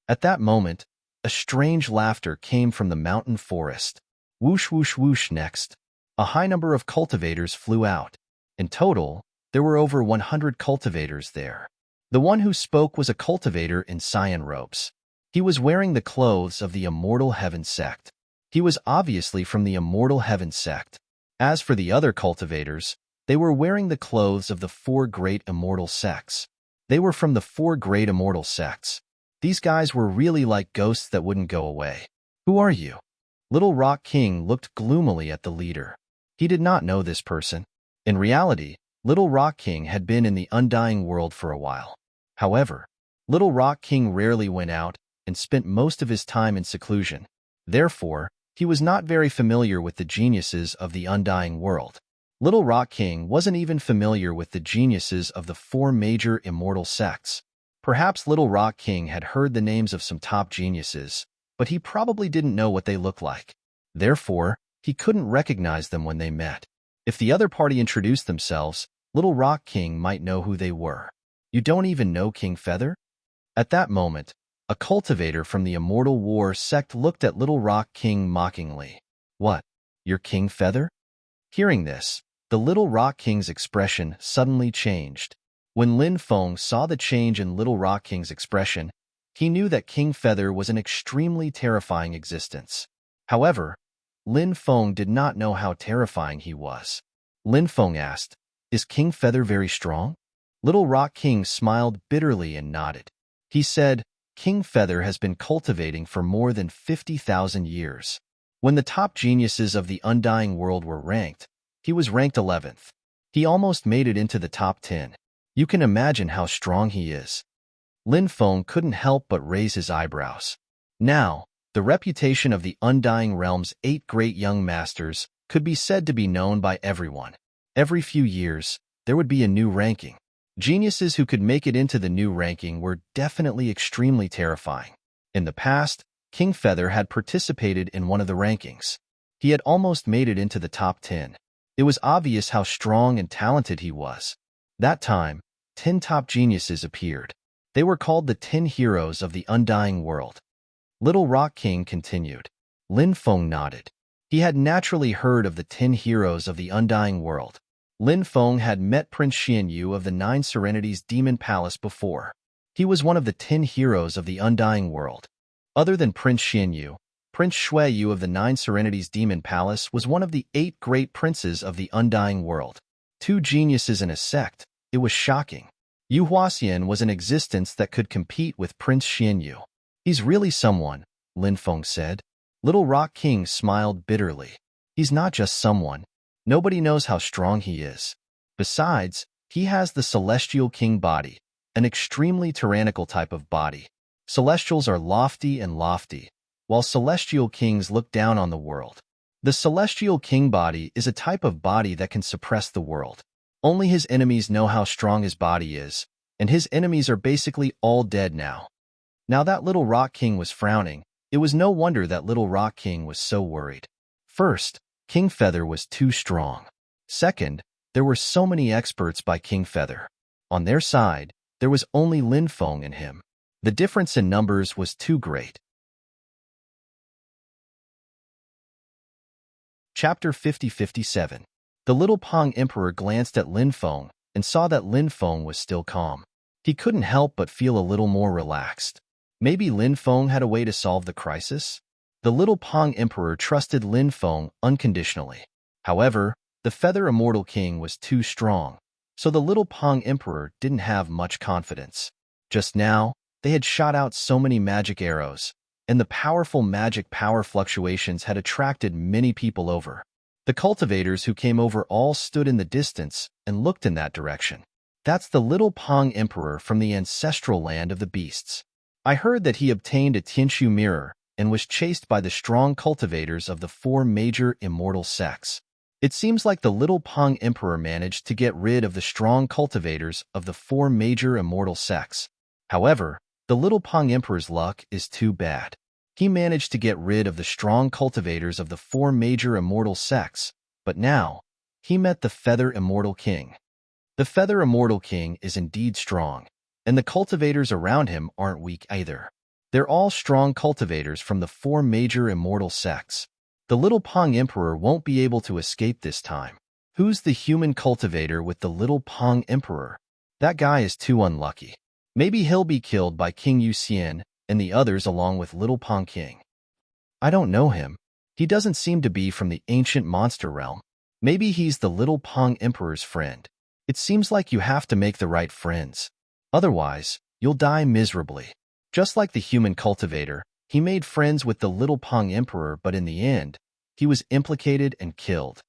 At that moment, a strange laughter came from the mountain forest. Whoosh, whoosh, whoosh. Next, a high number of cultivators flew out. In total, there were over 100 cultivators there. The one who spoke was a cultivator in cyan robes. He was wearing the clothes of the Immortal Heaven sect. He was obviously from the Immortal Heaven sect. As for the other cultivators, they were wearing the clothes of the 4 great immortal sects. They were from the 4 great immortal sects. These guys were really like ghosts that wouldn't go away. Who are you? Little Rock King looked gloomily at the leader. He did not know this person. In reality, Little Rock King had been in the undying world for a while. However, Little Rock King rarely went out and spent most of his time in seclusion. Therefore, he was not very familiar with the geniuses of the undying world. Little Rock King wasn't even familiar with the geniuses of the 4 major immortal sects. Perhaps Little Rock King had heard the names of some top geniuses, but he probably didn't know what they looked like. Therefore, he couldn't recognize them when they met. If the other party introduced themselves, Little Rock King might know who they were. You don't even know King Feather? At that moment, a cultivator from the Immortal War sect looked at Little Rock King mockingly. What? You're King Feather? Hearing this, the Little Rock King's expression suddenly changed. When Lin Feng saw the change in Little Rock King's expression, he knew that King Feather was an extremely terrifying existence. However, Lin Feng did not know how terrifying he was. Lin Feng asked, "Is King Feather very strong?" Little Rock King smiled bitterly and nodded. He said, "King Feather has been cultivating for more than 50,000 years. When the top geniuses of the undying world were ranked, he was ranked 11th. He almost made it into the top 10. You can imagine how strong he is." Lin Feng couldn't help but raise his eyebrows. Now, the reputation of the Undying Realm's 8 great young masters could be said to be known by everyone. Every few years, there would be a new ranking. Geniuses who could make it into the new ranking were definitely extremely terrifying. In the past, King Feather had participated in one of the rankings. He had almost made it into the top 10. It was obvious how strong and talented he was. That time, 10 top geniuses appeared. They were called the 10 heroes of the undying world. Little Rock King continued. Lin Feng nodded. He had naturally heard of the 10 heroes of the undying world. Lin Feng had met Prince Xianyu of the 9 Serenities Demon Palace before. He was one of the 10 heroes of the undying world. Other than Prince Xianyu, Prince Xueyu of the 9 Serenities Demon Palace was one of the 8 great princes of the undying world. 2 geniuses in a sect. It was shocking. Yu Huaxian was an existence that could compete with Prince Xianyu. He's really someone, Lin Feng said. Little Rock King smiled bitterly. He's not just someone. Nobody knows how strong he is. Besides, he has the Celestial King body, an extremely tyrannical type of body. Celestials are lofty and lofty, while Celestial Kings look down on the world. The Celestial King body is a type of body that can suppress the world. Only his enemies know how strong his body is, and his enemies are basically all dead now. Now that Little Rock King was frowning, it was no wonder that Little Rock King was so worried. First, King Feather was too strong. Second, there were so many experts by King Feather. On their side, there was only Lin Feng and him. The difference in numbers was too great. Chapter 50-57. The little Pong Emperor glanced at Lin Feng and saw that Lin Feng was still calm. He couldn't help but feel a little more relaxed. Maybe Lin Feng had a way to solve the crisis? The little Pong Emperor trusted Lin Feng unconditionally. However, The Feather Immortal King was too strong, so the little Pong Emperor didn't have much confidence. Just now, they had shot out so many magic arrows, and the powerful magic power fluctuations had attracted many people over. The cultivators who came over all stood in the distance and looked in that direction. That's the little Pong Emperor from the ancestral land of the beasts. I heard that he obtained a Tianshu mirror and was chased by the strong cultivators of the 4 major immortal sects. It seems like the little Pong Emperor managed to get rid of the strong cultivators of the 4 major immortal sects. However, the little Pong Emperor's luck is too bad. He managed to get rid of the strong cultivators of the 4 major immortal sects, but now, he met the Feather Immortal King. The Feather Immortal King is indeed strong, and the cultivators around him aren't weak either. They're all strong cultivators from the 4 major immortal sects. The little Pong Emperor won't be able to escape this time. Who's the human cultivator with the little Pong Emperor? That guy is too unlucky. Maybe he'll be killed by King Yu Xian and the others along with little Pong King. I don't know him. He doesn't seem to be from the ancient monster realm. Maybe he's the little Pong Emperor's friend. It seems like you have to make the right friends. Otherwise, you'll die miserably. Just like the human cultivator, he made friends with the little Pong Emperor, but in the end, he was implicated and killed.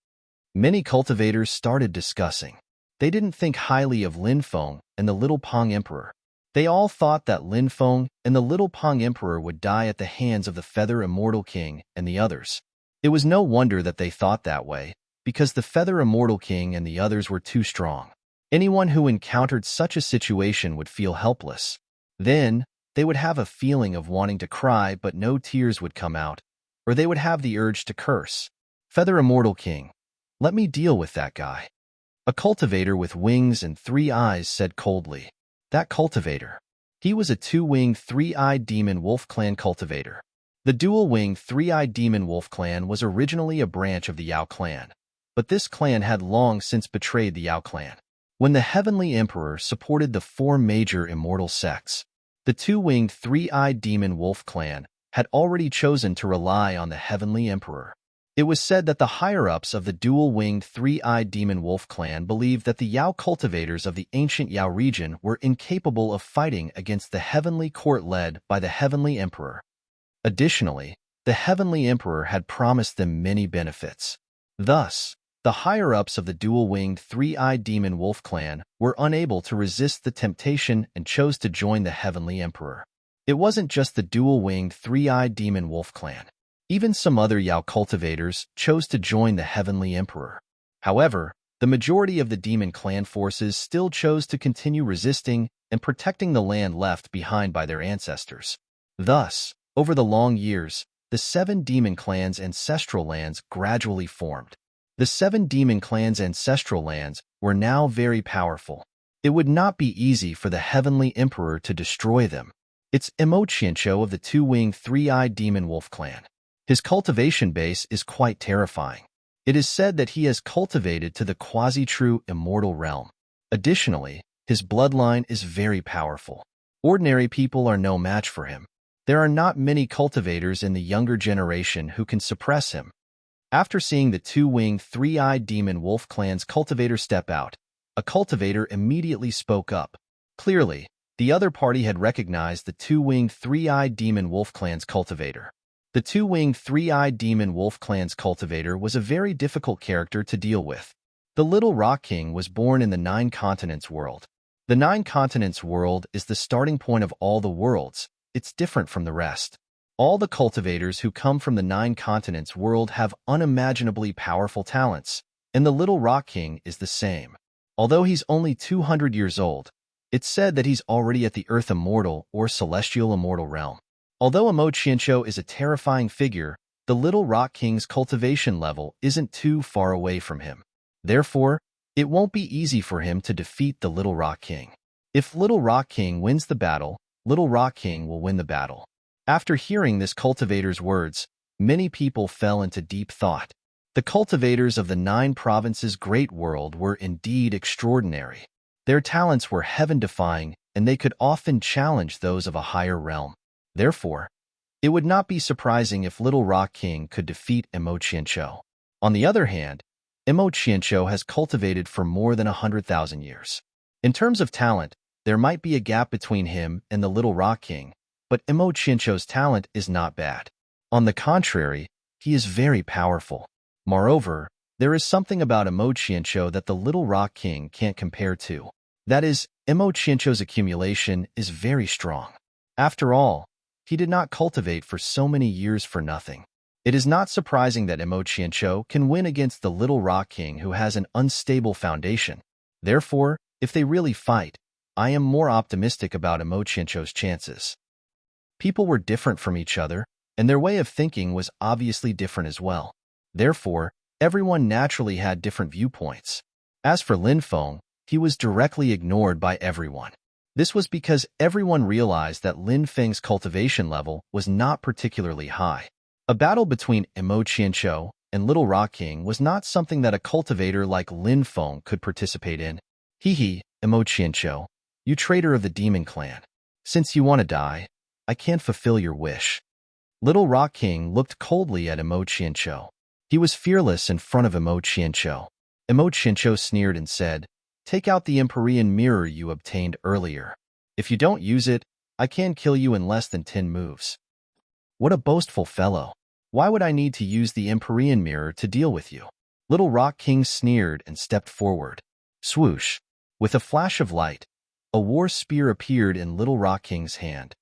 Many cultivators started discussing. They didn't think highly of Lin Feng and the little Pong Emperor. They all thought that Lin Feng and the little Pong Emperor would die at the hands of the Feather Immortal King and the others. It was no wonder that they thought that way, because the Feather Immortal King and the others were too strong. Anyone who encountered such a situation would feel helpless. Then, they would have a feeling of wanting to cry, but no tears would come out, or they would have the urge to curse. Feather Immortal King, let me deal with that guy. A cultivator with wings and 3 eyes said coldly. That cultivator. He was a 2-winged, 3-eyed demon wolf clan cultivator. The dual-winged, 3-eyed demon wolf clan was originally a branch of the Yao clan, but this clan had long since betrayed the Yao clan. When the Heavenly Emperor supported the 4 major immortal sects, the 2-winged, 3-eyed demon wolf clan had already chosen to rely on the Heavenly Emperor. It was said that the higher-ups of the dual-winged, 3-eyed demon wolf clan believed that the Yao cultivators of the ancient Yao region were incapable of fighting against the heavenly court led by the Heavenly Emperor. Additionally, the Heavenly Emperor had promised them many benefits. Thus, the higher-ups of the dual-winged, 3-eyed demon wolf clan were unable to resist the temptation and chose to join the Heavenly Emperor. It wasn't just the dual-winged, 3-eyed demon wolf clan. Even some other Yao cultivators chose to join the Heavenly Emperor. However, the majority of the demon clan forces still chose to continue resisting and protecting the land left behind by their ancestors. Thus, over the long years, the 7 demon clans' ancestral lands gradually formed. The 7 demon clans' ancestral lands were now very powerful. It would not be easy for the Heavenly Emperor to destroy them. It's Emochiencho of the 2-winged, 3-eyed demon wolf clan. His cultivation base is quite terrifying. It is said that he has cultivated to the quasi-true immortal realm. Additionally, his bloodline is very powerful. Ordinary people are no match for him. There are not many cultivators in the younger generation who can suppress him. After seeing the 2-winged, 3-eyed demon wolf clan's cultivator step out, a cultivator immediately spoke up. Clearly, the other party had recognized the 2-winged, 3-eyed demon wolf clan's cultivator. The 2-winged, 3-eyed demon wolf clan's cultivator was a very difficult character to deal with. The Little Rock King was born in the 9 continents world. The 9 continents world is the starting point of all the worlds. It's different from the rest. All the cultivators who come from the 9 continents world have unimaginably powerful talents, and the Little Rock King is the same. Although he's only 200 years old, it's said that he's already at the Earth Immortal or Celestial Immortal realm. Although Emochiencho is a terrifying figure, the Little Rock King's cultivation level isn't too far away from him. Therefore, it won't be easy for him to defeat the Little Rock King. If Little Rock King wins the battle, Little Rock King will win the battle. After hearing this cultivator's words, many people fell into deep thought. The cultivators of the 9 provinces' great world were indeed extraordinary. Their talents were heaven-defying, and they could often challenge those of a higher realm. Therefore, it would not be surprising if Little Rock King could defeat Emochiencho. On the other hand, Imo has cultivated for more than 100,000 years. In terms of talent, there might be a gap between him and the Little Rock King, but Imo talent is not bad. On the contrary, he is very powerful. Moreover, there is something about Imo that the Little Rock King can't compare to. That is, Imo accumulation is very strong. After all, he did not cultivate for so many years for nothing. It is not surprising that Imo can win against the Little Rock King who has an unstable foundation. Therefore, if they really fight, I am more optimistic about Imo chances. People were different from each other, and their way of thinking was obviously different as well. Therefore, everyone naturally had different viewpoints. As for Lin Feng, he was directly ignored by everyone. This was because everyone realized that Lin Feng's cultivation level was not particularly high. A battle between Imo and Little Rock King was not something that a cultivator like Lin Feng could participate in. Hee, Imo, you traitor of the Demon Clan. Since you want to die, I can't fulfill your wish. Little Rock King looked coldly at Imo. He was fearless in front of Imo. Imo sneered and said, "Take out the Empyrean mirror you obtained earlier. If you don't use it, I can kill you in less than 10 moves." What a boastful fellow. Why would I need to use the Empyrean mirror to deal with you? Little Rock King sneered and stepped forward. Swoosh. With a flash of light, a war spear appeared in Little Rock King's hand.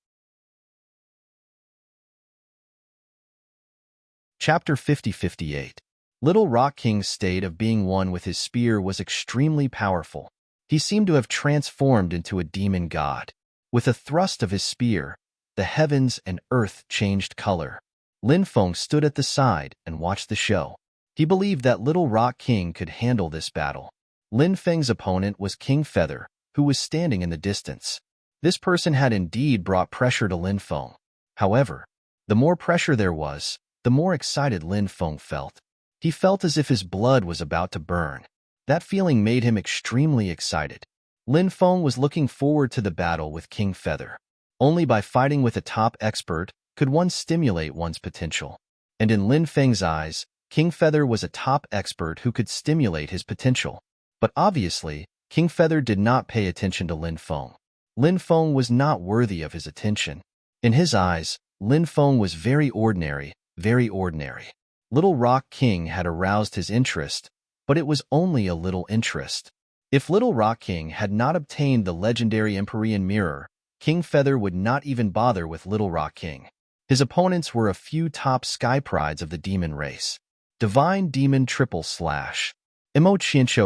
Chapter 50-58. Little Rock King's state of being one with his spear was extremely powerful. He seemed to have transformed into a demon god. With a thrust of his spear, the heavens and earth changed color. Lin Feng stood at the side and watched the show. He believed that Little Rock King could handle this battle. Lin Feng's opponent was King Feather, who was standing in the distance. This person had indeed brought pressure to Lin Feng. However, the more pressure there was, the more excited Lin Feng felt. He felt as if his blood was about to burn. That feeling made him extremely excited. Lin Feng was looking forward to the battle with King Feather. Only by fighting with a top expert could one stimulate one's potential. And in Lin Feng's eyes, King Feather was a top expert who could stimulate his potential. But obviously, King Feather did not pay attention to Lin Feng. Lin Feng was not worthy of his attention. In his eyes, Lin Feng was very ordinary, very ordinary. Little Rock King had aroused his interest, but it was only a little interest. If Little Rock King had not obtained the legendary Empyrean mirror, King Feather would not even bother with Little Rock King. His opponents were a few top sky prides of the demon race. Divine Demon Triple Slash. Imo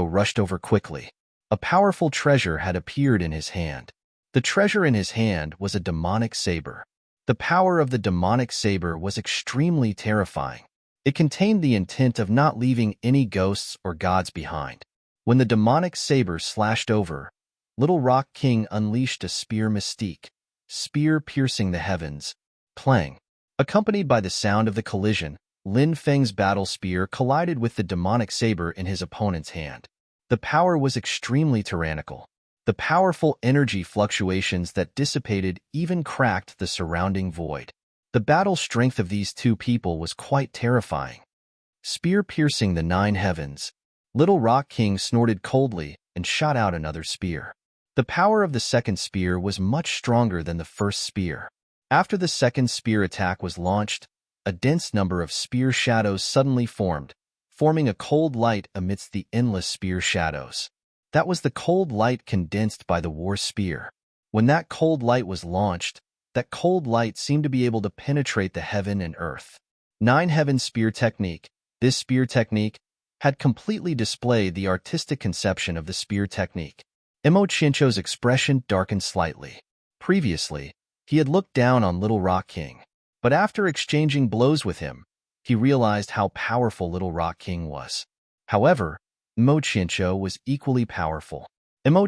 rushed over quickly. A powerful treasure had appeared in his hand. The treasure in his hand was a demonic saber. The power of the demonic saber was extremely terrifying. It contained the intent of not leaving any ghosts or gods behind. When the demonic saber slashed over, Little Rock King unleashed a spear mystique, spear piercing the heavens. Clang. Accompanied by the sound of the collision, Lin Feng's battle spear collided with the demonic saber in his opponent's hand. The power was extremely tyrannical. The powerful energy fluctuations that dissipated even cracked the surrounding void. The battle strength of these two people was quite terrifying. Spear piercing the 9 heavens. Little Rock King snorted coldly and shot out another spear. The power of the second spear was much stronger than the first spear. After the second spear attack was launched, a dense number of spear shadows suddenly formed, forming a cold light amidst the endless spear shadows. That was the cold light condensed by the war spear. When that cold light was launched, that cold light seemed to be able to penetrate the heaven and earth. 9 Heaven Spear Technique. This spear technique had completely displayed the artistic conception of the spear technique. Imo expression darkened slightly. Previously, he had looked down on Little Rock King. But after exchanging blows with him, he realized how powerful Little Rock King was. However, Imo was equally powerful. Imo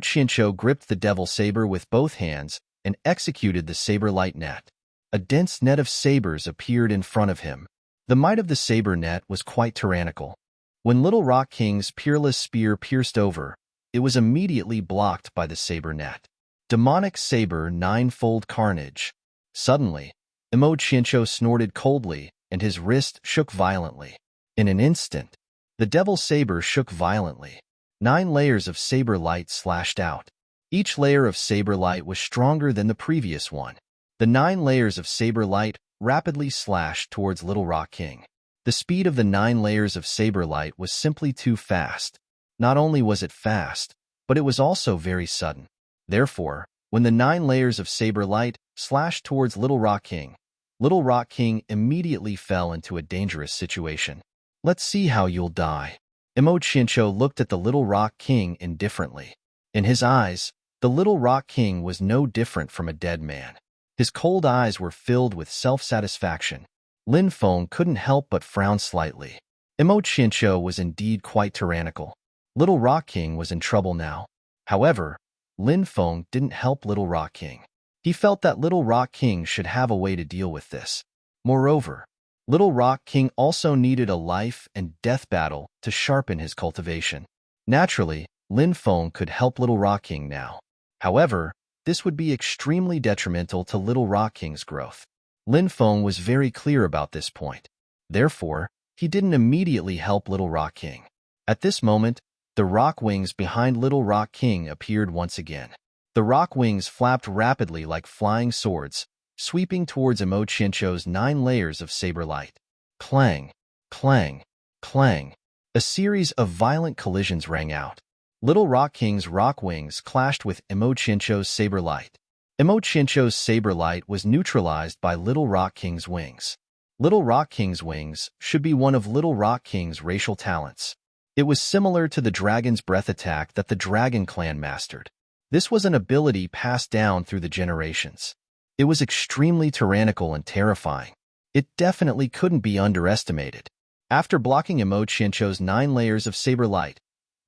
gripped the devil saber with both hands and executed the saber light net. A dense net of sabers appeared in front of him. The might of the saber net was quite tyrannical. When Little Rock King's peerless spear pierced over, it was immediately blocked by the saber net. Demonic saber 9-fold carnage. Suddenly, Imo snorted coldly and his wrist shook violently. In an instant, The devil saber shook violently. 9 layers of saber light slashed out. Each layer of saber light was stronger than the previous one. The 9 layers of saber light rapidly slashed towards Little Rock King. The speed of the 9 layers of saber light was simply too fast. Not only was it fast, but it was also very sudden. Therefore, when the 9 layers of saber light slashed towards Little Rock King immediately fell into a dangerous situation. Let's see how you'll die. Emochincho looked at the Little Rock King indifferently. In his eyes, the Little Rock King was no different from a dead man. His cold eyes were filled with self-satisfaction. Lin Feng couldn't help but frown slightly. Emochincho was indeed quite tyrannical. Little Rock King was in trouble now. However, Lin Feng didn't help Little Rock King. He felt that Little Rock King should have a way to deal with this. Moreover, Little Rock King also needed a life and death battle to sharpen his cultivation. Naturally, Lin Feng could help Little Rock King now. However, this would be extremely detrimental to Little Rock King's growth. Lin Feng was very clear about this point. Therefore, he didn't immediately help Little Rock King. At this moment, the rock wings behind Little Rock King appeared once again. The rock wings flapped rapidly like flying swords, sweeping towards Emochincho's 9 layers of saber light. Clang, clang, clang. A series of violent collisions rang out. Little Rock King's rock wings clashed with Emochincho's saber light. Emochincho's saber light was neutralized by Little Rock King's wings. Little Rock King's wings should be one of Little Rock King's racial talents. It was similar to the Dragon's Breath attack that the Dragon Clan mastered. This was an ability passed down through the generations. It was extremely tyrannical and terrifying. It definitely couldn't be underestimated. After blocking Emochincho's 9 layers of saber light,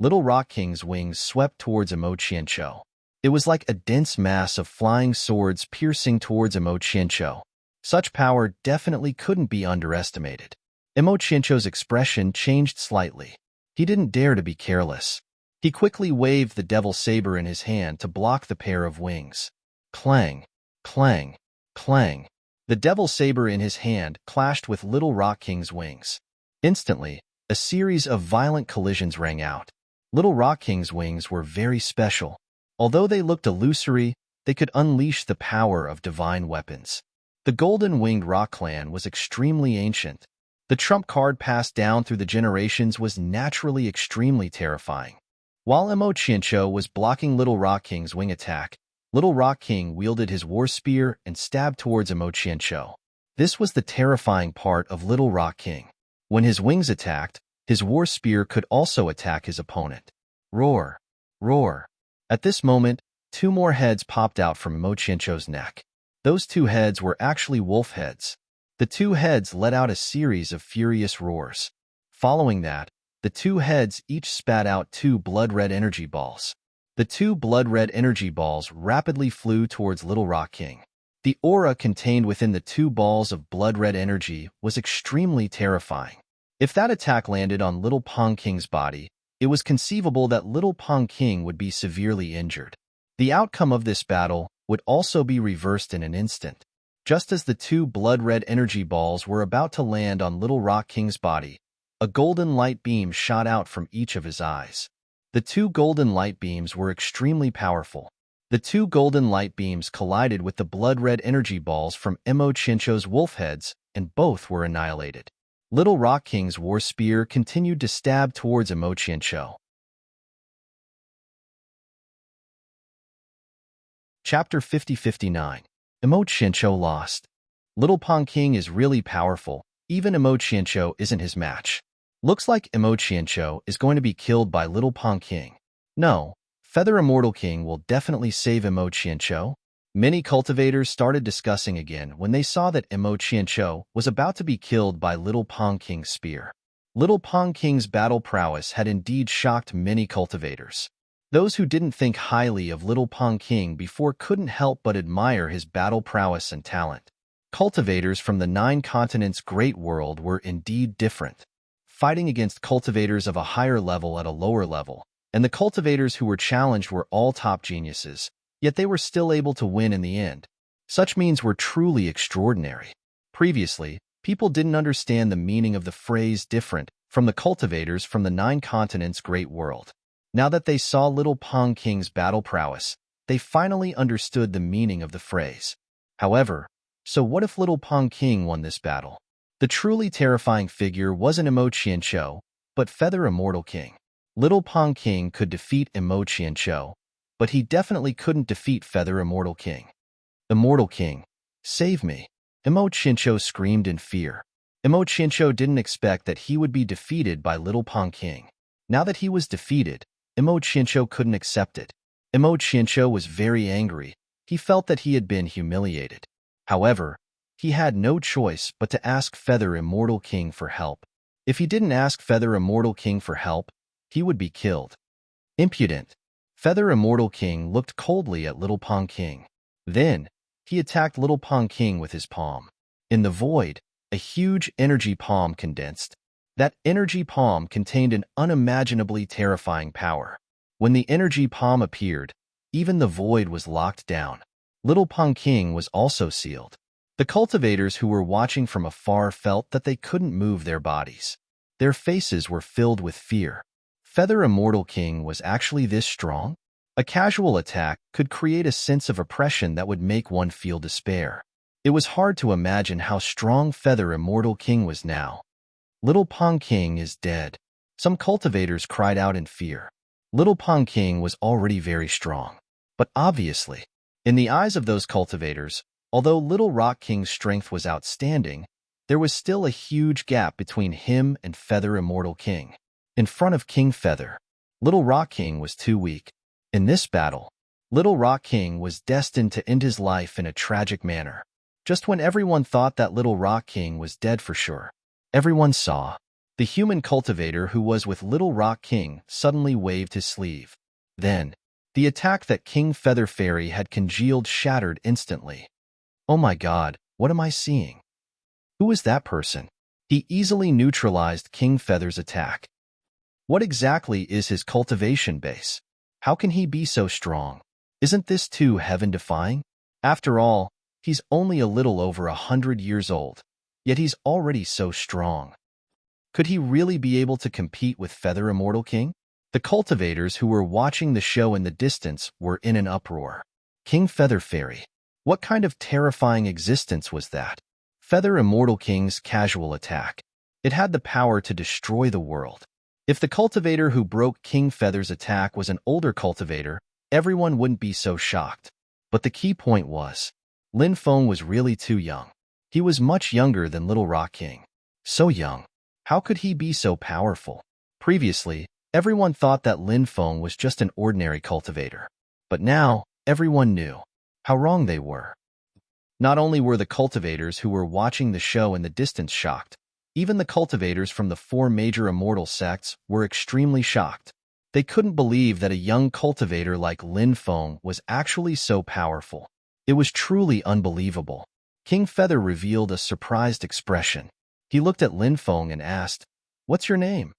Little Rock King's wings swept towards Emochincho. It was like a dense mass of flying swords piercing towards Emochincho. Such power definitely couldn't be underestimated. Emochincho's expression changed slightly. He didn't dare to be careless. He quickly waved the devil saber in his hand to block the pair of wings. Clang, clang, clang. The devil saber in his hand clashed with Little Rock King's wings. Instantly, a series of violent collisions rang out. Little Rock King's wings were very special. Although they looked illusory, they could unleash the power of divine weapons. The Golden-Winged Rock Clan was extremely ancient. The trump card passed down through the generations was naturally extremely terrifying. While Emochincho was blocking Little Rock King's wing attack, Little Rock King wielded his war spear and stabbed towards Emochincho. This was the terrifying part of Little Rock King. When his wings attacked, his war spear could also attack his opponent. Roar! Roar! At this moment, 2 more heads popped out from Emochincho's neck. Those 2 heads were actually wolf heads. The 2 heads let out a series of furious roars. Following that, the 2 heads each spat out 2 blood-red energy balls. The 2 blood-red energy balls rapidly flew towards Little Rock King. The aura contained within the 2 balls of blood-red energy was extremely terrifying. If that attack landed on Little Pong King's body, it was conceivable that Little Pong King would be severely injured. The outcome of this battle would also be reversed in an instant. Just as the 2 blood-red energy balls were about to land on Little Rock King's body, a golden light beam shot out from each of his eyes. The 2 golden light beams were extremely powerful. The 2 golden light beams collided with the blood-red energy balls from Emochincho's wolf heads, and both were annihilated. Little Rock King's war spear continued to stab towards Emochincho. Chapter 50-59. Emochincho lost. Little Pong King is really powerful. Even Emochincho isn't his match. Looks like Emochincho is going to be killed by Little Pong King. No, Feather Immortal King will definitely save Emochincho. Many cultivators started discussing again when they saw that Emochincho was about to be killed by Little Pong King's spear. Little Pong King's battle prowess had indeed shocked many cultivators. Those who didn't think highly of Little Pong King before couldn't help but admire his battle prowess and talent. Cultivators from the 9 continents' great world were indeed different, fighting against cultivators of a higher level at a lower level, and the cultivators who were challenged were all top geniuses, yet they were still able to win in the end. Such means were truly extraordinary. Previously, people didn't understand the meaning of the phrase different from the cultivators from the 9 continents' great world. Now that they saw Little Pong King's battle prowess, they finally understood the meaning of the phrase. However, so what if Little Pong King won this battle? The truly terrifying figure wasn't Imo but Feather Immortal King. Little Pong King could defeat Imo but he definitely couldn't defeat Feather Immortal King. Immortal King, save me! Imo screamed in fear. Imo didn't expect that he would be defeated by Little Pong King. Now that he was defeated, Imo couldn't accept it. Imo was very angry. He felt that he had been humiliated. However, he had no choice but to ask Feather Immortal King for help. If he didn't ask Feather Immortal King for help, he would be killed. Impudent! Feather Immortal King looked coldly at Little Pong King. Then, he attacked Little Pong King with his palm. In the void, a huge energy palm condensed. That energy palm contained an unimaginably terrifying power. When the energy palm appeared, even the void was locked down. Little Pong King was also sealed. The cultivators who were watching from afar felt that they couldn't move their bodies. Their faces were filled with fear. Feather Immortal King was actually this strong? A casual attack could create a sense of oppression that would make one feel despair. It was hard to imagine how strong Feather Immortal King was now. Little Pong King is dead. Some cultivators cried out in fear. Little Pong King was already very strong. But obviously, in the eyes of those cultivators, although Little Rock King's strength was outstanding, there was still a huge gap between him and Feather Immortal King. In front of King Feather, Little Rock King was too weak. In this battle, Little Rock King was destined to end his life in a tragic manner. Just when everyone thought that Little Rock King was dead for sure, everyone saw. The human cultivator who was with Little Rock King suddenly waved his sleeve. Then, the attack that King Feather Fairy had congealed shattered instantly. Oh my god, what am I seeing? Who is that person? He easily neutralized King Feather's attack. What exactly is his cultivation base? How can he be so strong? Isn't this too heaven-defying? After all, he's only a little over 100 years old, yet he's already so strong. Could he really be able to compete with Feather Immortal King? The cultivators who were watching the show in the distance were in an uproar. King Feather Fairy. What kind of terrifying existence was that? Feather Immortal King's casual attack. It had the power to destroy the world. If the cultivator who broke King Feather's attack was an older cultivator, everyone wouldn't be so shocked. But the key point was, Lin Feng was really too young. He was much younger than Little Rock King. So young. How could he be so powerful? Previously, everyone thought that Lin Feng was just an ordinary cultivator. But now, everyone knew how wrong they were. Not only were the cultivators who were watching the show in the distance shocked, even the cultivators from the 4 major immortal sects were extremely shocked. They couldn't believe that a young cultivator like Lin Feng was actually so powerful. It was truly unbelievable. King Feather revealed a surprised expression. He looked at Lin Feng and asked, "What's your name?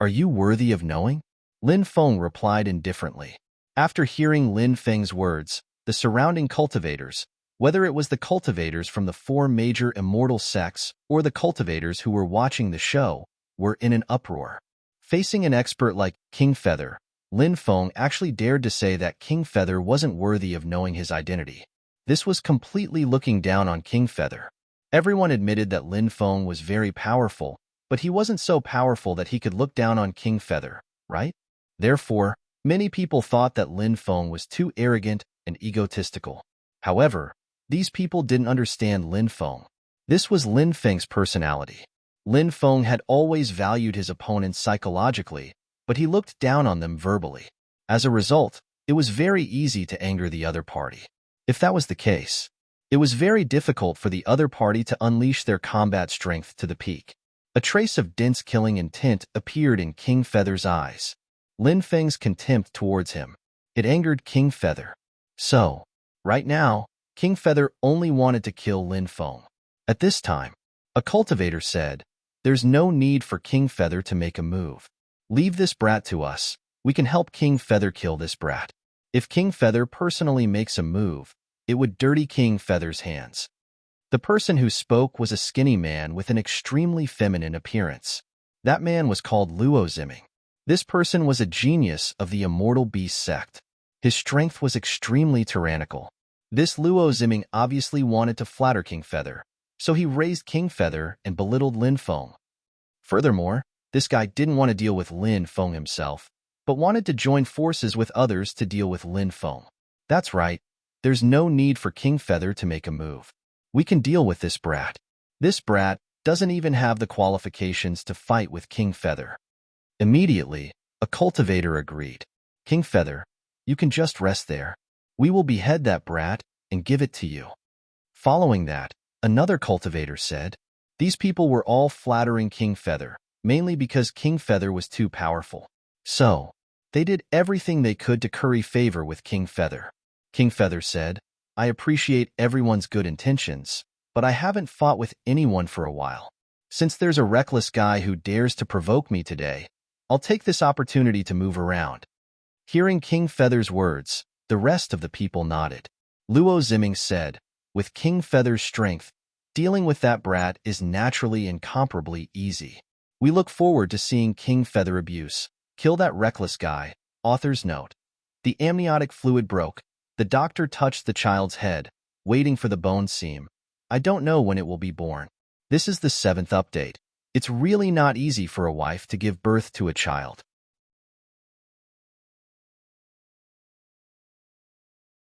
Are you worthy of knowing?" Lin Feng replied indifferently. After hearing Lin Feng's words, the surrounding cultivators, whether it was the cultivators from the 4 major immortal sects or the cultivators who were watching the show, were in an uproar. Facing an expert like King Feather, Lin Feng actually dared to say that King Feather wasn't worthy of knowing his identity. This was completely looking down on King Feather. Everyone admitted that Lin Feng was very powerful, but he wasn't so powerful that he could look down on King Feather, right? Therefore, many people thought that Lin Feng was too arrogant and egotistical. However, these people didn't understand Lin Feng. This was Lin Feng's personality. Lin Feng had always valued his opponents psychologically, but he looked down on them verbally. As a result, it was very easy to anger the other party. If that was the case, it was very difficult for the other party to unleash their combat strength to the peak. A trace of dense killing intent appeared in King Feather's eyes. Lin Feng's contempt towards him. It angered King Feather. So, right now, King Feather only wanted to kill Lin Feng. At this time, a cultivator said, "There's no need for King Feather to make a move. Leave this brat to us. We can help King Feather kill this brat." If King Feather personally makes a move, it would dirty King Feather's hands. The person who spoke was a skinny man with an extremely feminine appearance. That man was called Luo Ziming. This person was a genius of the immortal beast sect. His strength was extremely tyrannical. This Luo Ziming obviously wanted to flatter King Feather, so he raised King Feather and belittled Lin Feng. Furthermore, this guy didn't want to deal with Lin Feng himself, but wanted to join forces with others to deal with Lin Feng. That's right, there's no need for King Feather to make a move. We can deal with this brat. This brat doesn't even have the qualifications to fight with King Feather. Immediately, a cultivator agreed. King Feather, you can just rest there. We will behead that brat and give it to you. Following that, another cultivator said, these people were all flattering King Feather, mainly because King Feather was too powerful. So, they did everything they could to curry favor with King Feather. King Feather said, I appreciate everyone's good intentions, but I haven't fought with anyone for a while. Since there's a reckless guy who dares to provoke me today, I'll take this opportunity to move around. Hearing King Feather's words, the rest of the people nodded. Luo Ziming said, with King Feather's strength, dealing with that brat is naturally incomparably easy. We look forward to seeing King Feather abuse. Kill that reckless guy. Author's note. The amniotic fluid broke. The doctor touched the child's head, waiting for the bone seam. I don't know when it will be born. This is the 7th update. It's really not easy for a wife to give birth to a child.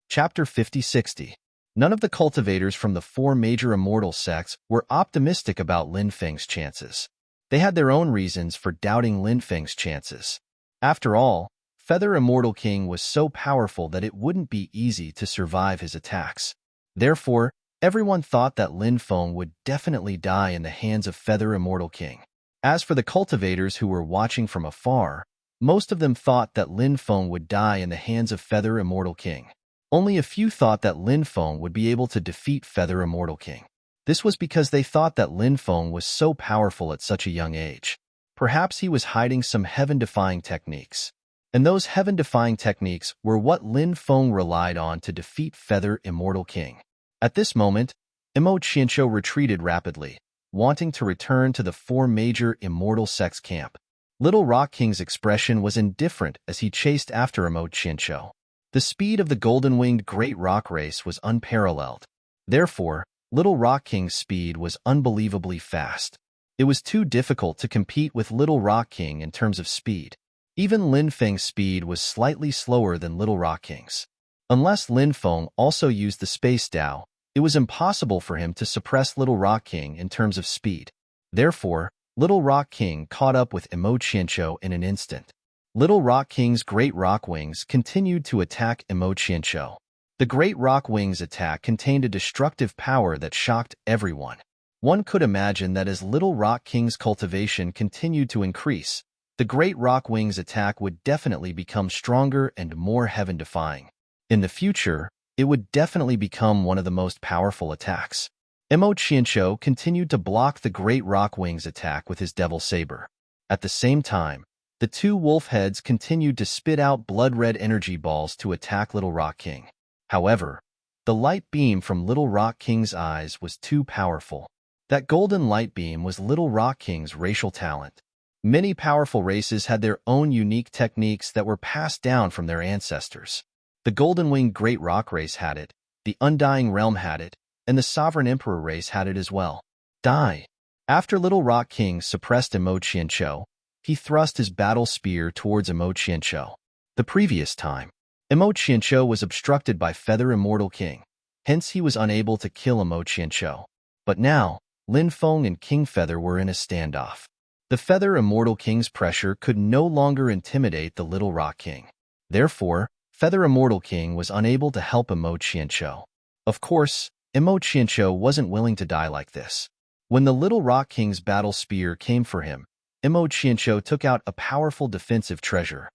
Chapter 50-60. None of the cultivators from the 4 major immortal sects were optimistic about Lin Feng's chances. They had their own reasons for doubting Lin Feng's chances. After all, Feather Immortal King was so powerful that it wouldn't be easy to survive his attacks. Therefore, everyone thought that Lin Feng would definitely die in the hands of Feather Immortal King. As for the cultivators who were watching from afar, most of them thought that Lin Feng would die in the hands of Feather Immortal King. Only a few thought that Lin Feng would be able to defeat Feather Immortal King. This was because they thought that Lin Feng was so powerful at such a young age. Perhaps he was hiding some heaven-defying techniques. And those heaven-defying techniques were what Lin Feng relied on to defeat Feather Immortal King. At this moment, Imo Qianqiu retreated rapidly, wanting to return to the 4 major immortal sects camp. Little Rock King's expression was indifferent as he chased after Imo Qianqiu. The speed of the golden-winged Great Rock Race was unparalleled. Therefore, Little Rock King's speed was unbelievably fast. It was too difficult to compete with Little Rock King in terms of speed. Even Lin Feng's speed was slightly slower than Little Rock King's. Unless Lin Feng also used the Space Dao, it was impossible for him to suppress Little Rock King in terms of speed. Therefore, Little Rock King caught up with Imo Qianqiu in an instant. Little Rock King's Great Rock Wings continued to attack Imo Qianqiu. The Great Rock Wings attack contained a destructive power that shocked everyone. One could imagine that as Little Rock King's cultivation continued to increase, the Great Rock Wings attack would definitely become stronger and more heaven-defying. In the future, it would definitely become one of the most powerful attacks. Imo Qianqiu continued to block the Great Rock Wings attack with his Devil Saber. At the same time, the 2 wolf heads continued to spit out blood-red energy balls to attack Little Rock King. However, the light beam from Little Rock King's eyes was too powerful. That golden light beam was Little Rock King's racial talent. Many powerful races had their own unique techniques that were passed down from their ancestors. The Golden-Winged Great Rock race had it, the Undying Realm had it, and the Sovereign Emperor race had it as well. Die! After Little Rock King suppressed Imo Qianqiu, he thrust his battle spear towards Imo Qianqiu. The previous time, Imo Qianqiu was obstructed by Feather Immortal King, hence he was unable to kill Imo Qianqiu. But now, Lin Feng and King Feather were in a standoff. The Feather Immortal King's pressure could no longer intimidate the Little Rock King. Therefore, Feather Immortal King was unable to help Imo Qianqiu. Of course, Imo Qianqiu wasn't willing to die like this. When the Little Rock King's battle spear came for him, Imo Qianqiu took out a powerful defensive treasure.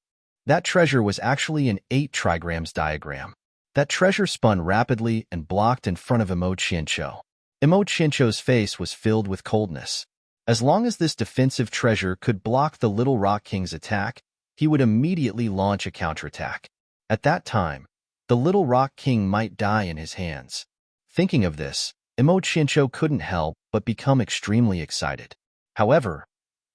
That treasure was actually an 8 trigrams diagram. That treasure spun rapidly and blocked in front of Imo Qianqiu. Imo Qianqiu's face was filled with coldness. As long as this defensive treasure could block the Little Rock King's attack, he would immediately launch a counterattack. At that time, the Little Rock King might die in his hands. Thinking of this, Imo Qianqiu couldn't help but become extremely excited. However,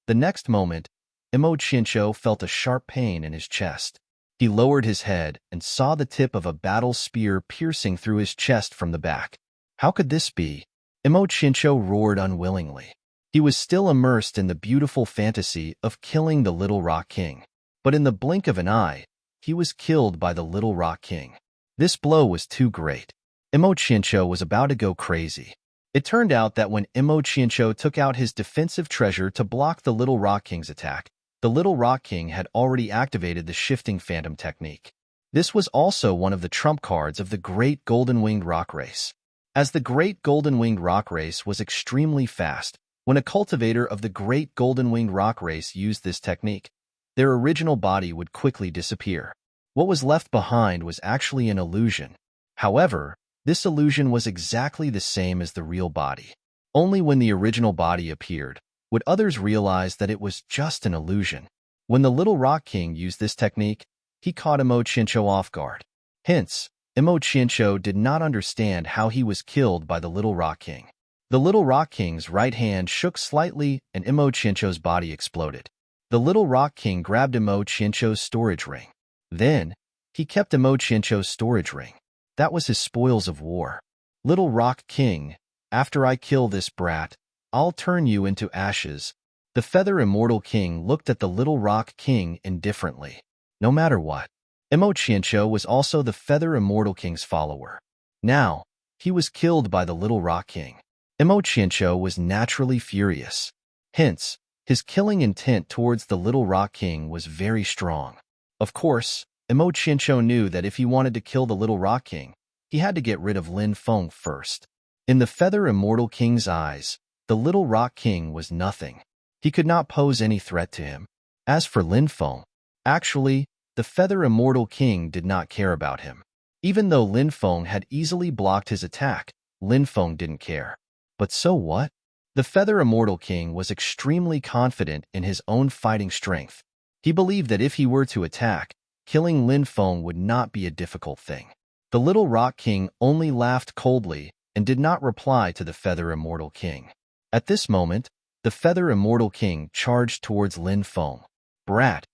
The next moment, Imo Chincho felt a sharp pain in his chest. He lowered his head and saw the tip of a battle spear piercing through his chest from the back. How could this be? Imo Chincho roared unwillingly. He was still immersed in the beautiful fantasy of killing the Little Rock King. But in the blink of an eye, he was killed by the Little Rock King. This blow was too great. Imo Chincho was about to go crazy. It turned out that when Imo Chincho took out his defensive treasure to block the Little Rock King's attack, the Little Rock King had already activated the shifting phantom technique. This was also one of the trump cards of the Great Golden-Winged Rock Race. As the Great Golden-Winged Rock Race was extremely fast, when a cultivator of the Great Golden-Winged Rock Race used this technique, their original body would quickly disappear. What was left behind was actually an illusion. However, this illusion was exactly the same as the real body. Only when the original body appeared would others realize that it was just an illusion. When the Little Rock King used this technique, he caught Imo Chincho off guard. Hence, Imo Chincho did not understand how he was killed by the Little Rock King. The Little Rock King's right hand shook slightly and Imo Chincho's body exploded. The Little Rock King grabbed Imo Chincho's storage ring. Then, he kept Imo Chincho's storage ring. That was his spoils of war. Little Rock King, after I kill this brat, I'll turn you into ashes. The Feather Immortal King looked at the Little Rock King indifferently. No matter what, Imo Chincho was also the Feather Immortal King's follower. Now, he was killed by the Little Rock King. Imo Chincho was naturally furious. Hence, his killing intent towards the Little Rock King was very strong. Of course, Imo Chincho knew that if he wanted to kill the Little Rock King, he had to get rid of Lin Feng first. In the Feather Immortal King's eyes, the Little Rock King was nothing. He could not pose any threat to him. As for Lin Feng, actually, the Feather Immortal King did not care about him. Even though Lin Feng had easily blocked his attack, Lin Feng didn't care. But so what? The Feather Immortal King was extremely confident in his own fighting strength. He believed that if he were to attack, killing Lin Feng would not be a difficult thing. The Little Rock King only laughed coldly and did not reply to the Feather Immortal King. At this moment, the Feather Immortal King charged towards Lin Feng. Brat,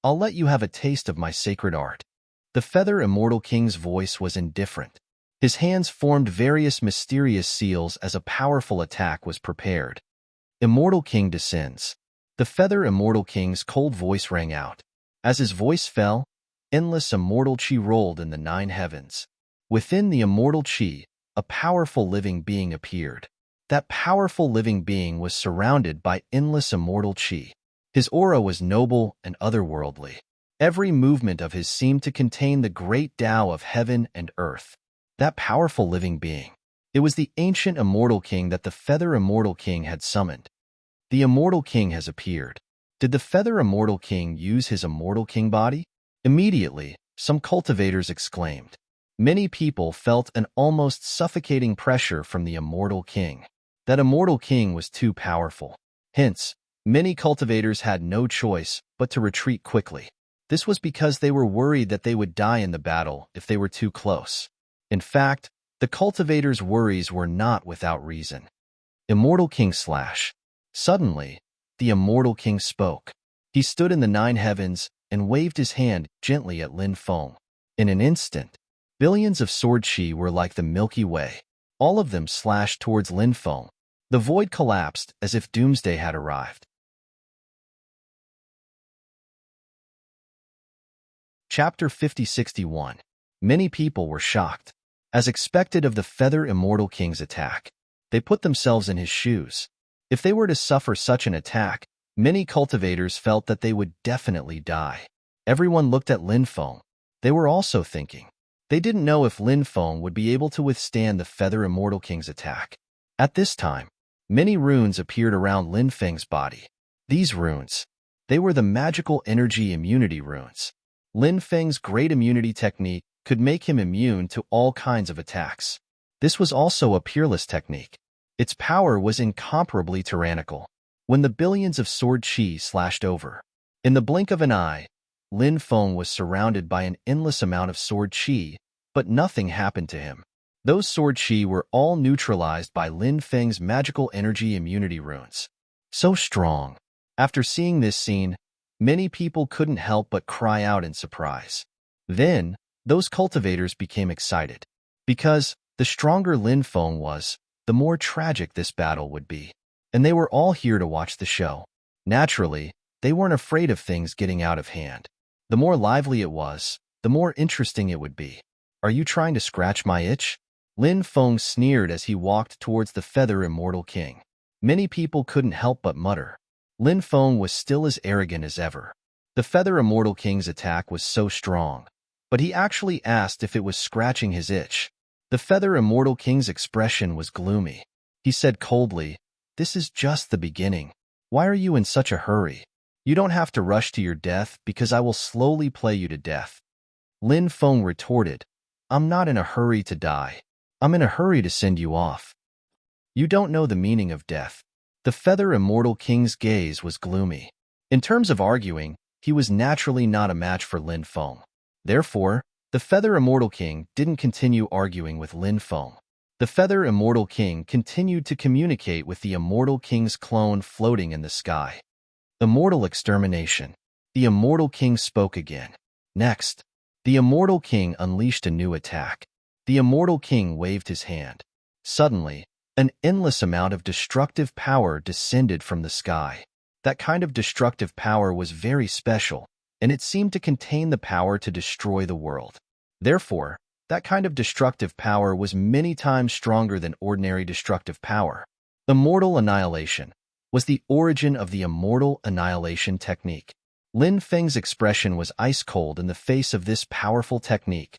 I'll let you have a taste of my sacred art. The Feather Immortal King's voice was indifferent. His hands formed various mysterious seals as a powerful attack was prepared. Immortal King descends. The Feather Immortal King's cold voice rang out. As his voice fell, endless immortal chi rolled in the 9 heavens. Within the immortal chi, a powerful living being appeared. That powerful living being was surrounded by endless immortal chi. His aura was noble and otherworldly. Every movement of his seemed to contain the great Tao of heaven and earth. That powerful living being. It was the ancient Immortal King that the Feather Immortal King had summoned. The Immortal King has appeared. Did the Feather Immortal King use his Immortal King body? Immediately, some cultivators exclaimed. Many people felt an almost suffocating pressure from the Immortal King. That Immortal King was too powerful. Hence, many cultivators had no choice but to retreat quickly. This was because they were worried that they would die in the battle if they were too close. In fact, the cultivators' worries were not without reason. Immortal King slash. Suddenly, the Immortal King spoke. He stood in the 9 heavens and waved his hand gently at Lin Feng. In an instant, billions of sword chi were like the Milky Way. All of them slashed towards Lin Feng. The void collapsed as if doomsday had arrived. Chapter 5061. Many people were shocked. As expected of the Feather Immortal King's attack, they put themselves in his shoes. If they were to suffer such an attack, many cultivators felt that they would definitely die. Everyone looked at Lin Feng. They were also thinking. They didn't know if Lin Feng would be able to withstand the Feather Immortal King's attack. At this time, many runes appeared around Lin Feng's body. These runes, they were the magical energy immunity runes. Lin Feng's great immunity technique could make him immune to all kinds of attacks. This was also a peerless technique. Its power was incomparably tyrannical. When the billions of sword chi slashed over, in the blink of an eye, Lin Feng was surrounded by an endless amount of sword chi, but nothing happened to him. Those sword chi were all neutralized by Lin Feng's magical energy immunity runes. So strong. After seeing this scene, many people couldn't help but cry out in surprise. Then, those cultivators became excited, because the stronger Lin Feng was, the more tragic this battle would be. And they were all here to watch the show. Naturally, they weren't afraid of things getting out of hand. The more lively it was, the more interesting it would be. Are you trying to scratch my itch? Lin Feng sneered as he walked towards the Feather Immortal King. Many people couldn't help but mutter. Lin Feng was still as arrogant as ever. The Feather Immortal King's attack was so strong, but he actually asked if it was scratching his itch. The Feather Immortal King's expression was gloomy. He said coldly, "This is just the beginning. Why are you in such a hurry? You don't have to rush to your death because I will slowly play you to death." Lin Feng retorted, "I'm not in a hurry to die. I'm in a hurry to send you off. You don't know the meaning of death." The Feather Immortal King's gaze was gloomy. In terms of arguing, he was naturally not a match for Lin Feng. Therefore, the Feather Immortal King didn't continue arguing with Lin Feng. The Feather Immortal King continued to communicate with the Immortal King's clone floating in the sky. Immortal extermination. The Immortal King spoke again. Next, the Immortal King unleashed a new attack. The Immortal King waved his hand. Suddenly, an endless amount of destructive power descended from the sky. That kind of destructive power was very special, and it seemed to contain the power to destroy the world. Therefore, that kind of destructive power was many times stronger than ordinary destructive power. Immortal annihilation was the origin of the immortal annihilation technique. Lin Feng's expression was ice-cold in the face of this powerful technique.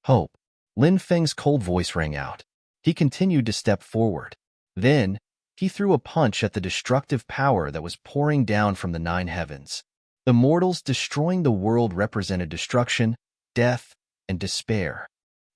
Hope. Lin Feng's cold voice rang out. He continued to step forward. Then, he threw a punch at the destructive power that was pouring down from the 9 heavens. Immortals destroying the world represented destruction, death, and despair.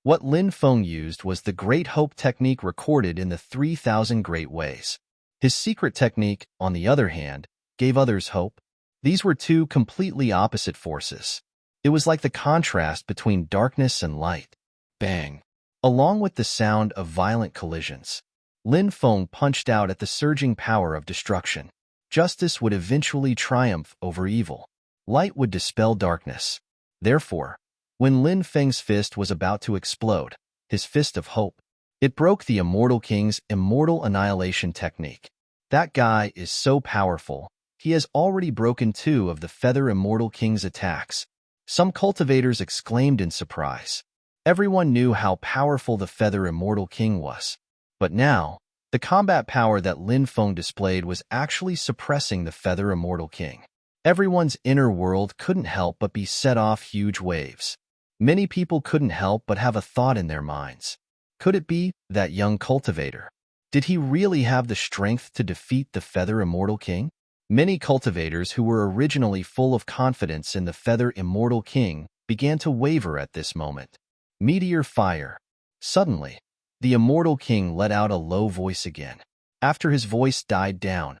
What Lin Feng used was the Great Hope technique recorded in the 3,000 Great Ways. His secret technique, on the other hand, gave others hope. These were two completely opposite forces. It was like the contrast between darkness and light. Bang! Along with the sound of violent collisions, Lin Feng punched out at the surging power of destruction. Justice would eventually triumph over evil. Light would dispel darkness. Therefore, when Lin Feng's fist was about to explode, his fist of hope, it broke the Immortal King's immortal annihilation technique. That guy is so powerful, he has already broken 2 of the Feather Immortal King's attacks. Some cultivators exclaimed in surprise. Everyone knew how powerful the Feather Immortal King was. But now, the combat power that Lin Feng displayed was actually suppressing the Feather Immortal King. Everyone's inner world couldn't help but be set off huge waves. Many people couldn't help but have a thought in their minds. Could it be that young cultivator? Did he really have the strength to defeat the Feather Immortal King? Many cultivators who were originally full of confidence in the Feather Immortal King began to waver at this moment. Meteor fire. Suddenly, the Immortal King let out a low voice again. After his voice died down,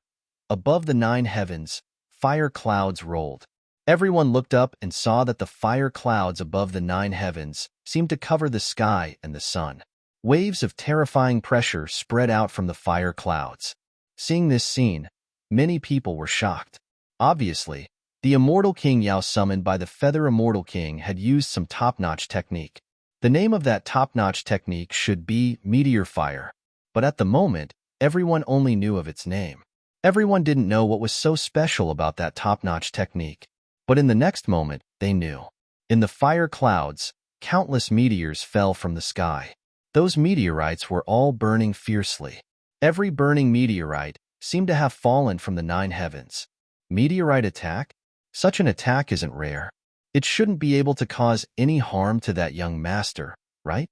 above the 9 heavens, fire clouds rolled. Everyone looked up and saw that the fire clouds above the 9 heavens seemed to cover the sky and the sun. Waves of terrifying pressure spread out from the fire clouds. Seeing this scene, many people were shocked. Obviously, the Immortal King Yao summoned by the Feather Immortal King had used some top-notch technique. The name of that top-notch technique should be meteor fire, but at the moment, everyone only knew of its name. Everyone didn't know what was so special about that top-notch technique, but in the next moment, they knew. In the fire clouds, countless meteors fell from the sky. Those meteorites were all burning fiercely. Every burning meteorite seemed to have fallen from the 9 heavens. Meteorite attack? Such an attack isn't rare. It shouldn't be able to cause any harm to that young master, right?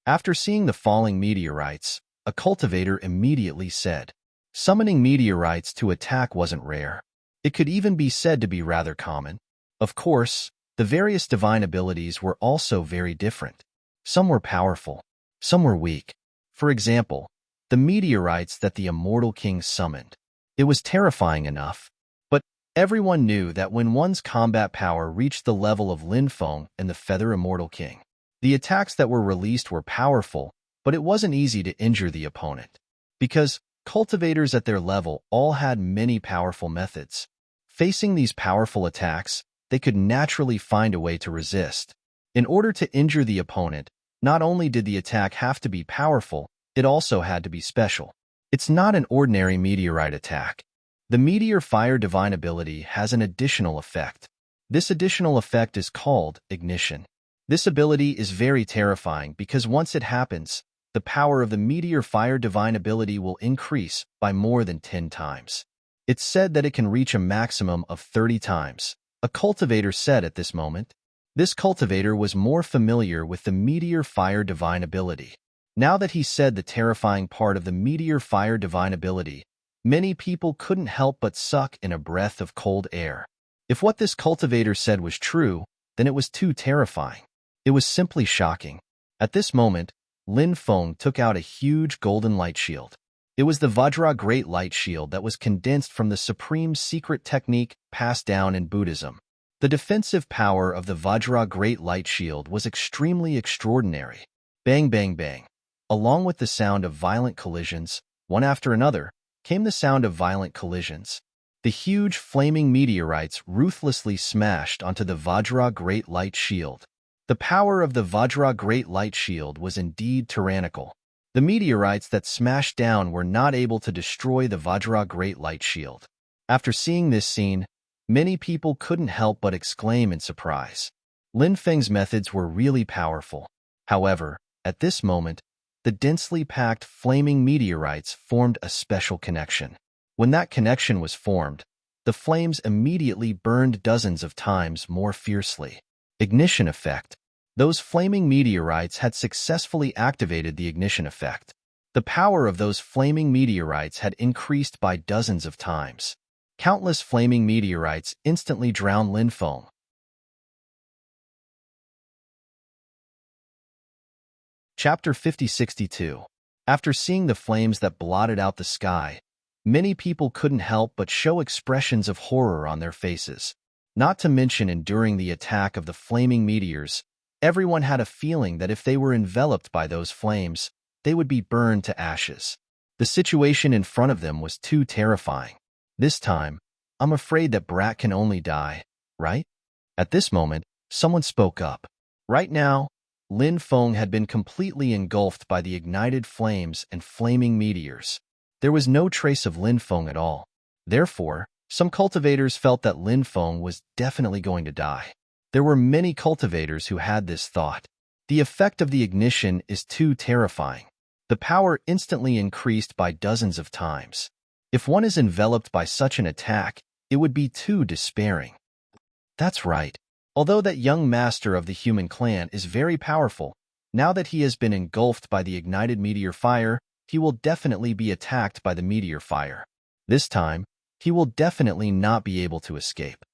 After seeing the falling meteorites, a cultivator immediately said, "Summoning meteorites to attack wasn't rare. It could even be said to be rather common." Of course, the various divine abilities were also very different. Some were powerful, some were weak. For example, the meteorites that the Immortal King summoned. It was terrifying enough, but everyone knew that when one's combat power reached the level of Lin Feng and the Feather Immortal King, the attacks that were released were powerful, but it wasn't easy to injure the opponent. Because cultivators at their level all had many powerful methods. Facing these powerful attacks, they could naturally find a way to resist. In order to injure the opponent, not only did the attack have to be powerful, it also had to be special. It's not an ordinary meteorite attack. The meteor fire divine ability has an additional effect. This additional effect is called ignition. This ability is very terrifying because once it happens, the power of the meteor fire divine ability will increase by more than 10 times. It's said that it can reach a maximum of 30 times. A cultivator said at this moment. This cultivator was more familiar with the meteor fire divine ability. Now that he said the terrifying part of the meteor fire divine ability, many people couldn't help but suck in a breath of cold air. If what this cultivator said was true, then it was too terrifying. It was simply shocking. At this moment, Lin Feng took out a huge golden light shield. It was the Vajra Great Light Shield that was condensed from the supreme secret technique passed down in Buddhism. The defensive power of the Vajra Great Light Shield was extremely extraordinary. Bang, bang, bang. Along with the sound of violent collisions, one after another, came the sound of violent collisions. The huge flaming meteorites ruthlessly smashed onto the Vajra Great Light Shield. The power of the Vajra Great Light Shield was indeed tyrannical. The meteorites that smashed down were not able to destroy the Vajra Great Light Shield. After seeing this scene, many people couldn't help but exclaim in surprise. Lin Feng's methods were really powerful. However, at this moment, the densely packed flaming meteorites formed a special connection. When that connection was formed, the flames immediately burned dozens of times more fiercely. Ignition effect. Those flaming meteorites had successfully activated the ignition effect. The power of those flaming meteorites had increased by dozens of times. Countless flaming meteorites instantly drowned Lin Feng. Chapter 5062. After seeing the flames that blotted out the sky, many people couldn't help but show expressions of horror on their faces. Not to mention enduring the attack of the flaming meteors, everyone had a feeling that if they were enveloped by those flames, they would be burned to ashes. The situation in front of them was too terrifying. This time, I'm afraid that Brat can only die, right? At this moment, someone spoke up. Right now, Lin Feng had been completely engulfed by the ignited flames and flaming meteors. There was no trace of Lin Feng at all. Therefore, some cultivators felt that Lin Feng was definitely going to die. There were many cultivators who had this thought. The effect of the ignition is too terrifying. The power instantly increased by dozens of times. If one is enveloped by such an attack, it would be too despairing. That's right. Although that young master of the human clan is very powerful, now that he has been engulfed by the ignited meteor fire, he will definitely be attacked by the meteor fire. This time, he will definitely not be able to escape.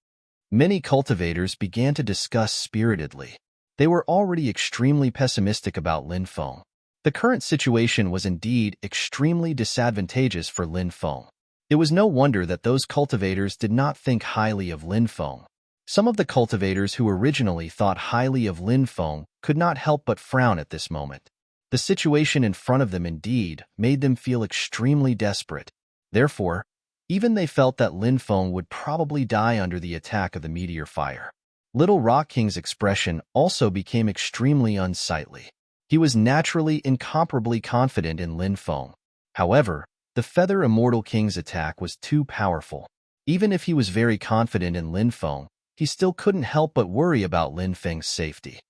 Many cultivators began to discuss spiritedly. They were already extremely pessimistic about Lin Feng. The current situation was indeed extremely disadvantageous for Lin Feng. It was no wonder that those cultivators did not think highly of Lin Feng. Some of the cultivators who originally thought highly of Lin Feng could not help but frown at this moment. The situation in front of them indeed made them feel extremely desperate. Therefore, even they felt that Lin Feng would probably die under the attack of the meteor fire. Little Rock King's expression also became extremely unsightly. He was naturally incomparably confident in Lin Feng. However, the Feather Immortal King's attack was too powerful. Even if he was very confident in Lin Feng, he still couldn't help but worry about Lin Feng's safety.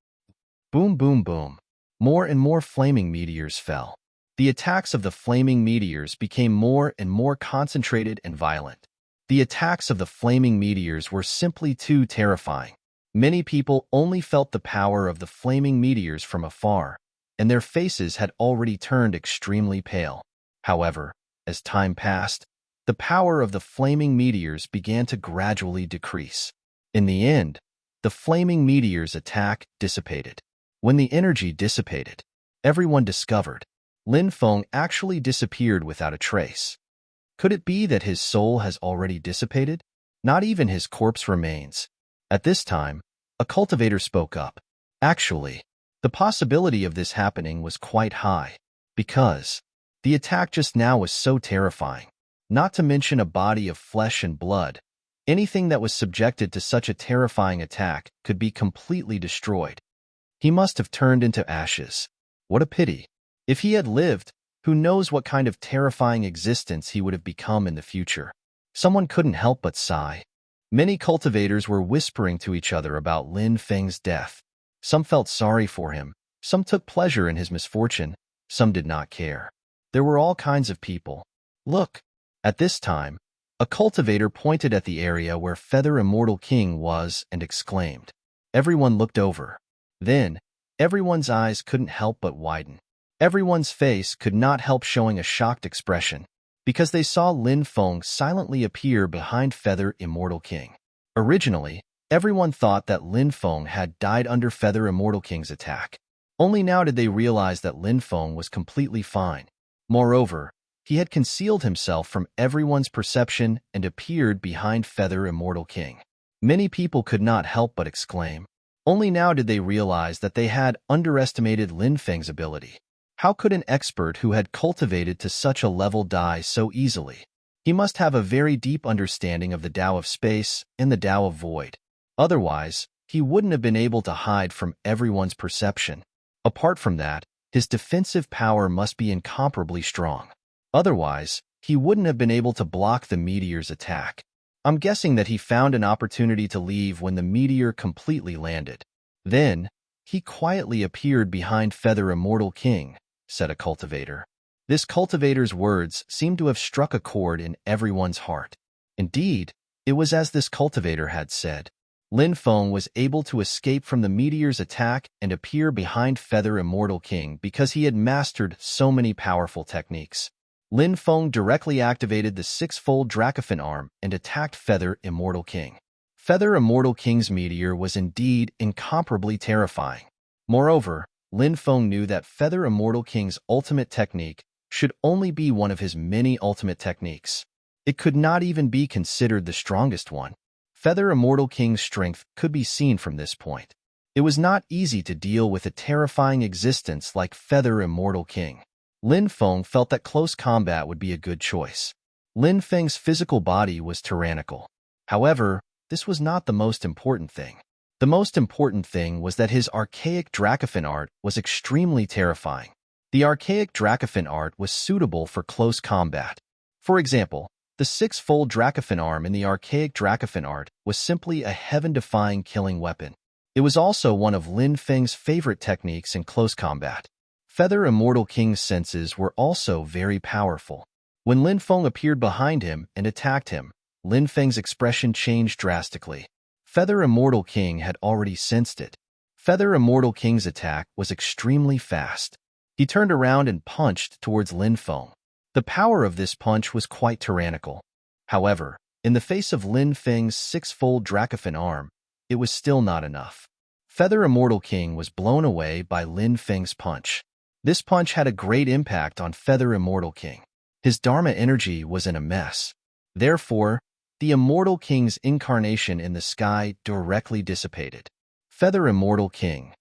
Boom, boom, boom. More and more flaming meteors fell. The attacks of the flaming meteors became more and more concentrated and violent. The attacks of the flaming meteors were simply too terrifying. Many people only felt the power of the flaming meteors from afar, and their faces had already turned extremely pale. However, as time passed, the power of the flaming meteors began to gradually decrease. In the end, the flaming meteors' attack dissipated. When the energy dissipated, everyone discovered Lin Feng actually disappeared without a trace. Could it be that his soul has already dissipated? Not even his corpse remains. At this time, a cultivator spoke up. Actually, the possibility of this happening was quite high, because the attack just now was so terrifying. Not to mention a body of flesh and blood, Anything that was subjected to such a terrifying attack could be completely destroyed. He must have turned into ashes. What a pity. If he had lived, who knows what kind of terrifying existence he would have become in the future. Someone couldn't help but sigh. Many cultivators were whispering to each other about Lin Feng's death. Some felt sorry for him, some took pleasure in his misfortune, some did not care. There were all kinds of people. Look! At this time, a cultivator pointed at the area where Feather Immortal King was and exclaimed. Everyone looked over. Then, everyone's eyes couldn't help but widen. Everyone's face could not help showing a shocked expression, because they saw Lin Feng silently appear behind Feather Immortal King. Originally, everyone thought that Lin Feng had died under Feather Immortal King's attack. Only now did they realize that Lin Feng was completely fine. Moreover, he had concealed himself from everyone's perception and appeared behind Feather Immortal King. Many people could not help but exclaim. Only now did they realize that they had underestimated Lin Feng's ability. How could an expert who had cultivated to such a level die so easily? He must have a very deep understanding of the Tao of space and the Tao of void. Otherwise, he wouldn't have been able to hide from everyone's perception. Apart from that, his defensive power must be incomparably strong. Otherwise, he wouldn't have been able to block the meteor's attack. I'm guessing that he found an opportunity to leave when the meteor completely landed. Then, he quietly appeared behind Feather Immortal King, said a cultivator. This cultivator's words seemed to have struck a chord in everyone's heart. Indeed, it was as this cultivator had said. Lin Feng was able to escape from the meteor's attack and appear behind Feather Immortal King because he had mastered so many powerful techniques. Lin Feng directly activated the six-fold Dracophant arm and attacked Feather Immortal King. Feather Immortal King's meteor was indeed incomparably terrifying. Moreover, Lin Feng knew that Feather Immortal King's ultimate technique should only be one of his many ultimate techniques. It could not even be considered the strongest one. Feather Immortal King's strength could be seen from this point. It was not easy to deal with a terrifying existence like Feather Immortal King. Lin Feng felt that close combat would be a good choice. Lin Feng's physical body was tyrannical. However, this was not the most important thing. The most important thing was that his archaic Dracophant art was extremely terrifying. The archaic Dracophant art was suitable for close combat. For example, the six-fold Dracophant arm in the archaic Dracophant art was simply a heaven-defying killing weapon. It was also one of Lin Feng's favorite techniques in close combat. Feather Immortal King's senses were also very powerful. When Lin Feng appeared behind him and attacked him, Lin Feng's expression changed drastically. Feather Immortal King had already sensed it. Feather Immortal King's attack was extremely fast. He turned around and punched towards Lin Feng. The power of this punch was quite tyrannical. However, in the face of Lin Feng's six-fold Dracophant arm, it was still not enough. Feather Immortal King was blown away by Lin Feng's punch. This punch had a great impact on Feather Immortal King. His Dharma energy was in a mess. Therefore, the Immortal King's incarnation in the sky directly dissipated. Feather Immortal King,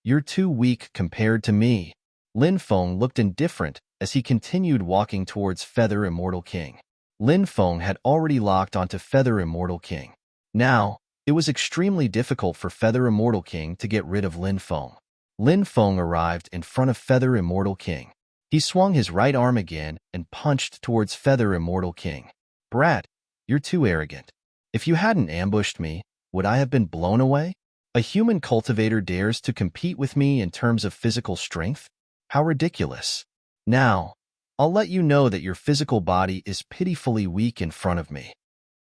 you're too weak compared to me. Lin Feng looked indifferent as he continued walking towards Feather Immortal King. Lin Feng had already locked onto Feather Immortal King. Now, it was extremely difficult for Feather Immortal King to get rid of Lin Feng. Lin Feng arrived in front of Feather Immortal King. He swung his right arm again and punched towards Feather Immortal King. Brat, you're too arrogant. If you hadn't ambushed me, would I have been blown away? A human cultivator dares to compete with me in terms of physical strength? How ridiculous. Now, I'll let you know that your physical body is pitifully weak in front of me.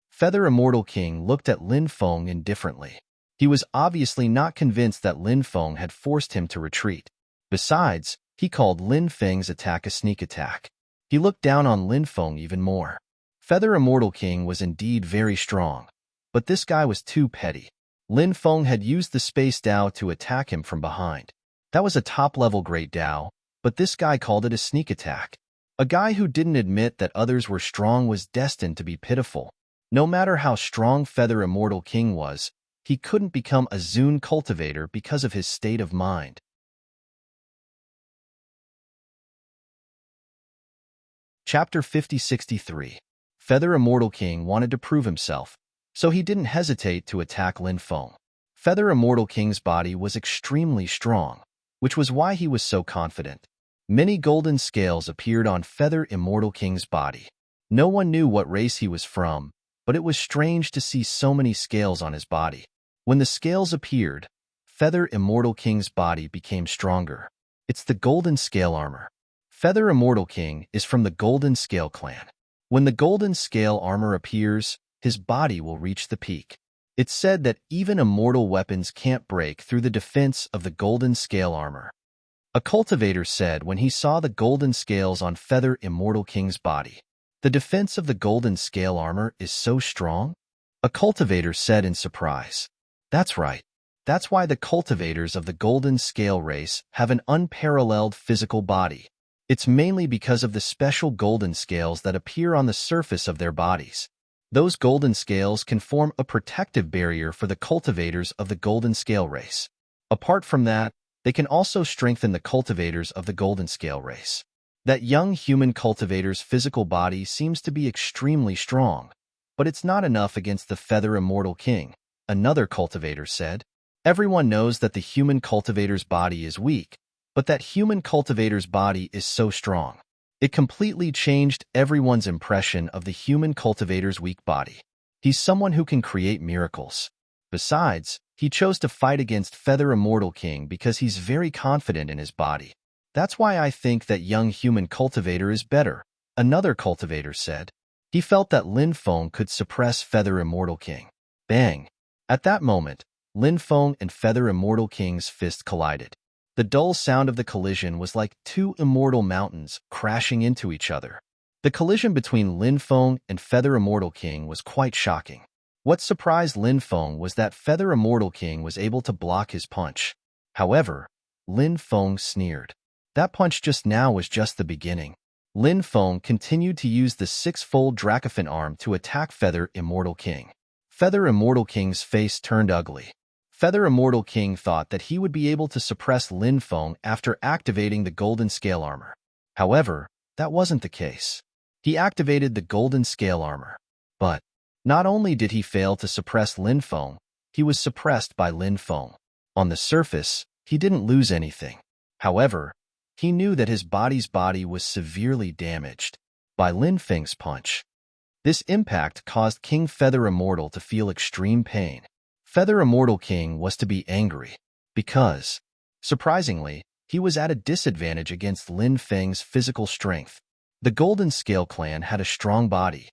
Feather Immortal King looked at Lin Feng indifferently. He was obviously not convinced that Lin Feng had forced him to retreat. Besides, he called Lin Feng's attack a sneak attack. He looked down on Lin Feng even more. Feather Immortal King was indeed very strong, but this guy was too petty. Lin Feng had used the Space Dao to attack him from behind. That was a top-level Great Dao, but this guy called it a sneak attack. A guy who didn't admit that others were strong was destined to be pitiful. No matter how strong Feather Immortal King was, he couldn't become a Zune cultivator because of his state of mind. Chapter 5063. Feather Immortal King wanted to prove himself, so he didn't hesitate to attack Lin Feng. Feather Immortal King's body was extremely strong, which was why he was so confident. Many golden scales appeared on Feather Immortal King's body. No one knew what race he was from, but it was strange to see so many scales on his body. When the scales appeared, Feather Immortal King's body became stronger. It's the Golden Scale Armor. Feather Immortal King is from the Golden Scale clan. When the Golden Scale Armor appears, his body will reach the peak. It's said that even immortal weapons can't break through the defense of the Golden Scale Armor. A cultivator said when he saw the golden scales on Feather Immortal King's body, "The defense of the Golden Scale Armor is so strong?" A cultivator said in surprise. That's right. That's why the cultivators of the Golden Scale race have an unparalleled physical body. It's mainly because of the special golden scales that appear on the surface of their bodies. Those golden scales can form a protective barrier for the cultivators of the Golden Scale race. Apart from that, they can also strengthen the cultivators of the Golden Scale race. That young human cultivator's physical body seems to be extremely strong, but it's not enough against the Feather Immortal King, another cultivator said. Everyone knows that the human cultivator's body is weak, but that human cultivator's body is so strong. It completely changed everyone's impression of the human cultivator's weak body. He's someone who can create miracles. Besides, he chose to fight against Feather Immortal King because he's very confident in his body. That's why I think that young human cultivator is better, another cultivator said. He felt that Lin Feng could suppress Feather Immortal King. Bang! At that moment, Lin Feng and Feather Immortal King's fist collided. The dull sound of the collision was like two immortal mountains crashing into each other. The collision between Lin Feng and Feather Immortal King was quite shocking. What surprised Lin Feng was that Feather Immortal King was able to block his punch. However, Lin Feng sneered. That punch just now was just the beginning. Lin Feng continued to use the six-fold Dracophant arm to attack Feather Immortal King. Feather Immortal King's face turned ugly. Feather Immortal King thought that he would be able to suppress Lin Feng after activating the Golden Scale Armor. However, that wasn't the case. He activated the Golden Scale Armor. But not only did he fail to suppress Lin Feng, he was suppressed by Lin Feng. On the surface, he didn't lose anything. However, he knew that his body was severely damaged by Lin Feng's punch. This impact caused King Feather Immortal to feel extreme pain. Feather Immortal King was to be angry because, surprisingly, he was at a disadvantage against Lin Feng's physical strength. The Golden Scale clan had a strong body.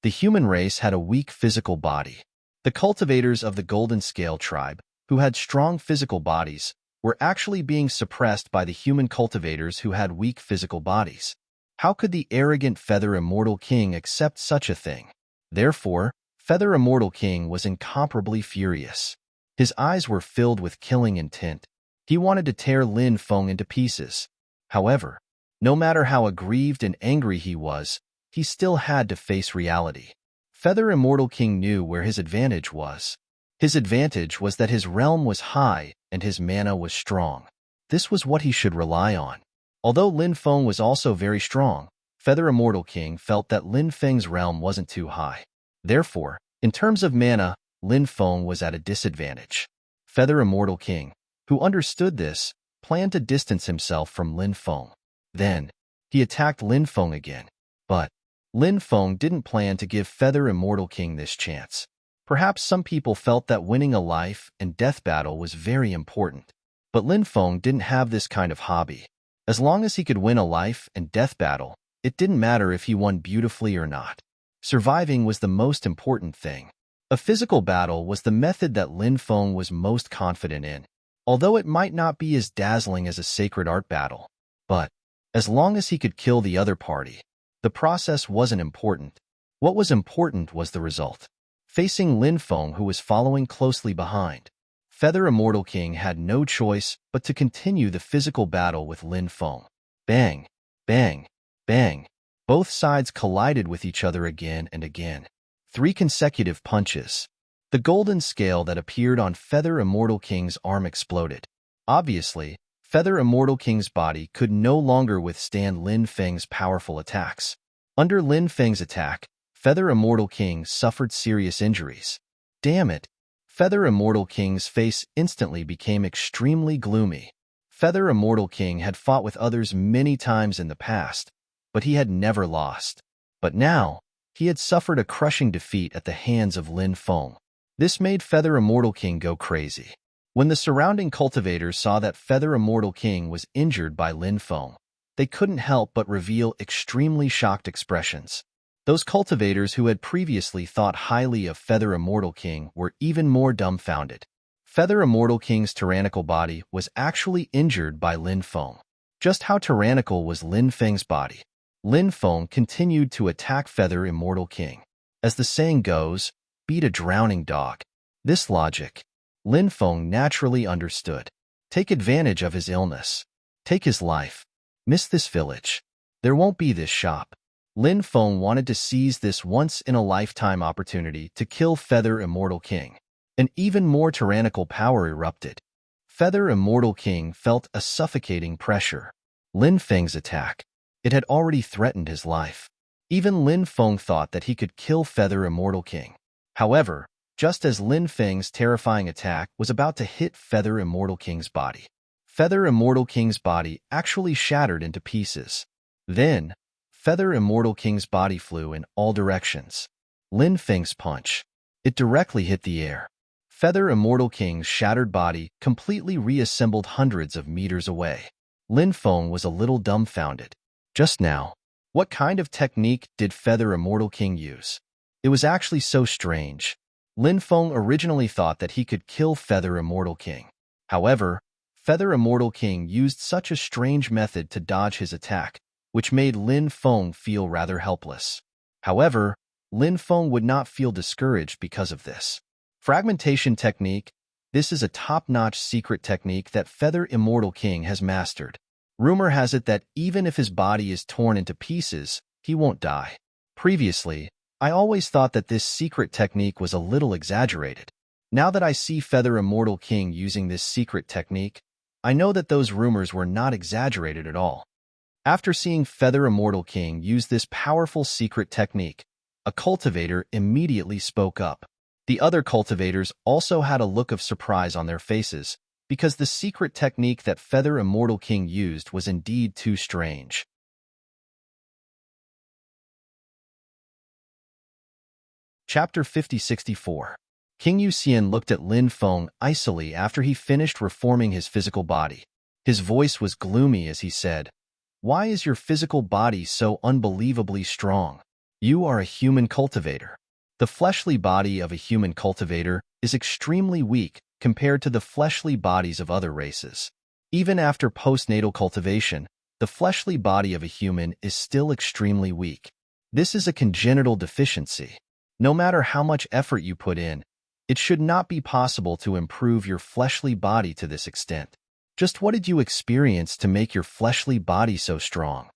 The human race had a weak physical body. The cultivators of the Golden Scale tribe, who had strong physical bodies, were actually being suppressed by the human cultivators who had weak physical bodies. How could the arrogant Feather Immortal King accept such a thing? Therefore, Feather Immortal King was incomparably furious. His eyes were filled with killing intent. He wanted to tear Lin Feng into pieces. However, no matter how aggrieved and angry he was, he still had to face reality. Feather Immortal King knew where his advantage was. His advantage was that his realm was high and his mana was strong. This was what he should rely on. Although Lin Feng was also very strong, Feather Immortal King felt that Lin Feng's realm wasn't too high. Therefore, in terms of mana, Lin Feng was at a disadvantage. Feather Immortal King, who understood this, planned to distance himself from Lin Feng. Then, he attacked Lin Feng again. But Lin Feng didn't plan to give Feather Immortal King this chance. Perhaps some people felt that winning a life and death battle was very important. But Lin Feng didn't have this kind of hobby. As long as he could win a life and death battle, it didn't matter if he won beautifully or not. Surviving was the most important thing. A physical battle was the method that Lin Feng was most confident in, although it might not be as dazzling as a sacred art battle. But as long as he could kill the other party, the process wasn't important. What was important was the result. Facing Lin Feng, who was following closely behind, Feather Immortal King had no choice but to continue the physical battle with Lin Feng. Bang! Bang! Bang! Both sides collided with each other again and again. 3 consecutive punches. The golden scale that appeared on Feather Immortal King's arm exploded. Obviously, Feather Immortal King's body could no longer withstand Lin Feng's powerful attacks. Under Lin Feng's attack, Feather Immortal King suffered serious injuries. Damn it! Feather Immortal King's face instantly became extremely gloomy. Feather Immortal King had fought with others many times in the past, but he had never lost. But now, he had suffered a crushing defeat at the hands of Lin Feng. This made Feather Immortal King go crazy. When the surrounding cultivators saw that Feather Immortal King was injured by Lin Feng, they couldn't help but reveal extremely shocked expressions. Those cultivators who had previously thought highly of Feather Immortal King were even more dumbfounded. Feather Immortal King's tyrannical body was actually injured by Lin Feng. Just how tyrannical was Lin Feng's body? Lin Feng continued to attack Feather Immortal King. As the saying goes, beat a drowning dog. This logic, Lin Feng naturally understood. Take advantage of his illness. Take his life. Miss this village. There won't be this shop. Lin Feng wanted to seize this once-in-a-lifetime opportunity to kill Feather Immortal King. An even more tyrannical power erupted. Feather Immortal King felt a suffocating pressure. Lin Feng's attack. It had already threatened his life. Even Lin Feng thought that he could kill Feather Immortal King. However, just as Lin Feng's terrifying attack was about to hit Feather Immortal King's body, Feather Immortal King's body actually shattered into pieces. Then, Feather Immortal King's body flew in all directions. Lin Feng's punch. It directly hit the air. Feather Immortal King's shattered body completely reassembled hundreds of meters away. Lin Feng was a little dumbfounded. Just now, what kind of technique did Feather Immortal King use? It was actually so strange. Lin Feng originally thought that he could kill Feather Immortal King. However, Feather Immortal King used such a strange method to dodge his attack, which made Lin Feng feel rather helpless. However, Lin Feng would not feel discouraged because of this. Fragmentation technique. This is a top-notch secret technique that Feather Immortal King has mastered. Rumor has it that even if his body is torn into pieces, he won't die. Previously, I always thought that this secret technique was a little exaggerated. Now that I see Feather Immortal King using this secret technique, I know that those rumors were not exaggerated at all. After seeing Feather Immortal King use this powerful secret technique, a cultivator immediately spoke up. The other cultivators also had a look of surprise on their faces, because the secret technique that Feather Immortal King used was indeed too strange. Chapter 5064. King Yuxian looked at Lin Feng icily after he finished reforming his physical body. His voice was gloomy as he said, "Why is your physical body so unbelievably strong? You are a human cultivator. The fleshly body of a human cultivator is extremely weak compared to the fleshly bodies of other races. Even after postnatal cultivation, the fleshly body of a human is still extremely weak. This is a congenital deficiency. No matter how much effort you put in, it should not be possible to improve your fleshly body to this extent. Just what did you experience to make your fleshly body so strong?"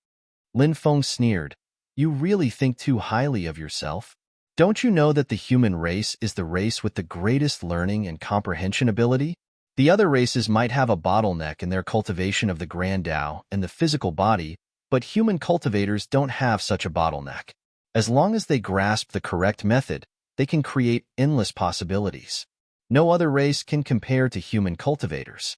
Lin Feng sneered. "You really think too highly of yourself? Don't you know that the human race is the race with the greatest learning and comprehension ability? The other races might have a bottleneck in their cultivation of the Grand Tao and the physical body, but human cultivators don't have such a bottleneck. As long as they grasp the correct method, they can create endless possibilities. No other race can compare to human cultivators."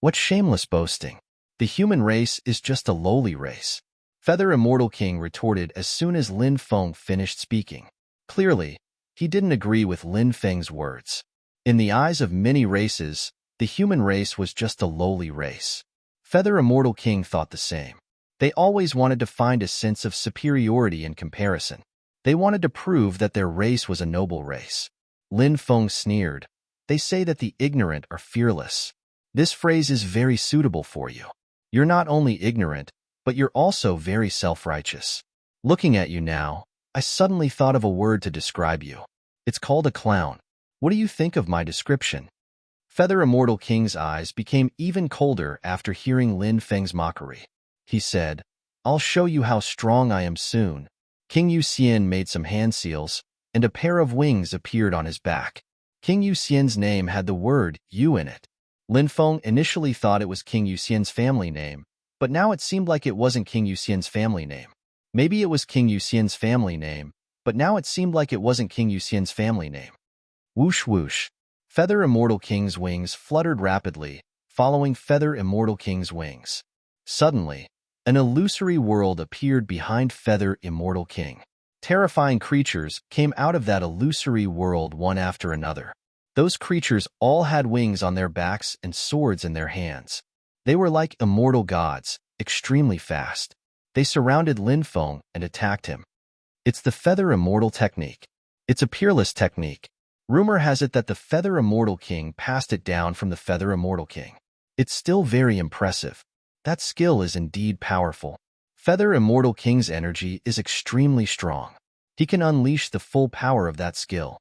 What shameless boasting! The human race is just a lowly race. Feather Immortal King retorted as soon as Lin Feng finished speaking. Clearly, he didn't agree with Lin Feng's words. In the eyes of many races, the human race was just a lowly race. Feather Immortal King thought the same. They always wanted to find a sense of superiority in comparison. They wanted to prove that their race was a noble race. Lin Feng sneered. "They say that the ignorant are fearless. This phrase is very suitable for you. You're not only ignorant, but you're also very self-righteous. Looking at you now, I suddenly thought of a word to describe you. It's called a clown. What do you think of my description?" Feather Immortal King's eyes became even colder after hearing Lin Feng's mockery. He said, "I'll show you how strong I am soon." King Yuxian made some hand seals, and a pair of wings appeared on his back. King Yuxian's name had the word "Yu" in it. Lin Feng initially thought it was King Yuxian's family name, but now it seemed like it wasn't King Yuxian's family name. Maybe it was King Yuxian's family name, but now it seemed like it wasn't King Yuxian's family name. Whoosh whoosh. Feather Immortal King's wings fluttered rapidly, following Feather Immortal King's wings. Suddenly, an illusory world appeared behind Feather Immortal King. Terrifying creatures came out of that illusory world one after another. Those creatures all had wings on their backs and swords in their hands. They were like immortal gods, extremely fast. They surrounded Lin Feng and attacked him. It's the Feather Immortal technique. It's a peerless technique. Rumor has it that the Feather Immortal King passed it down from the Feather Immortal King. It's still very impressive. That skill is indeed powerful. Feather Immortal King's energy is extremely strong. He can unleash the full power of that skill.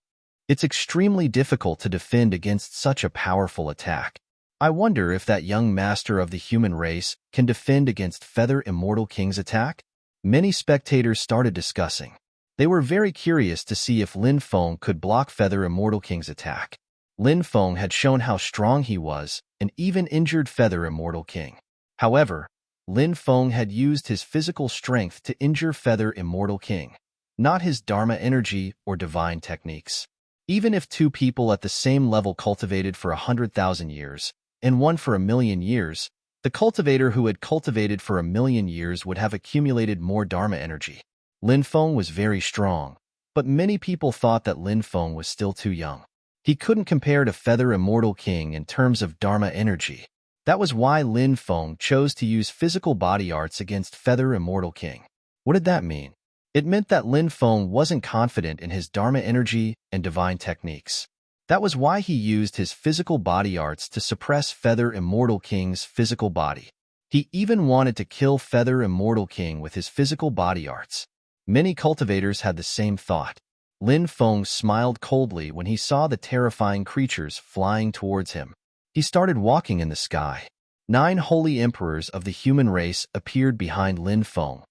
It's extremely difficult to defend against such a powerful attack. I wonder if that young master of the human race can defend against Feather Immortal King's attack? Many spectators started discussing. They were very curious to see if Lin Feng could block Feather Immortal King's attack. Lin Feng had shown how strong he was and even injured Feather Immortal King. However, Lin Feng had used his physical strength to injure Feather Immortal King, not his Dharma energy or divine techniques. Even if two people at the same level cultivated for 100,000 years, and one for 1,000,000 years, the cultivator who had cultivated for 1,000,000 years would have accumulated more Dharma energy. Lin Feng was very strong, but many people thought that Lin Feng was still too young. He couldn't compare to Feather Immortal King in terms of Dharma energy. That was why Lin Feng chose to use physical body arts against Feather Immortal King. What did that mean? It meant that Lin Feng wasn't confident in his Dharma energy and divine techniques. That was why he used his physical body arts to suppress Feather Immortal King's physical body. He even wanted to kill Feather Immortal King with his physical body arts. Many cultivators had the same thought. Lin Feng smiled coldly when he saw the terrifying creatures flying towards him. He started walking in the sky. 9 holy emperors of the human race appeared behind Lin Feng.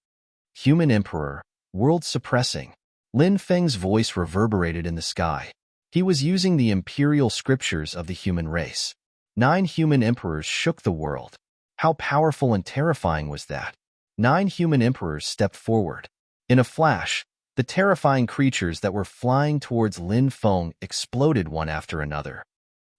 Human Emperor, world suppressing. Lin Feng's voice reverberated in the sky. He was using the imperial scriptures of the human race. 9 human emperors shook the world. How powerful and terrifying was that? 9 human emperors stepped forward. In a flash, the terrifying creatures that were flying towards Lin Feng exploded one after another.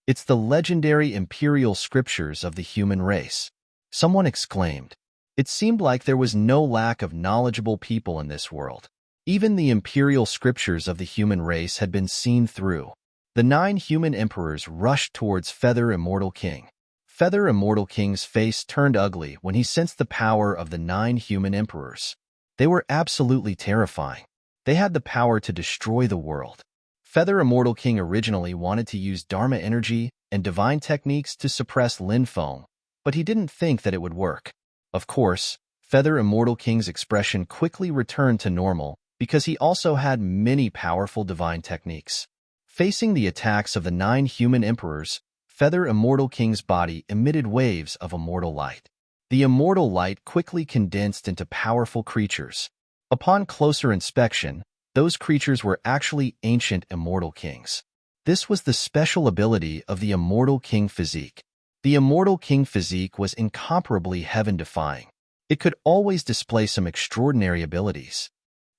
It's the legendary imperial scriptures of the human race. Someone exclaimed. It seemed like there was no lack of knowledgeable people in this world. Even the imperial scriptures of the human race had been seen through. The 9 human emperors rushed towards Feather Immortal King. Feather Immortal King's face turned ugly when he sensed the power of the 9 human emperors. They were absolutely terrifying. They had the power to destroy the world. Feather Immortal King originally wanted to use Dharma energy and divine techniques to suppress Lin Feng, but he didn't think that it would work. Of course, Feather Immortal King's expression quickly returned to normal because he also had many powerful divine techniques. Facing the attacks of the 9 human emperors, Feather Immortal King's body emitted waves of immortal light. The immortal light quickly condensed into powerful creatures. Upon closer inspection, those creatures were actually ancient immortal kings. This was the special ability of the Immortal King physique. The Immortal King physique was incomparably heaven-defying. It could always display some extraordinary abilities.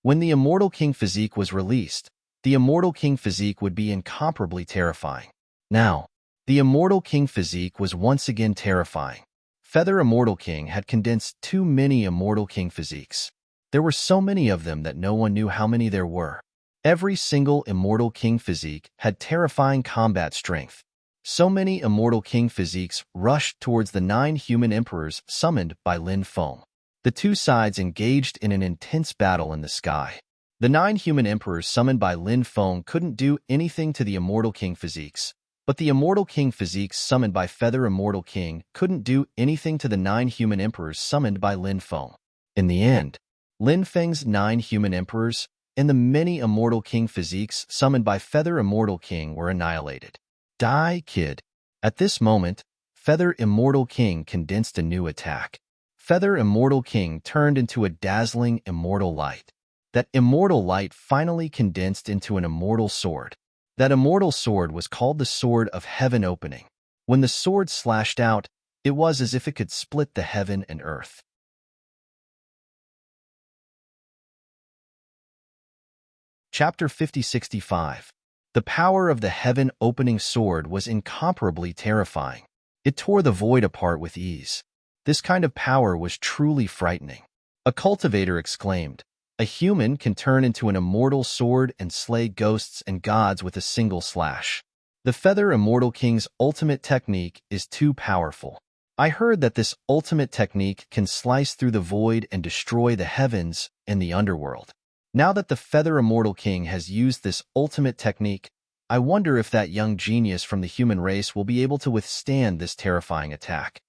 When the Immortal King physique was released, the Immortal King physique would be incomparably terrifying. Now, the Immortal King physique was once again terrifying. Feather Immortal King had condensed too many Immortal King physiques. There were so many of them that no one knew how many there were. Every single Immortal King physique had terrifying combat strength. So many Immortal King physiques rushed towards the 9 human emperors summoned by Lin Feng. The two sides engaged in an intense battle in the sky. The 9 human emperors summoned by Lin Feng couldn't do anything to the Immortal King physiques, but the Immortal King physiques summoned by Feather Immortal King couldn't do anything to the 9 human emperors summoned by Lin Feng. In the end, Lin Feng's 9 human emperors and the many Immortal King physiques summoned by Feather Immortal King were annihilated. Die, kid. At this moment, Feather Immortal King condensed a new attack. Feather Immortal King turned into a dazzling immortal light. That immortal light finally condensed into an immortal sword. That immortal sword was called the Sword of Heaven Opening. When the sword slashed out, it was as if it could split the heaven and earth. Chapter 5065. The power of the heaven-opening sword was incomparably terrifying. It tore the void apart with ease. This kind of power was truly frightening. A cultivator exclaimed, "A human can turn into an immortal sword and slay ghosts and gods with a single slash. The Feather Immortal King's ultimate technique is too powerful. I heard that this ultimate technique can slice through the void and destroy the heavens and the underworld. Now that the Feather Immortal King has used this ultimate technique, I wonder if that young genius from the human race will be able to withstand this terrifying attack."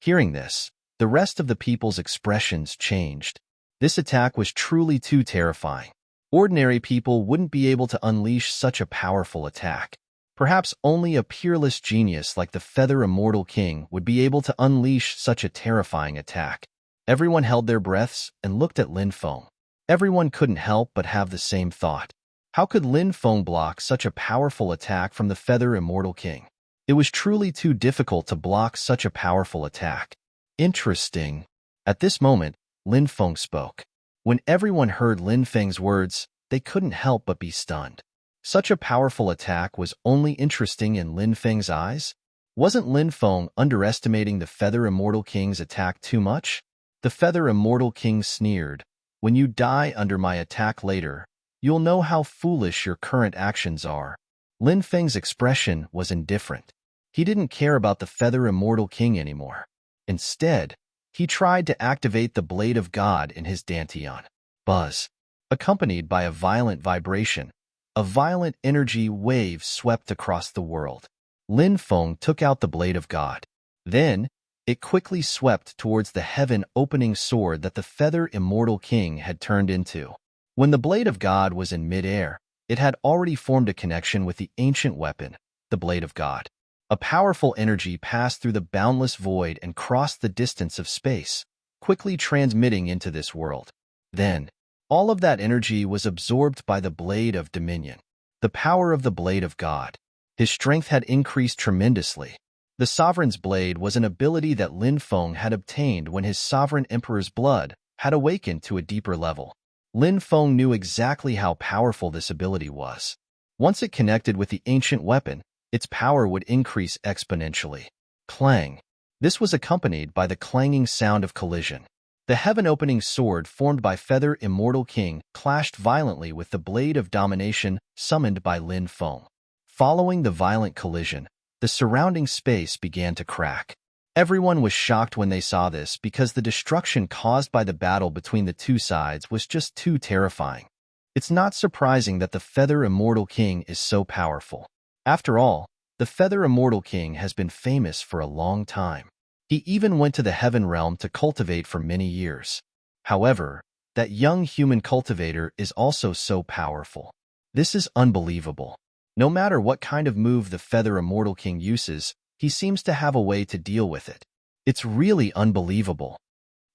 Hearing this, the rest of the people's expressions changed. This attack was truly too terrifying. Ordinary people wouldn't be able to unleash such a powerful attack. Perhaps only a peerless genius like the Feather Immortal King would be able to unleash such a terrifying attack. Everyone held their breaths and looked at Lin Feng. Everyone couldn't help but have the same thought. How could Lin Feng block such a powerful attack from the Feather Immortal King? It was truly too difficult to block such a powerful attack. Interesting. At this moment, Lin Feng spoke. When everyone heard Lin Feng's words, they couldn't help but be stunned. Such a powerful attack was only interesting in Lin Feng's eyes? Wasn't Lin Feng underestimating the Feather Immortal King's attack too much? The Feather Immortal King sneered, "When you die under my attack later, you'll know how foolish your current actions are." Lin Feng's expression was indifferent. He didn't care about the Feather Immortal King anymore. Instead, he tried to activate the Blade of God in his dantian. Buzz. Accompanied by a violent vibration, a violent energy wave swept across the world. Lin Feng took out the Blade of God. Then, it quickly swept towards the heaven-opening sword that the Feather Immortal King had turned into. When the Blade of God was in mid-air, it had already formed a connection with the ancient weapon, the Blade of God. A powerful energy passed through the boundless void and crossed the distance of space, quickly transmitting into this world. Then, all of that energy was absorbed by the Blade of Dominion, the power of the Blade of God. His strength had increased tremendously. The Sovereign's Blade was an ability that Lin Feng had obtained when his Sovereign Emperor's blood had awakened to a deeper level. Lin Feng knew exactly how powerful this ability was. Once it connected with the ancient weapon, its power would increase exponentially. Clang. This was accompanied by the clanging sound of collision. The heaven-opening sword formed by Feather Immortal King clashed violently with the Blade of Domination summoned by Lin Feng. Following the violent collision, the surrounding space began to crack. Everyone was shocked when they saw this because the destruction caused by the battle between the two sides was just too terrifying. It's not surprising that the Feather Immortal King is so powerful. After all, the Feather Immortal King has been famous for a long time. He even went to the Heaven Realm to cultivate for many years. However, that young human cultivator is also so powerful. This is unbelievable. No matter what kind of move the Feather Immortal King uses, he seems to have a way to deal with it. It's really unbelievable.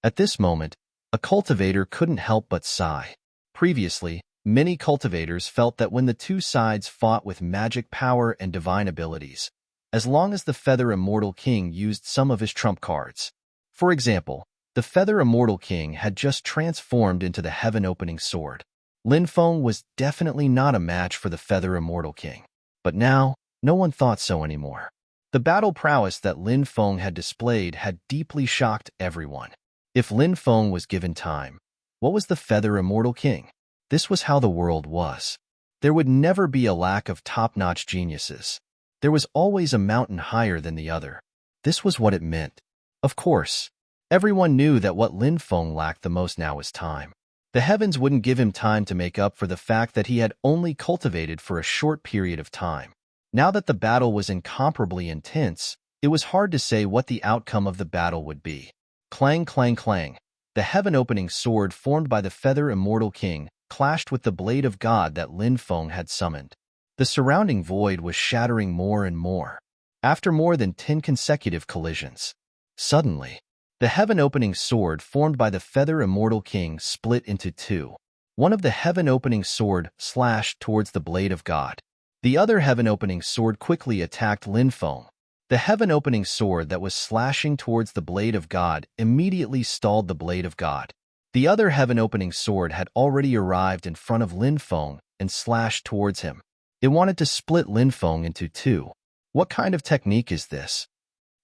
At this moment, a cultivator couldn't help but sigh. Previously, many cultivators felt that when the two sides fought with magic power and divine abilities, as long as the Feather Immortal King used some of his trump cards. For example, the Feather Immortal King had just transformed into the heaven-opening sword. Lin Feng was definitely not a match for the Feather Immortal King. But now, no one thought so anymore. The battle prowess that Lin Feng had displayed had deeply shocked everyone. If Lin Feng was given time, what was the Feather Immortal King? This was how the world was. There would never be a lack of top-notch geniuses. There was always a mountain higher than the other. This was what it meant. Of course, everyone knew that what Lin Feng lacked the most now was time. The heavens wouldn't give him time to make up for the fact that he had only cultivated for a short period of time. Now that the battle was incomparably intense, it was hard to say what the outcome of the battle would be. Clang, clang, clang. The heaven-opening sword formed by the Feather Immortal King clashed with the Blade of God that Lin Feng had summoned. The surrounding void was shattering more and more. After more than 10 consecutive collisions, suddenly, the heaven-opening sword formed by the Feather Immortal King split into two. One of the heaven-opening sword slashed towards the Blade of God. The other heaven-opening sword quickly attacked Lin Feng. The heaven-opening sword that was slashing towards the Blade of God immediately stalled the Blade of God. The other heaven-opening sword had already arrived in front of Lin Feng and slashed towards him. It wanted to split Lin Feng into two. What kind of technique is this?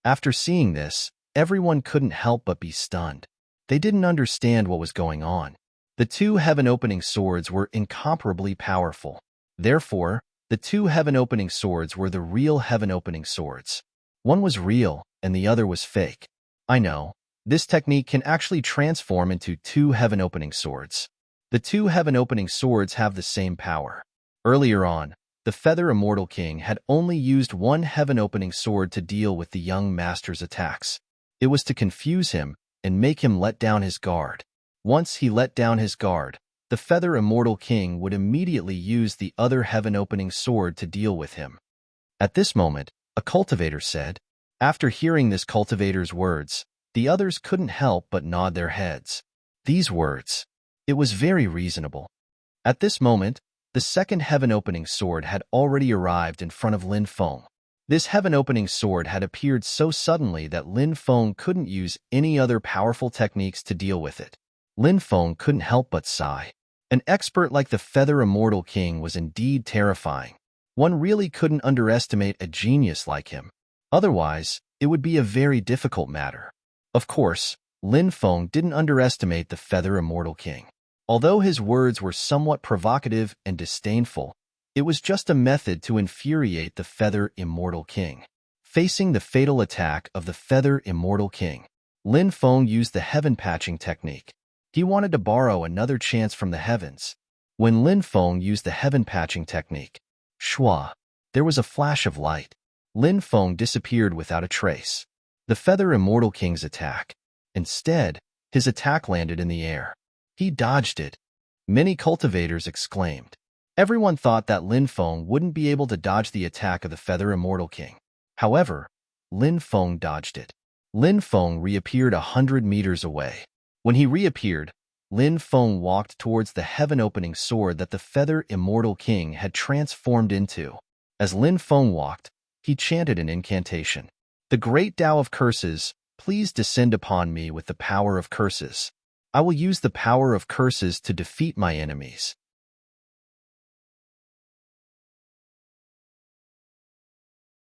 After seeing this, everyone couldn't help but be stunned. They didn't understand what was going on. The two heaven-opening swords were incomparably powerful. Therefore, the two heaven-opening swords were the real heaven-opening swords. One was real, and the other was fake. I know, this technique can actually transform into two heaven-opening swords. The two heaven-opening swords have the same power. Earlier on, the Feather Immortal King had only used one heaven-opening sword to deal with the young master's attacks. It was to confuse him and make him let down his guard. Once he let down his guard, the Feather Immortal King would immediately use the other heaven-opening sword to deal with him. At this moment, a cultivator said. After hearing this cultivator's words, the others couldn't help but nod their heads. These words. It was very reasonable. At this moment, the second heaven-opening sword had already arrived in front of Lin Feng. This heaven-opening sword had appeared so suddenly that Lin Feng couldn't use any other powerful techniques to deal with it. Lin Feng couldn't help but sigh. An expert like the Feather Immortal King was indeed terrifying. One really couldn't underestimate a genius like him. Otherwise, it would be a very difficult matter. Of course, Lin Feng didn't underestimate the Feather Immortal King. Although his words were somewhat provocative and disdainful, it was just a method to infuriate the Feather Immortal King. Facing the fatal attack of the Feather Immortal King, Lin Feng used the heaven patching technique. He wanted to borrow another chance from the heavens. When Lin Feng used the heaven patching technique, shwa, there was a flash of light. Lin Feng disappeared without a trace. The Feather Immortal King's attack. Instead, his attack landed in the air. He dodged it. Many cultivators exclaimed. Everyone thought that Lin Feng wouldn't be able to dodge the attack of the Feather Immortal King. However, Lin Feng dodged it. Lin Feng reappeared 100 meters away. When he reappeared, Lin Feng walked towards the heaven-opening sword that the Feather Immortal King had transformed into. As Lin Feng walked, he chanted an incantation. The great Tao of curses, please descend upon me with the power of curses. I will use the power of curses to defeat my enemies.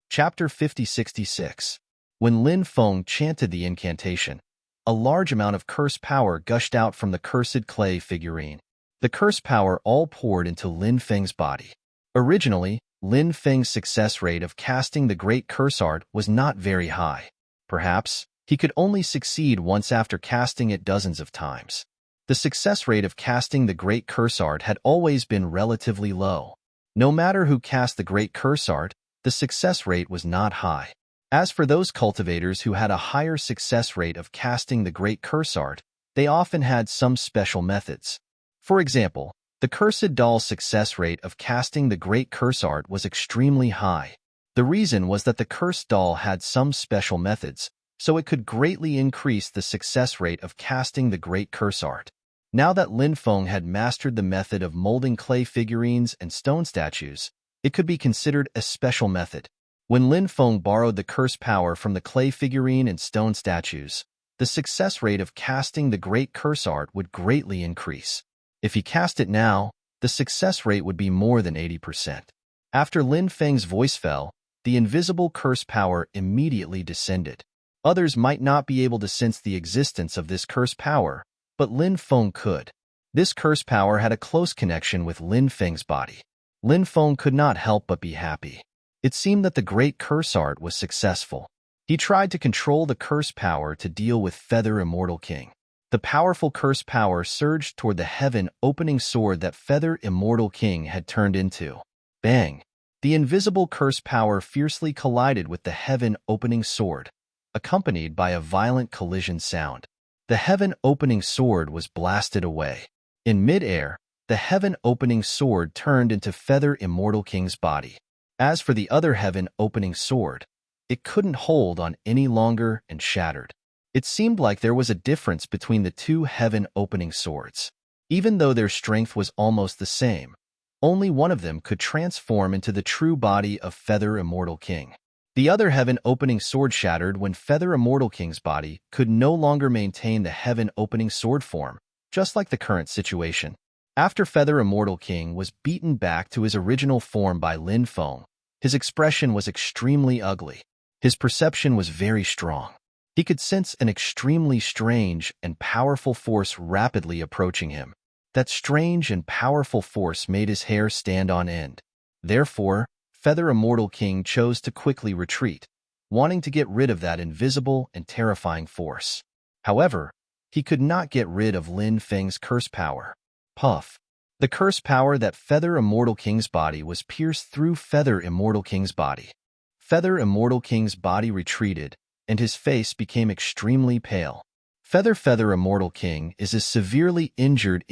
Chapter 5066. When Lin Feng chanted the incantation, a large amount of curse power gushed out from the cursed clay figurine. The curse power all poured into Lin Feng's body. Originally, Lin Feng's success rate of casting the great curse art was not very high. Perhaps, he could only succeed once after casting it dozens of times. The success rate of casting the great curse art had always been relatively low. No matter who cast the great curse art, the success rate was not high. As for those cultivators who had a higher success rate of casting the great curse art, they often had some special methods. For example, the Cursed Doll's success rate of casting the great curse art was extremely high. The reason was that the Cursed Doll had some special methods, so it could greatly increase the success rate of casting the great curse art. Now that Lin Feng had mastered the method of molding clay figurines and stone statues, it could be considered a special method. When Lin Feng borrowed the curse power from the clay figurine and stone statues, the success rate of casting the great curse art would greatly increase. If he cast it now, the success rate would be more than 80%. After Lin Feng's voice fell, the invisible curse power immediately descended. Others might not be able to sense the existence of this curse power, but Lin Feng could. This curse power had a close connection with Lin Feng's body. Lin Feng could not help but be happy. It seemed that the great curse art was successful. He tried to control the curse power to deal with Feather Immortal King. The powerful curse power surged toward the heaven-opening sword that Feather Immortal King had turned into. Bang! The invisible curse power fiercely collided with the heaven-opening sword, accompanied by a violent collision sound. The heaven-opening sword was blasted away. In mid-air, the heaven-opening sword turned into Feather Immortal King's body. As for the other heaven-opening sword, it couldn't hold on any longer and shattered. It seemed like there was a difference between the two heaven-opening swords. Even though their strength was almost the same, only one of them could transform into the true body of Feather Immortal King. The other heaven-opening sword shattered when Feather Immortal King's body could no longer maintain the heaven-opening sword form, just like the current situation. After Feather Immortal King was beaten back to his original form by Lin Feng, his expression was extremely ugly. His perception was very strong. He could sense an extremely strange and powerful force rapidly approaching him. That strange and powerful force made his hair stand on end. Therefore, Feather Immortal King chose to quickly retreat, wanting to get rid of that invisible and terrifying force. However, he could not get rid of Lin Feng's curse power. Puff. The curse power that Feather Immortal King's body was pierced through Feather Immortal King's body. Feather Immortal King's body retreated, and his face became extremely pale. Feather Immortal King is a severely injured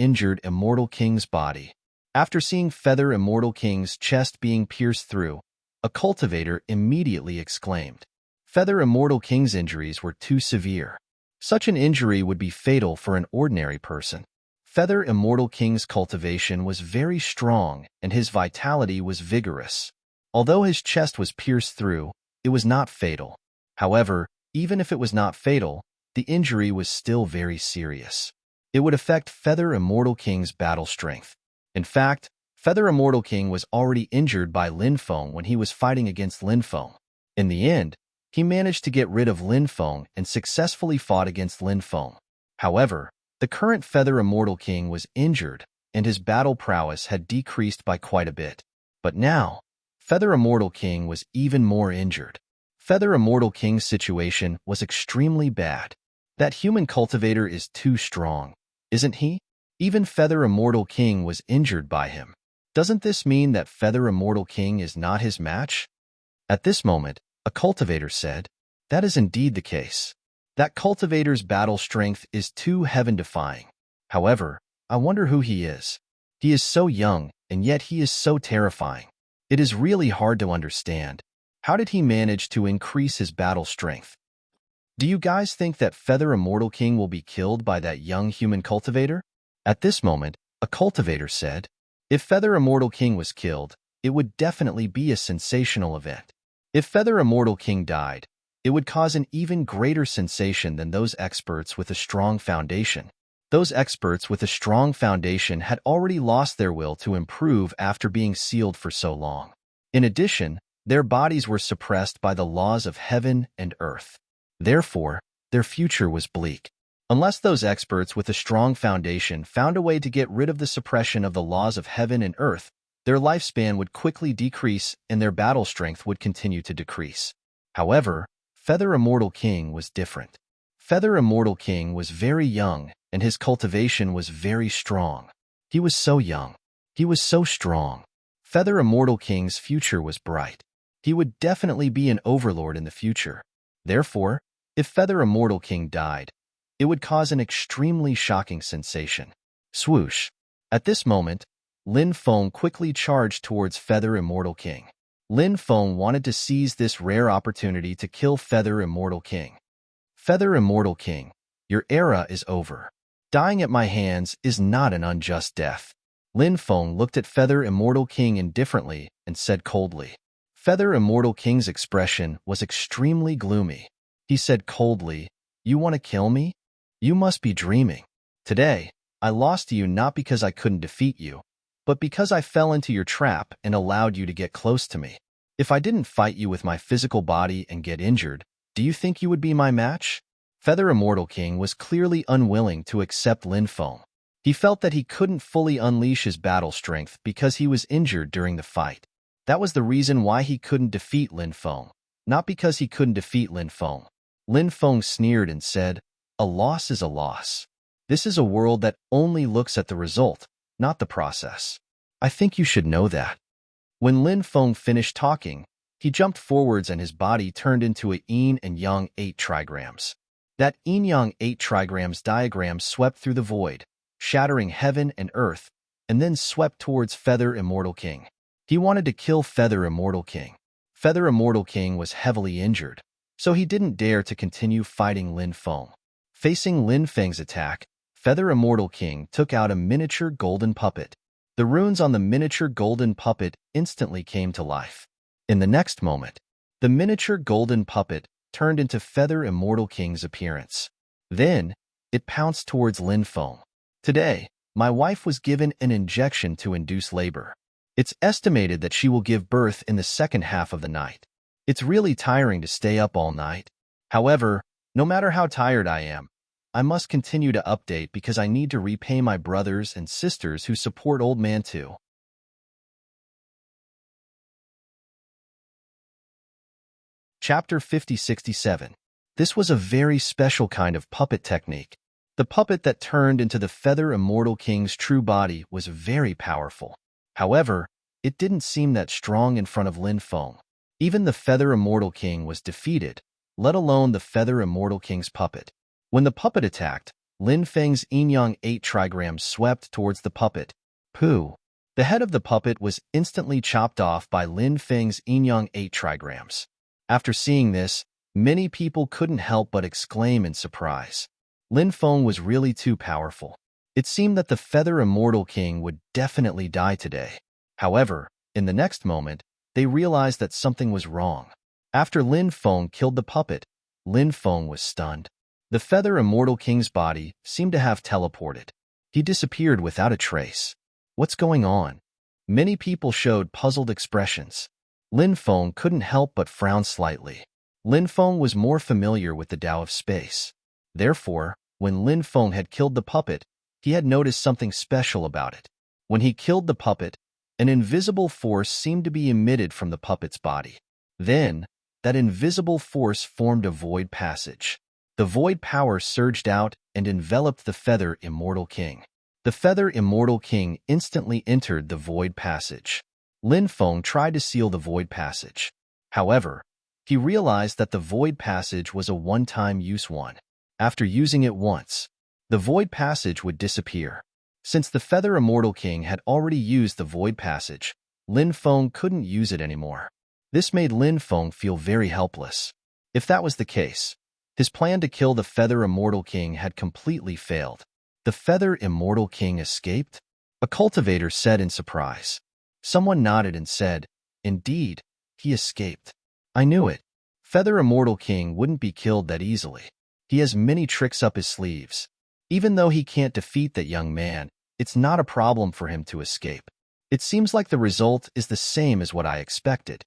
Immortal King's body. After seeing Feather Immortal King's chest being pierced through, a cultivator immediately exclaimed. Feather Immortal King's injuries were too severe. Such an injury would be fatal for an ordinary person. Feather Immortal King's cultivation was very strong and his vitality was vigorous. Although his chest was pierced through, it was not fatal. However, even if it was not fatal, the injury was still very serious. It would affect Feather Immortal King's battle strength. In fact, Feather Immortal King was already injured by Lin Feng when he was fighting against Lin Feng. In the end, he managed to get rid of Lin Feng and successfully fought against Lin Feng. However, the current Feather Immortal King was injured, and his battle prowess had decreased by quite a bit. But now, Feather Immortal King was even more injured. Feather Immortal King's situation was extremely bad. That human cultivator is too strong, isn't he? Even Feather Immortal King was injured by him. Doesn't this mean that Feather Immortal King is not his match? At this moment, a cultivator said, "That is indeed the case. That cultivator's battle strength is too heaven-defying. However, I wonder who he is. He is so young, and yet he is so terrifying. It is really hard to understand. How did he manage to increase his battle strength?" Do you guys think that Feather Immortal King will be killed by that young human cultivator? At this moment, a cultivator said, "If Feather Immortal King was killed, it would definitely be a sensational event. If Feather Immortal King died, it would cause an even greater sensation than those experts with a strong foundation. Those experts with a strong foundation had already lost their will to improve after being sealed for so long. In addition, their bodies were suppressed by the laws of heaven and earth. Therefore, their future was bleak. Unless those experts with a strong foundation found a way to get rid of the suppression of the laws of heaven and earth, their lifespan would quickly decrease and their battle strength would continue to decrease. However, Feather Immortal King was different. Feather Immortal King was very young and his cultivation was very strong. He was so young. He was so strong. Feather Immortal King's future was bright. He would definitely be an overlord in the future. Therefore, if Feather Immortal King died, it would cause an extremely shocking sensation. Swoosh. At this moment, Lin Feng quickly charged towards Feather Immortal King. Lin Feng wanted to seize this rare opportunity to kill Feather Immortal King. Feather Immortal King, your era is over. Dying at my hands is not an unjust death. Lin Feng looked at Feather Immortal King indifferently and said coldly. Feather Immortal King's expression was extremely gloomy. He said coldly, "You want to kill me? You must be dreaming. Today, I lost to you not because I couldn't defeat you, but because I fell into your trap and allowed you to get close to me. If I didn't fight you with my physical body and get injured, do you think you would be my match?" Feather Immortal King was clearly unwilling to accept Lin Feng. He felt that he couldn't fully unleash his battle strength because he was injured during the fight. That was the reason why he couldn't defeat Lin Feng, not because he couldn't defeat Lin Feng. Lin Feng sneered and said, "A loss is a loss. This is a world that only looks at the result, not the process. I think you should know that." When Lin Feng finished talking, he jumped forwards and his body turned into a yin and yang 8 trigrams. That yin-yang 8 trigrams diagram swept through the void, shattering heaven and earth, and then swept towards Feather Immortal King. He wanted to kill Feather Immortal King. Feather Immortal King was heavily injured, so he didn't dare to continue fighting Lin Feng. Facing Lin Feng's attack, Feather Immortal King took out a miniature golden puppet. The runes on the miniature golden puppet instantly came to life. In the next moment, the miniature golden puppet turned into Feather Immortal King's appearance. Then, it pounced towards Lin Feng. Today, My wife was given an injection to induce labor. It's estimated that she will give birth in the second half of the night. It's really tiring to stay up all night. However, no matter how tired I am, I must continue to update because I need to repay my brothers and sisters who support Old Man too. Chapter 5067. This was a very special kind of puppet technique. The puppet that turned into the Feather Immortal King's true body was very powerful. However, it didn't seem that strong in front of Lin Feng. Even the Feather Immortal King was defeated, let alone the Feather Immortal King's puppet. When the puppet attacked, Lin Feng's Yin-Yang 8 trigrams swept towards the puppet. Pooh! The head of the puppet was instantly chopped off by Lin Feng's Yin-Yang 8 trigrams. After seeing this, many people couldn't help but exclaim in surprise. Lin Feng was really too powerful. It seemed that the Feather Immortal King would definitely die today. However, in the next moment, they realized that something was wrong. After Lin Feng killed the puppet, Lin Feng was stunned. The Feather Immortal King's body seemed to have teleported. He disappeared without a trace. What's going on? Many people showed puzzled expressions. Lin Feng couldn't help but frown slightly. Lin Feng was more familiar with the Tao of space. Therefore, when Lin Feng had killed the puppet, he had noticed something special about it. When he killed the puppet, an invisible force seemed to be emitted from the puppet's body. Then, that invisible force formed a void passage. The void power surged out and enveloped the Feather Immortal King. The Feather Immortal King instantly entered the void passage. Lin Feng tried to seal the void passage. However, he realized that the void passage was a one-time use one. After using it once, the void passage would disappear. Since the Feather Immortal King had already used the void passage, Lin Feng couldn't use it anymore. This made Lin Feng feel very helpless. If that was the case, his plan to kill the Feather Immortal King had completely failed. The Feather Immortal King escaped? A cultivator said in surprise. Someone nodded and said, "Indeed, he escaped. I knew it. Feather Immortal King wouldn't be killed that easily. He has many tricks up his sleeves. Even though he can't defeat that young man, it's not a problem for him to escape. It seems like the result is the same as what I expected."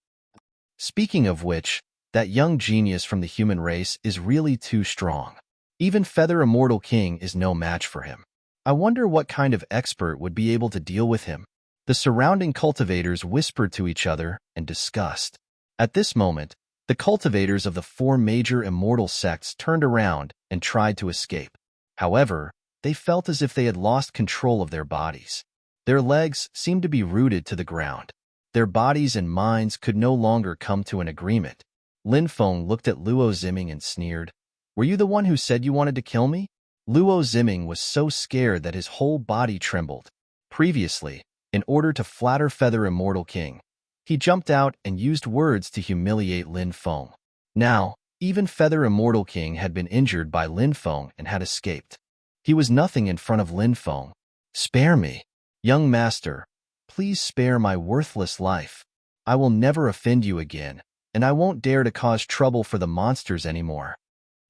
Speaking of which, that young genius from the human race is really too strong. Even Feather Immortal King is no match for him. I wonder what kind of expert would be able to deal with him. The surrounding cultivators whispered to each other and discussed. At this moment, the cultivators of the 4 major immortal sects turned around and tried to escape. However, they felt as if they had lost control of their bodies. Their legs seemed to be rooted to the ground. Their bodies and minds could no longer come to an agreement. Lin Feng looked at Luo Ziming and sneered. "Were you the one who said you wanted to kill me?" Luo Ziming was so scared that his whole body trembled. Previously, in order to flatter Feather Immortal King, he jumped out and used words to humiliate Lin Feng. Now, even Feather Immortal King had been injured by Lin Feng and had escaped. He was nothing in front of Lin Feng. "Spare me, young master. Please spare my worthless life. I will never offend you again, and I won't dare to cause trouble for the monsters anymore."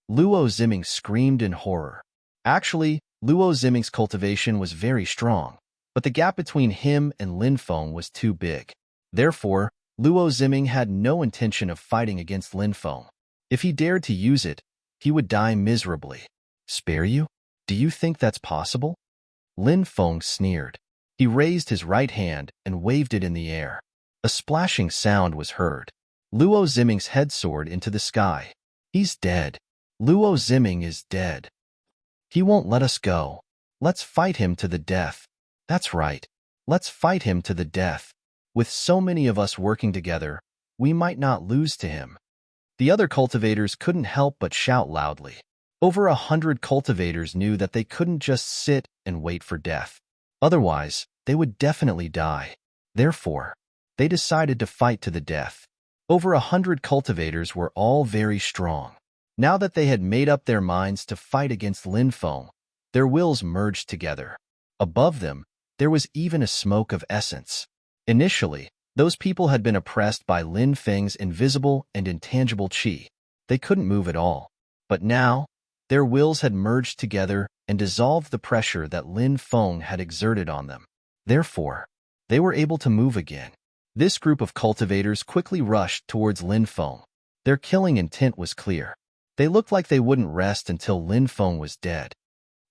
Luo Ziming screamed in horror. Actually, Luo Ziming's cultivation was very strong, but the gap between him and Lin Feng was too big. Therefore, Luo Ziming had no intention of fighting against Lin Feng. If he dared to use it, he would die miserably. "Spare you? Do you think that's possible?" Lin Feng sneered. He raised his right hand and waved it in the air. A splashing sound was heard. Luo Ziming's head soared into the sky. "He's dead. Luo Ziming is dead. He won't let us go. Let's fight him to the death. That's right. Let's fight him to the death. With so many of us working together, we might not lose to him." The other cultivators couldn't help but shout loudly. Over 100 cultivators knew that they couldn't just sit and wait for death. Otherwise, they would definitely die. Therefore, they decided to fight to the death. Over 100 cultivators were all very strong. Now that they had made up their minds to fight against Lin Feng, their wills merged together. Above them, there was even a smoke of essence. Initially, those people had been oppressed by Lin Feng's invisible and intangible qi. They couldn't move at all. But now, their wills had merged together and dissolved the pressure that Lin Feng had exerted on them. Therefore, they were able to move again. This group of cultivators quickly rushed towards Lin Feng. Their killing intent was clear. They looked like they wouldn't rest until Lin Feng was dead.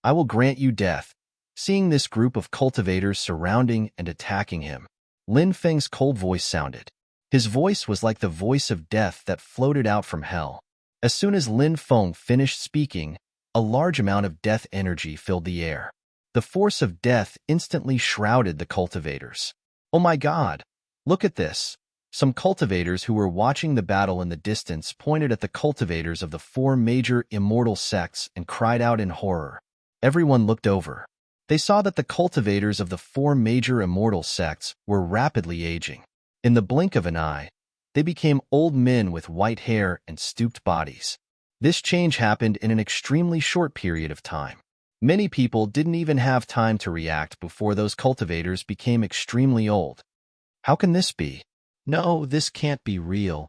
I will grant you death. Seeing this group of cultivators surrounding and attacking him, Lin Feng's cold voice sounded. His voice was like the voice of death that floated out from hell. As soon as Lin Feng finished speaking, a large amount of death energy filled the air. The force of death instantly shrouded the cultivators. Oh my God! Look at this! Some cultivators who were watching the battle in the distance pointed at the cultivators of the 4 major immortal sects and cried out in horror. Everyone looked over. They saw that the cultivators of the 4 major immortal sects were rapidly aging. In the blink of an eye, they became old men with white hair and stooped bodies. This change happened in an extremely short period of time. Many people didn't even have time to react before those cultivators became extremely old. How can this be? No, this can't be real.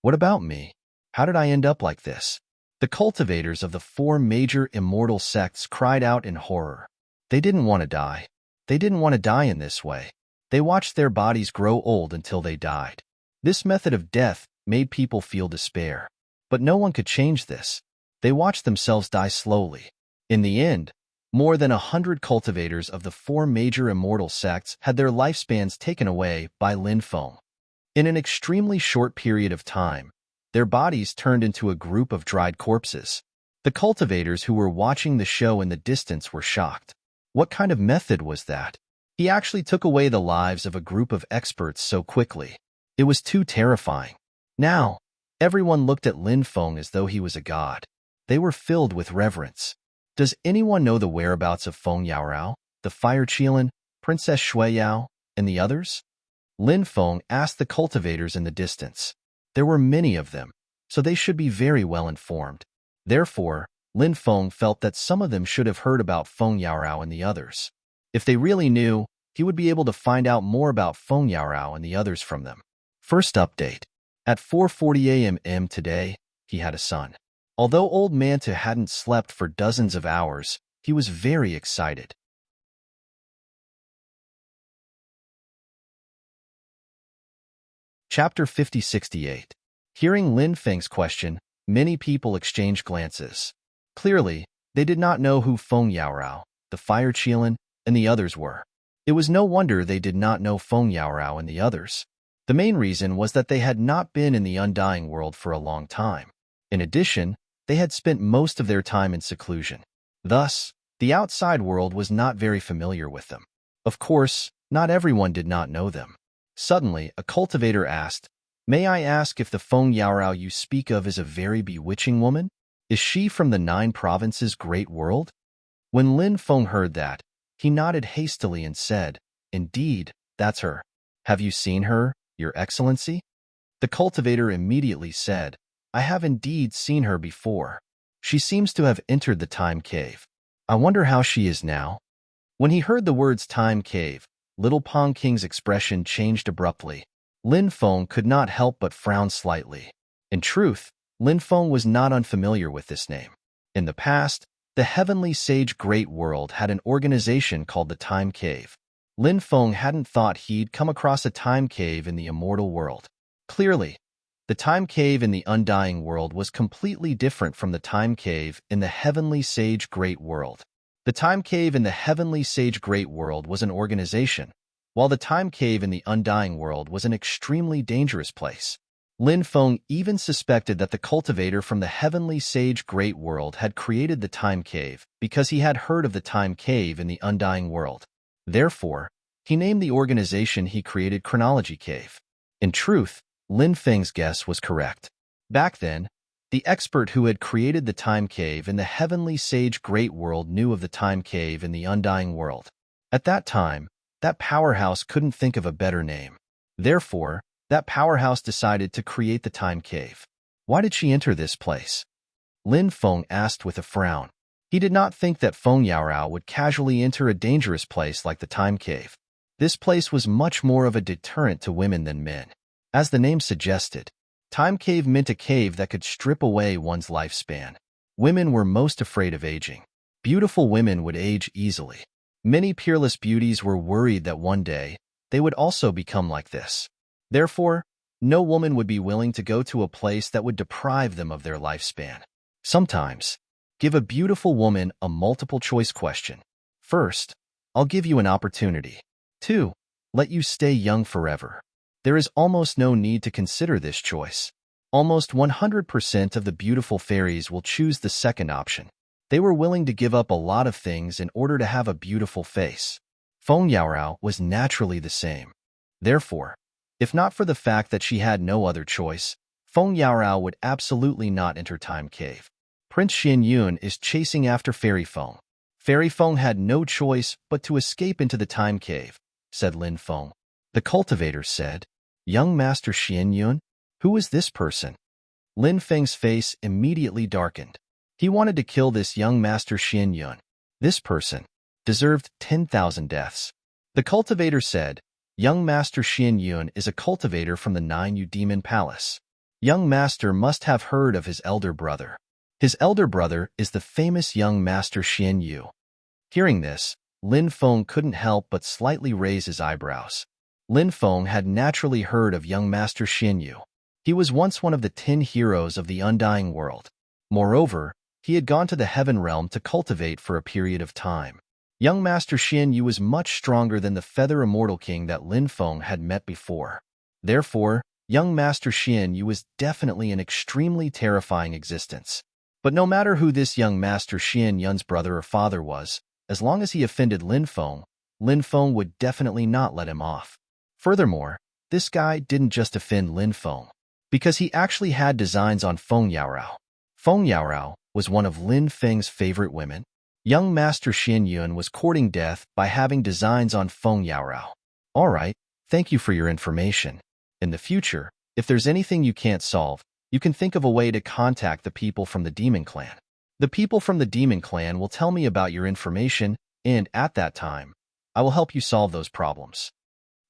What about me? How did I end up like this? The cultivators of the 4 major immortal sects cried out in horror. They didn't want to die. They didn't want to die in this way. They watched their bodies grow old until they died. This method of death made people feel despair. But no one could change this. They watched themselves die slowly. In the end, more than 100 cultivators of the 4 major immortal sects had their lifespans taken away by Lin Feng. In an extremely short period of time, their bodies turned into a group of dried corpses. The cultivators who were watching the show in the distance were shocked. What kind of method was that? He actually took away the lives of a group of experts so quickly. It was too terrifying. Now, everyone looked at Lin Feng as though he was a god. They were filled with reverence. Does anyone know the whereabouts of Feng Yaorao, the Fire Qilin, Princess Shui Yao, and the others? Lin Feng asked the cultivators in the distance. There were many of them, so they should be very well informed. Therefore, Lin Feng felt that some of them should have heard about Feng Yaorao and the others. If they really knew, he would be able to find out more about Feng Yaorao and the others from them. First update. At 4:40 a.m. today, he had a son. Although Old Manta hadn't slept for dozens of hours, he was very excited. Chapter 5068. Hearing Lin Feng's question, many people exchanged glances. Clearly, they did not know who Feng Yaorao, the Fire Qilin, and the others were. It was no wonder they did not know Feng Yaorao and the others. The main reason was that they had not been in the undying world for a long time. In addition, they had spent most of their time in seclusion. Thus, the outside world was not very familiar with them. Of course, not everyone did not know them. Suddenly, a cultivator asked, "May I ask if the Feng Yaorao you speak of is a very bewitching woman? Is she from the 9 provinces' great world?" When Lin Feng heard that, he nodded hastily and said, "Indeed, that's her. Have you seen her, Your Excellency?" The cultivator immediately said, "I have indeed seen her before. She seems to have entered the time cave. I wonder how she is now." When he heard the words time cave, Little Pong King's expression changed abruptly. Lin Feng could not help but frown slightly. In truth, Lin Feng was not unfamiliar with this name. In the past, the Heavenly Sage Great World had an organization called the Time Cave. Lin Feng hadn't thought he'd come across a time cave in the immortal world. Clearly, the time cave in the undying world was completely different from the time cave in the Heavenly Sage Great World. The time cave in the Heavenly Sage Great World was an organization, while the time cave in the undying world was an extremely dangerous place. Lin Feng even suspected that the cultivator from the Heavenly Sage Great World had created the time cave because he had heard of the time cave in the undying world. Therefore, he named the organization he created Chronology Cave. In truth, Lin Feng's guess was correct. Back then, the expert who had created the time cave in the Heavenly Sage Great World knew of the time cave in the undying world. At that time, that powerhouse couldn't think of a better name. Therefore, that powerhouse decided to create the time cave. Why did she enter this place? Lin Feng asked with a frown. He did not think that Feng Yaorao would casually enter a dangerous place like the time cave. This place was much more of a deterrent to women than men. As the name suggested, time cave meant a cave that could strip away one's lifespan. Women were most afraid of aging. Beautiful women would age easily. Many peerless beauties were worried that one day they would also become like this. Therefore, no woman would be willing to go to a place that would deprive them of their lifespan. Sometimes, give a beautiful woman a multiple-choice question. First, I'll give you an opportunity. 2. Let you stay young forever. There is almost no need to consider this choice. Almost 100% of the beautiful fairies will choose the second option. They were willing to give up a lot of things in order to have a beautiful face. Feng Yaorao was naturally the same. Therefore, if not for the fact that she had no other choice, Feng Yaorao would absolutely not enter Time Cave. Prince Xin Yun is chasing after Fairy Feng. Fairy Feng had no choice but to escape into the Time Cave, said Lin Feng. The cultivator said, Young Master Xin Yun? Who is this person? Lin Feng's face immediately darkened. He wanted to kill this young Master Xin Yun. This person deserved 10,000 deaths. The cultivator said, Young Master Xin Yun is a cultivator from the 9 Demon Palace. Young Master must have heard of his elder brother. His elder brother is the famous young Master Xin Yu. Hearing this, Lin Feng couldn't help but slightly raise his eyebrows. Lin Feng had naturally heard of young Master Xin Yu. He was once one of the 10 heroes of the Undying World. Moreover, he had gone to the Heaven Realm to cultivate for a period of time. Young Master Xin Yu was much stronger than the Feather Immortal King that Lin Feng had met before. Therefore, young Master Xin Yu was definitely an extremely terrifying existence. But no matter who this young Master Xin Yun's brother or father was, as long as he offended Lin Feng would definitely not let him off. Furthermore, this guy didn't just offend Lin Feng, because he actually had designs on Feng Yaorao. Feng Yaorao was one of Lin Feng's favorite women. Young Master Xin Yun was courting death by having designs on Feng Yaorao. Alright, thank you for your information. In the future, if there's anything you can't solve, you can think of a way to contact the people from the Demon Clan. The people from the Demon Clan will tell me about your information, and at that time, I will help you solve those problems.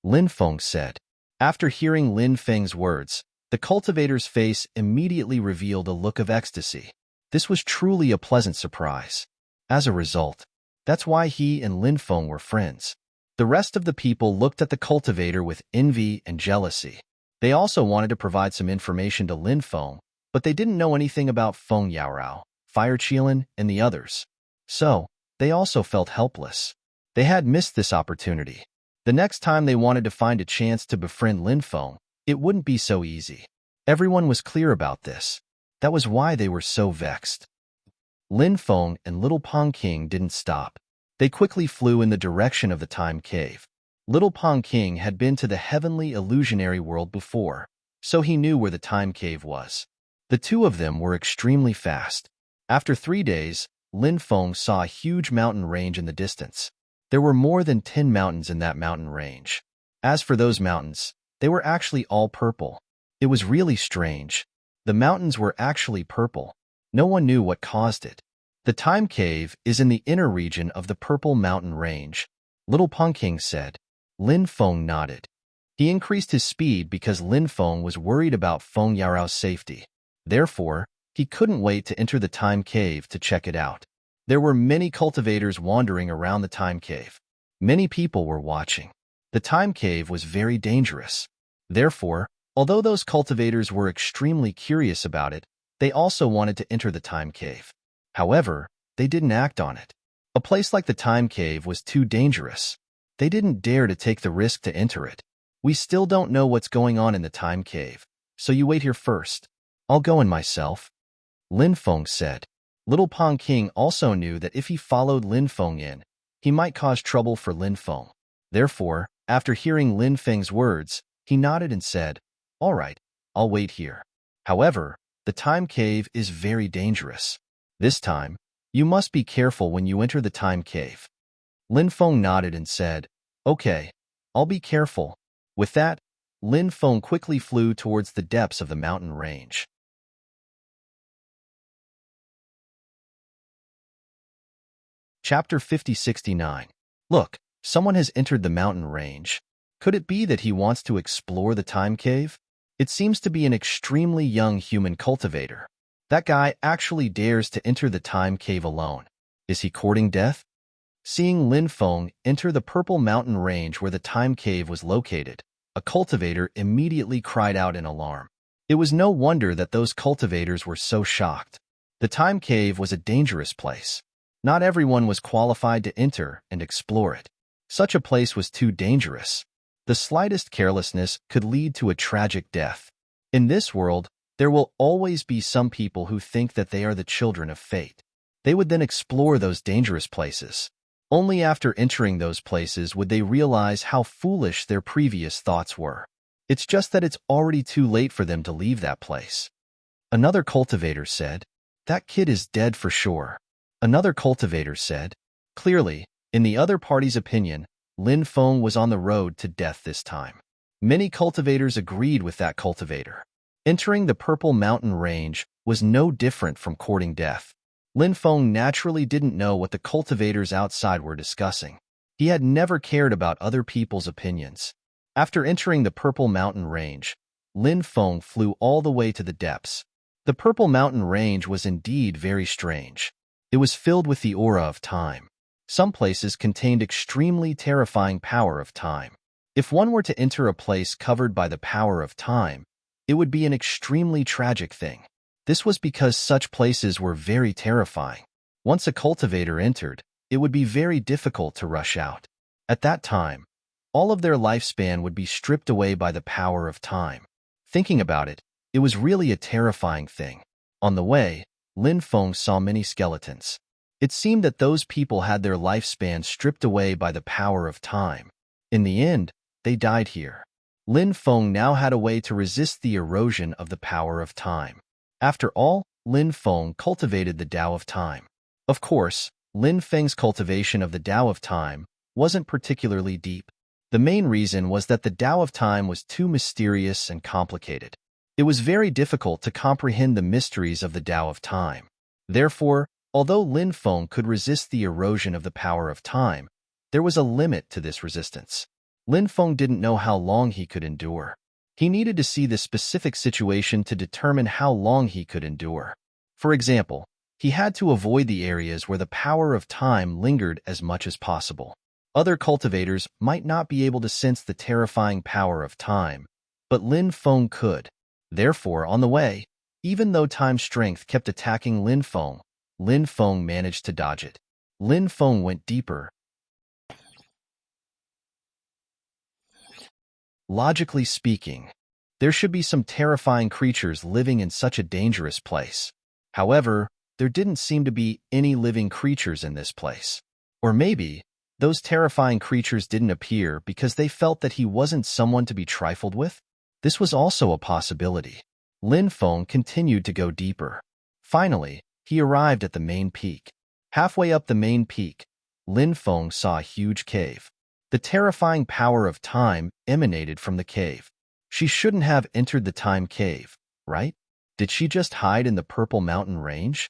Lin Feng said. After hearing Lin Feng's words, the cultivator's face immediately revealed a look of ecstasy. This was truly a pleasant surprise. As a result, that's why he and Lin Feng were friends. The rest of the people looked at the cultivator with envy and jealousy. They also wanted to provide some information to Lin Feng, but they didn't know anything about Feng Yaorao, Fire Qilin, and the others. So, they also felt helpless. They had missed this opportunity. The next time they wanted to find a chance to befriend Lin Feng, it wouldn't be so easy. Everyone was clear about this. That was why they were so vexed. Lin Feng and Little Pong King didn't stop. They quickly flew in the direction of the Time Cave. Little Pong King had been to the heavenly illusionary world before, so he knew where the Time Cave was. The two of them were extremely fast. After 3 days, Lin Feng saw a huge mountain range in the distance. There were more than 10 mountains in that mountain range. As for those mountains, they were actually all purple. It was really strange. The mountains were actually purple. No one knew what caused it. The Time Cave is in the inner region of the Purple Mountain Range, Little Pong King said. Lin Feng nodded. He increased his speed because Lin Feng was worried about Feng Yaorao's safety. Therefore, he couldn't wait to enter the Time Cave to check it out. There were many cultivators wandering around the Time Cave. Many people were watching. The Time Cave was very dangerous. Therefore, although those cultivators were extremely curious about it, they also wanted to enter the Time Cave. However, they didn't act on it. A place like the Time Cave was too dangerous. They didn't dare to take the risk to enter it. We still don't know what's going on in the Time Cave, so you wait here first. I'll go in myself. Lin Feng said. Little Pong King also knew that if he followed Lin Feng in, he might cause trouble for Lin Feng. Therefore, after hearing Lin Feng's words, he nodded and said, All right, I'll wait here. However, the Time Cave is very dangerous. This time, you must be careful when you enter the Time Cave. Lin Feng nodded and said, Okay, I'll be careful. With that, Lin Feng quickly flew towards the depths of the mountain range. Chapter 5069. Look, someone has entered the mountain range. Could it be that he wants to explore the Time Cave? It seems to be an extremely young human cultivator. That guy actually dares to enter the Time Cave alone. Is he courting death? Seeing Lin Feng enter the purple mountain range where the time cave was located, a cultivator immediately cried out in alarm. It was no wonder that those cultivators were so shocked. The time cave was a dangerous place. Not everyone was qualified to enter and explore it. Such a place was too dangerous. The slightest carelessness could lead to a tragic death. In this world, there will always be some people who think that they are the children of fate. They would then explore those dangerous places. Only after entering those places would they realize how foolish their previous thoughts were. It's just that it's already too late for them to leave that place. Another cultivator said, "That kid is dead for sure." Another cultivator said, clearly, in the other party's opinion, Lin Feng was on the road to death this time. Many cultivators agreed with that cultivator. Entering the Purple Mountain Range was no different from courting death. Lin Feng naturally didn't know what the cultivators outside were discussing. He had never cared about other people's opinions. After entering the Purple Mountain Range, Lin Feng flew all the way to the depths. The Purple Mountain Range was indeed very strange. It was filled with the aura of time. Some places contained extremely terrifying power of time. If one were to enter a place covered by the power of time, it would be an extremely tragic thing. This was because such places were very terrifying. Once a cultivator entered, it would be very difficult to rush out. At that time, all of their lifespan would be stripped away by the power of time. Thinking about it, it was really a terrifying thing. On the way, Lin Feng saw many skeletons. It seemed that those people had their lifespan stripped away by the power of time. In the end, they died here. Lin Feng now had a way to resist the erosion of the power of time. After all, Lin Feng cultivated the Tao of Time. Of course, Lin Feng's cultivation of the Tao of Time wasn't particularly deep. The main reason was that the Tao of Time was too mysterious and complicated. It was very difficult to comprehend the mysteries of the Tao of Time. Therefore, although Lin Feng could resist the erosion of the power of time, there was a limit to this resistance. Lin Feng didn't know how long he could endure. He needed to see the specific situation to determine how long he could endure. For example, he had to avoid the areas where the power of time lingered as much as possible. Other cultivators might not be able to sense the terrifying power of time, but Lin Feng could. Therefore, on the way, even though time's strength kept attacking Lin Feng managed to dodge it. Lin Feng went deeper. Logically speaking, there should be some terrifying creatures living in such a dangerous place. However, there didn't seem to be any living creatures in this place. Or maybe, those terrifying creatures didn't appear because they felt that he wasn't someone to be trifled with? This was also a possibility. Lin Feng continued to go deeper. Finally, he arrived at the main peak. Halfway up the main peak, Lin Feng saw a huge cave. The terrifying power of time emanated from the cave. She shouldn't have entered the time cave, right? Did she just hide in the Purple Mountain Range?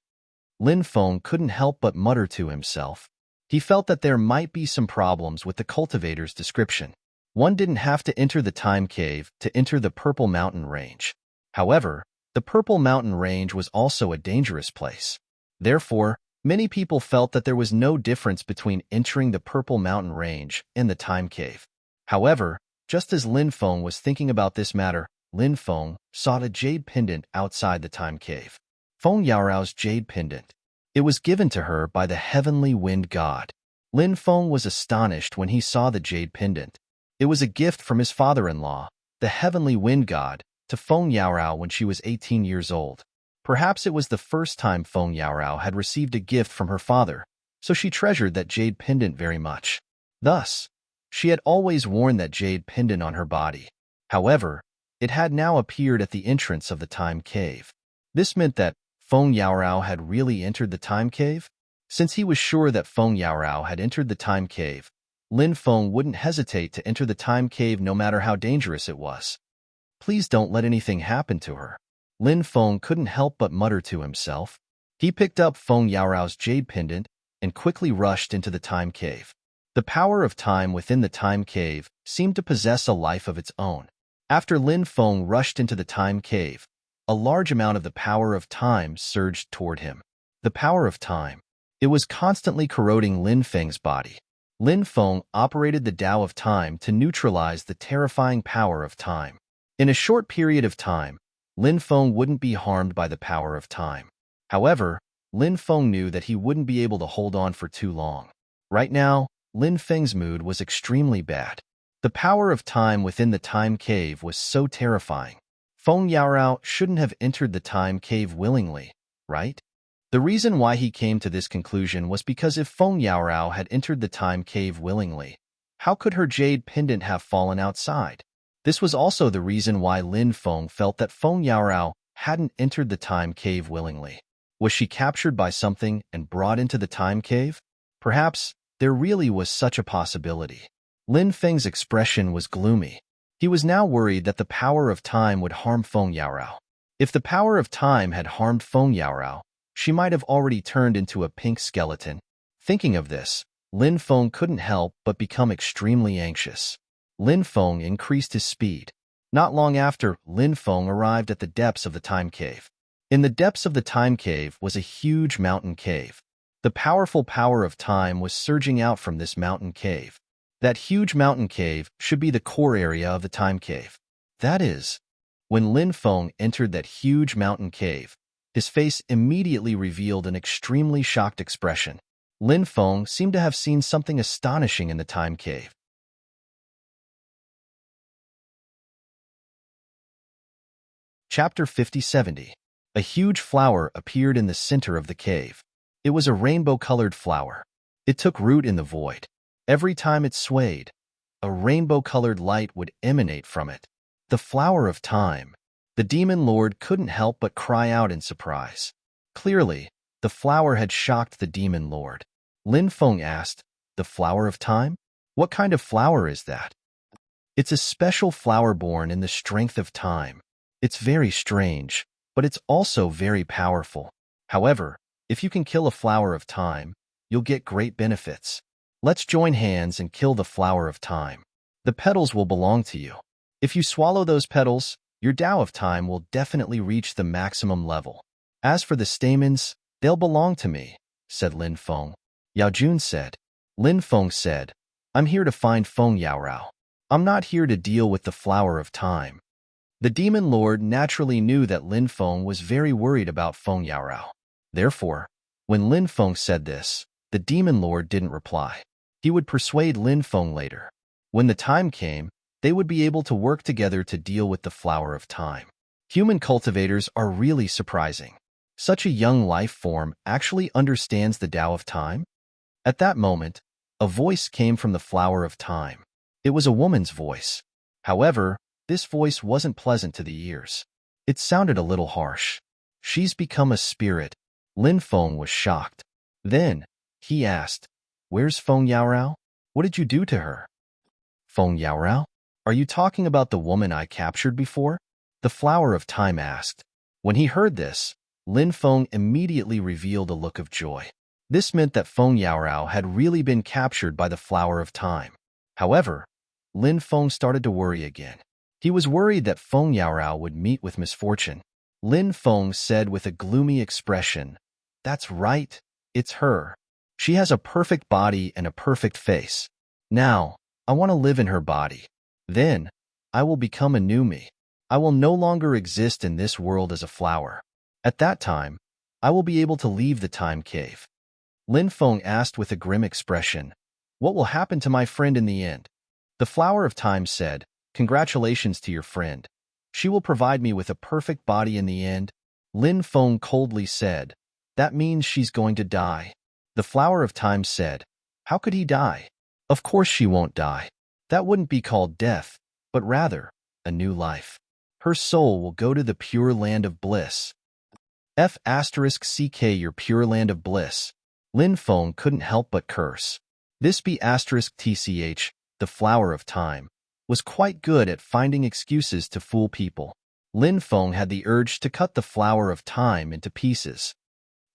Lin Feng couldn't help but mutter to himself. He felt that there might be some problems with the cultivator's description. One didn't have to enter the time cave to enter the Purple Mountain Range. However, the Purple Mountain Range was also a dangerous place. Therefore, many people felt that there was no difference between entering the Purple Mountain Range and the time cave. However, just as Lin Feng was thinking about this matter, Lin Feng saw a jade pendant outside the time cave. Feng Yaorao's jade pendant. It was given to her by the heavenly wind god. Lin Feng was astonished when he saw the jade pendant. It was a gift from his father-in-law, the heavenly wind god, to Feng Yaorao when she was 18 years old. Perhaps it was the first time Feng Yaorao had received a gift from her father, so she treasured that jade pendant very much. Thus, she had always worn that jade pendant on her body. However, it had now appeared at the entrance of the time cave. This meant that Feng Yaorao had really entered the time cave? Since he was sure that Feng Yaorao had entered the time cave, Lin Feng wouldn't hesitate to enter the time cave no matter how dangerous it was. Please don't let anything happen to her. Lin Feng couldn't help but mutter to himself. He picked up Feng Yaorao's jade pendant and quickly rushed into the time cave. The power of time within the time cave seemed to possess a life of its own. After Lin Feng rushed into the time cave, a large amount of the power of time surged toward him. The power of time. It was constantly corroding Lin Feng's body. Lin Feng operated the Tao of Time to neutralize the terrifying power of time. In a short period of time, Lin Feng wouldn't be harmed by the power of time. However, Lin Feng knew that he wouldn't be able to hold on for too long. Right now, Lin Feng's mood was extremely bad. The power of time within the time cave was so terrifying. Feng Yaorao shouldn't have entered the time cave willingly, right? The reason why he came to this conclusion was because if Feng Yaorao had entered the time cave willingly, how could her jade pendant have fallen outside? This was also the reason why Lin Feng felt that Feng Yaorao hadn't entered the time cave willingly. Was she captured by something and brought into the time cave? Perhaps there really was such a possibility. Lin Feng's expression was gloomy. He was now worried that the power of time would harm Feng Yaorao. If the power of time had harmed Feng Yaorao, she might have already turned into a pink skeleton. Thinking of this, Lin Feng couldn't help but become extremely anxious. Lin Feng increased his speed. Not long after, Lin Feng arrived at the depths of the time cave. In the depths of the time cave was a huge mountain cave. The powerful power of time was surging out from this mountain cave. That huge mountain cave should be the core area of the time cave. That is, when Lin Feng entered that huge mountain cave, his face immediately revealed an extremely shocked expression. Lin Feng seemed to have seen something astonishing in the time cave. Chapter 50-70. A huge flower appeared in the center of the cave. It was a rainbow-colored flower. It took root in the void. Every time it swayed, a rainbow-colored light would emanate from it. The flower of time. The demon lord couldn't help but cry out in surprise. Clearly, the flower had shocked the demon lord. Lin Feng asked, "The flower of time? What kind of flower is that?" "It's a special flower born in the strength of time. It's very strange, but it's also very powerful. However, if you can kill a flower of time, you'll get great benefits. Let's join hands and kill the flower of time. The petals will belong to you. If you swallow those petals, your Tao of Time will definitely reach the maximum level. As for the stamens, they'll belong to me," said Lin Feng. Yao Jun said. Lin Feng said, "I'm here to find Feng Yaorao. I'm not here to deal with the flower of time." The demon lord naturally knew that Lin Feng was very worried about Feng Yaorao. Therefore, when Lin Feng said this, the demon lord didn't reply. He would persuade Lin Feng later. When the time came, they would be able to work together to deal with the flower of time. Human cultivators are really surprising. Such a young life form actually understands the Tao of time? At that moment, a voice came from the flower of time. It was a woman's voice. However, this voice wasn't pleasant to the ears. It sounded a little harsh. "She's become a spirit." Lin Feng was shocked. Then, he asked, "Where's Feng Yaorao? What did you do to her?" "Feng Yaorao? Are you talking about the woman I captured before?" the flower of time asked. When he heard this, Lin Feng immediately revealed a look of joy. This meant that Feng Yaorao had really been captured by the flower of time. However, Lin Feng started to worry again. He was worried that Feng Yaorao would meet with misfortune. Lin Feng said with a gloomy expression, "That's right, it's her. She has a perfect body and a perfect face. Now, I want to live in her body. Then, I will become a new me. I will no longer exist in this world as a flower. At that time, I will be able to leave the time cave." Lin Feng asked with a grim expression, "What will happen to my friend in the end?" The flower of time said, "Congratulations to your friend. She will provide me with a perfect body in the end." Lin Feng coldly said, "That means she's going to die." The flower of time said, "How could he die? Of course she won't die. That wouldn't be called death, but rather, a new life. Her soul will go to the pure land of bliss." F***ck your pure land of bliss. Lin Feng couldn't help but curse. This B***tch, the flower of time, was quite good at finding excuses to fool people. Lin Feng had the urge to cut the flower of time into pieces.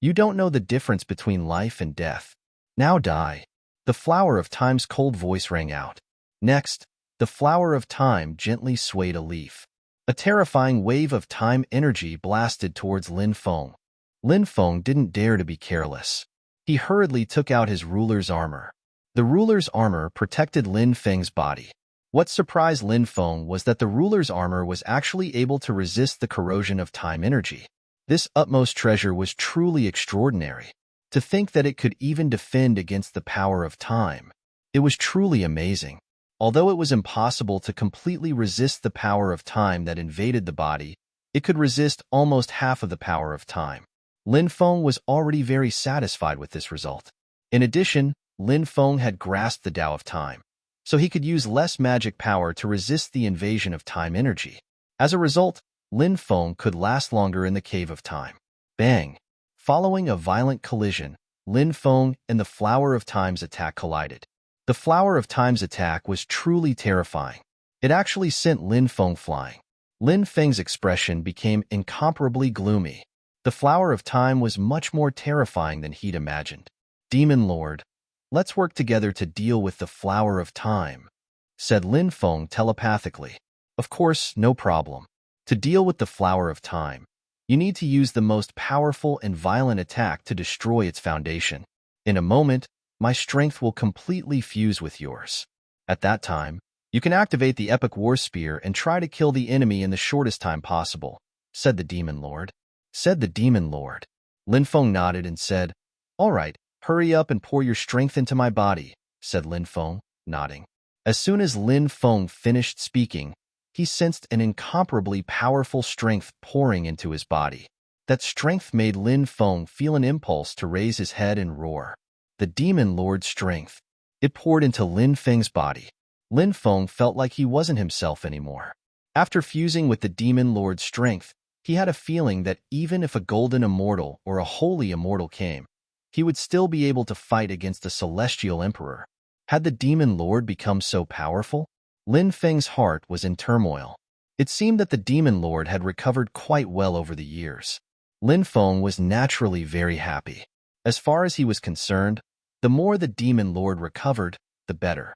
"You don't know the difference between life and death. Now die." The flower of time's cold voice rang out. Next, the flower of time gently swayed a leaf. A terrifying wave of time energy blasted towards Lin Feng. Lin Feng didn't dare to be careless. He hurriedly took out his ruler's armor. The ruler's armor protected Lin Feng's body. What surprised Lin Feng was that the ruler's armor was actually able to resist the corrosion of time energy. This utmost treasure was truly extraordinary. To think that it could even defend against the power of time. It was truly amazing. Although it was impossible to completely resist the power of time that invaded the body, it could resist almost half of the power of time. Lin Feng was already very satisfied with this result. In addition, Lin Feng had grasped the Tao of time, so he could use less magic power to resist the invasion of time energy. As a result, Lin Feng could last longer in the cave of time. Bang! Following a violent collision, Lin Feng and the Flower of Time's attack collided. The Flower of Time's attack was truly terrifying. It actually sent Lin Feng flying. Lin Feng's expression became incomparably gloomy. The Flower of Time was much more terrifying than he'd imagined. Demon Lord, let's work together to deal with the Flower of Time, said Lin Feng telepathically. Of course, no problem. To deal with the Flower of Time, you need to use the most powerful and violent attack to destroy its foundation. In a moment, my strength will completely fuse with yours. At that time, you can activate the Epic War Spear and try to kill the enemy in the shortest time possible, said the Demon Lord. Lin Feng nodded and said, All right, hurry up and pour your strength into my body, said Lin Feng, nodding. As soon as Lin Feng finished speaking, he sensed an incomparably powerful strength pouring into his body. That strength made Lin Feng feel an impulse to raise his head and roar. The Demon Lord's strength. It poured into Lin Feng's body. Lin Feng felt like he wasn't himself anymore. After fusing with the Demon Lord's strength, he had a feeling that even if a golden immortal or a holy immortal came, he would still be able to fight against the celestial emperor. Had the Demon Lord become so powerful? Lin Feng's heart was in turmoil. It seemed that the Demon Lord had recovered quite well over the years. Lin Feng was naturally very happy. As far as he was concerned, the more the Demon Lord recovered, the better.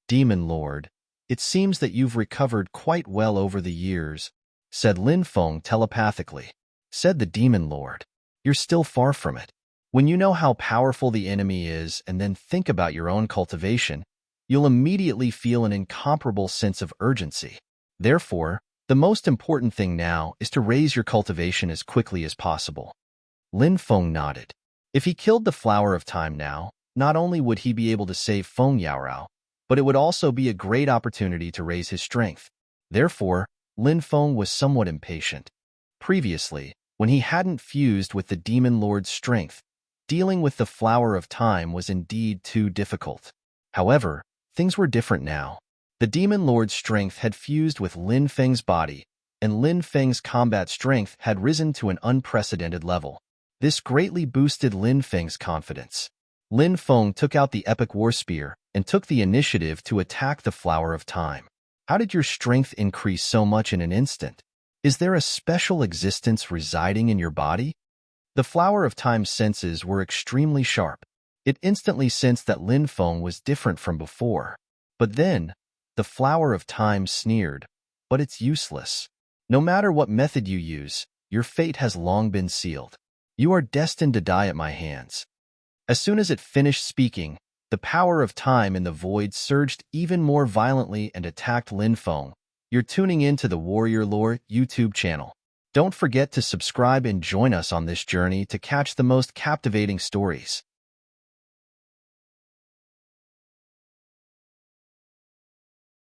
Demon Lord, it seems that you've recovered quite well over the years, said Lin Feng telepathically. Said the Demon Lord. You're still far from it. When you know how powerful the enemy is and then think about your own cultivation, you'll immediately feel an incomparable sense of urgency. Therefore, the most important thing now is to raise your cultivation as quickly as possible. Lin Feng nodded. If he killed the Flower of Time now, not only would he be able to save Feng Yaorao, but it would also be a great opportunity to raise his strength. Therefore, Lin Feng was somewhat impatient. Previously, when he hadn't fused with the Demon Lord's strength, dealing with the Flower of Time was indeed too difficult. However, things were different now. The Demon Lord's strength had fused with Lin Feng's body, and Lin Feng's combat strength had risen to an unprecedented level. This greatly boosted Lin Feng's confidence. Lin Feng took out the Epic War Spear and took the initiative to attack the Flower of Time. How did your strength increase so much in an instant? Is there a special existence residing in your body? The Flower of Time's senses were extremely sharp. It instantly sensed that Lin Feng was different from before. But then, the Flower of Time sneered, but it's useless. No matter what method you use, your fate has long been sealed. You are destined to die at my hands. As soon as it finished speaking, the power of time in the void surged even more violently and attacked Lin Feng. You're tuning in to the Warrior Lore YouTube channel. Don't forget to subscribe and join us on this journey to catch the most captivating stories.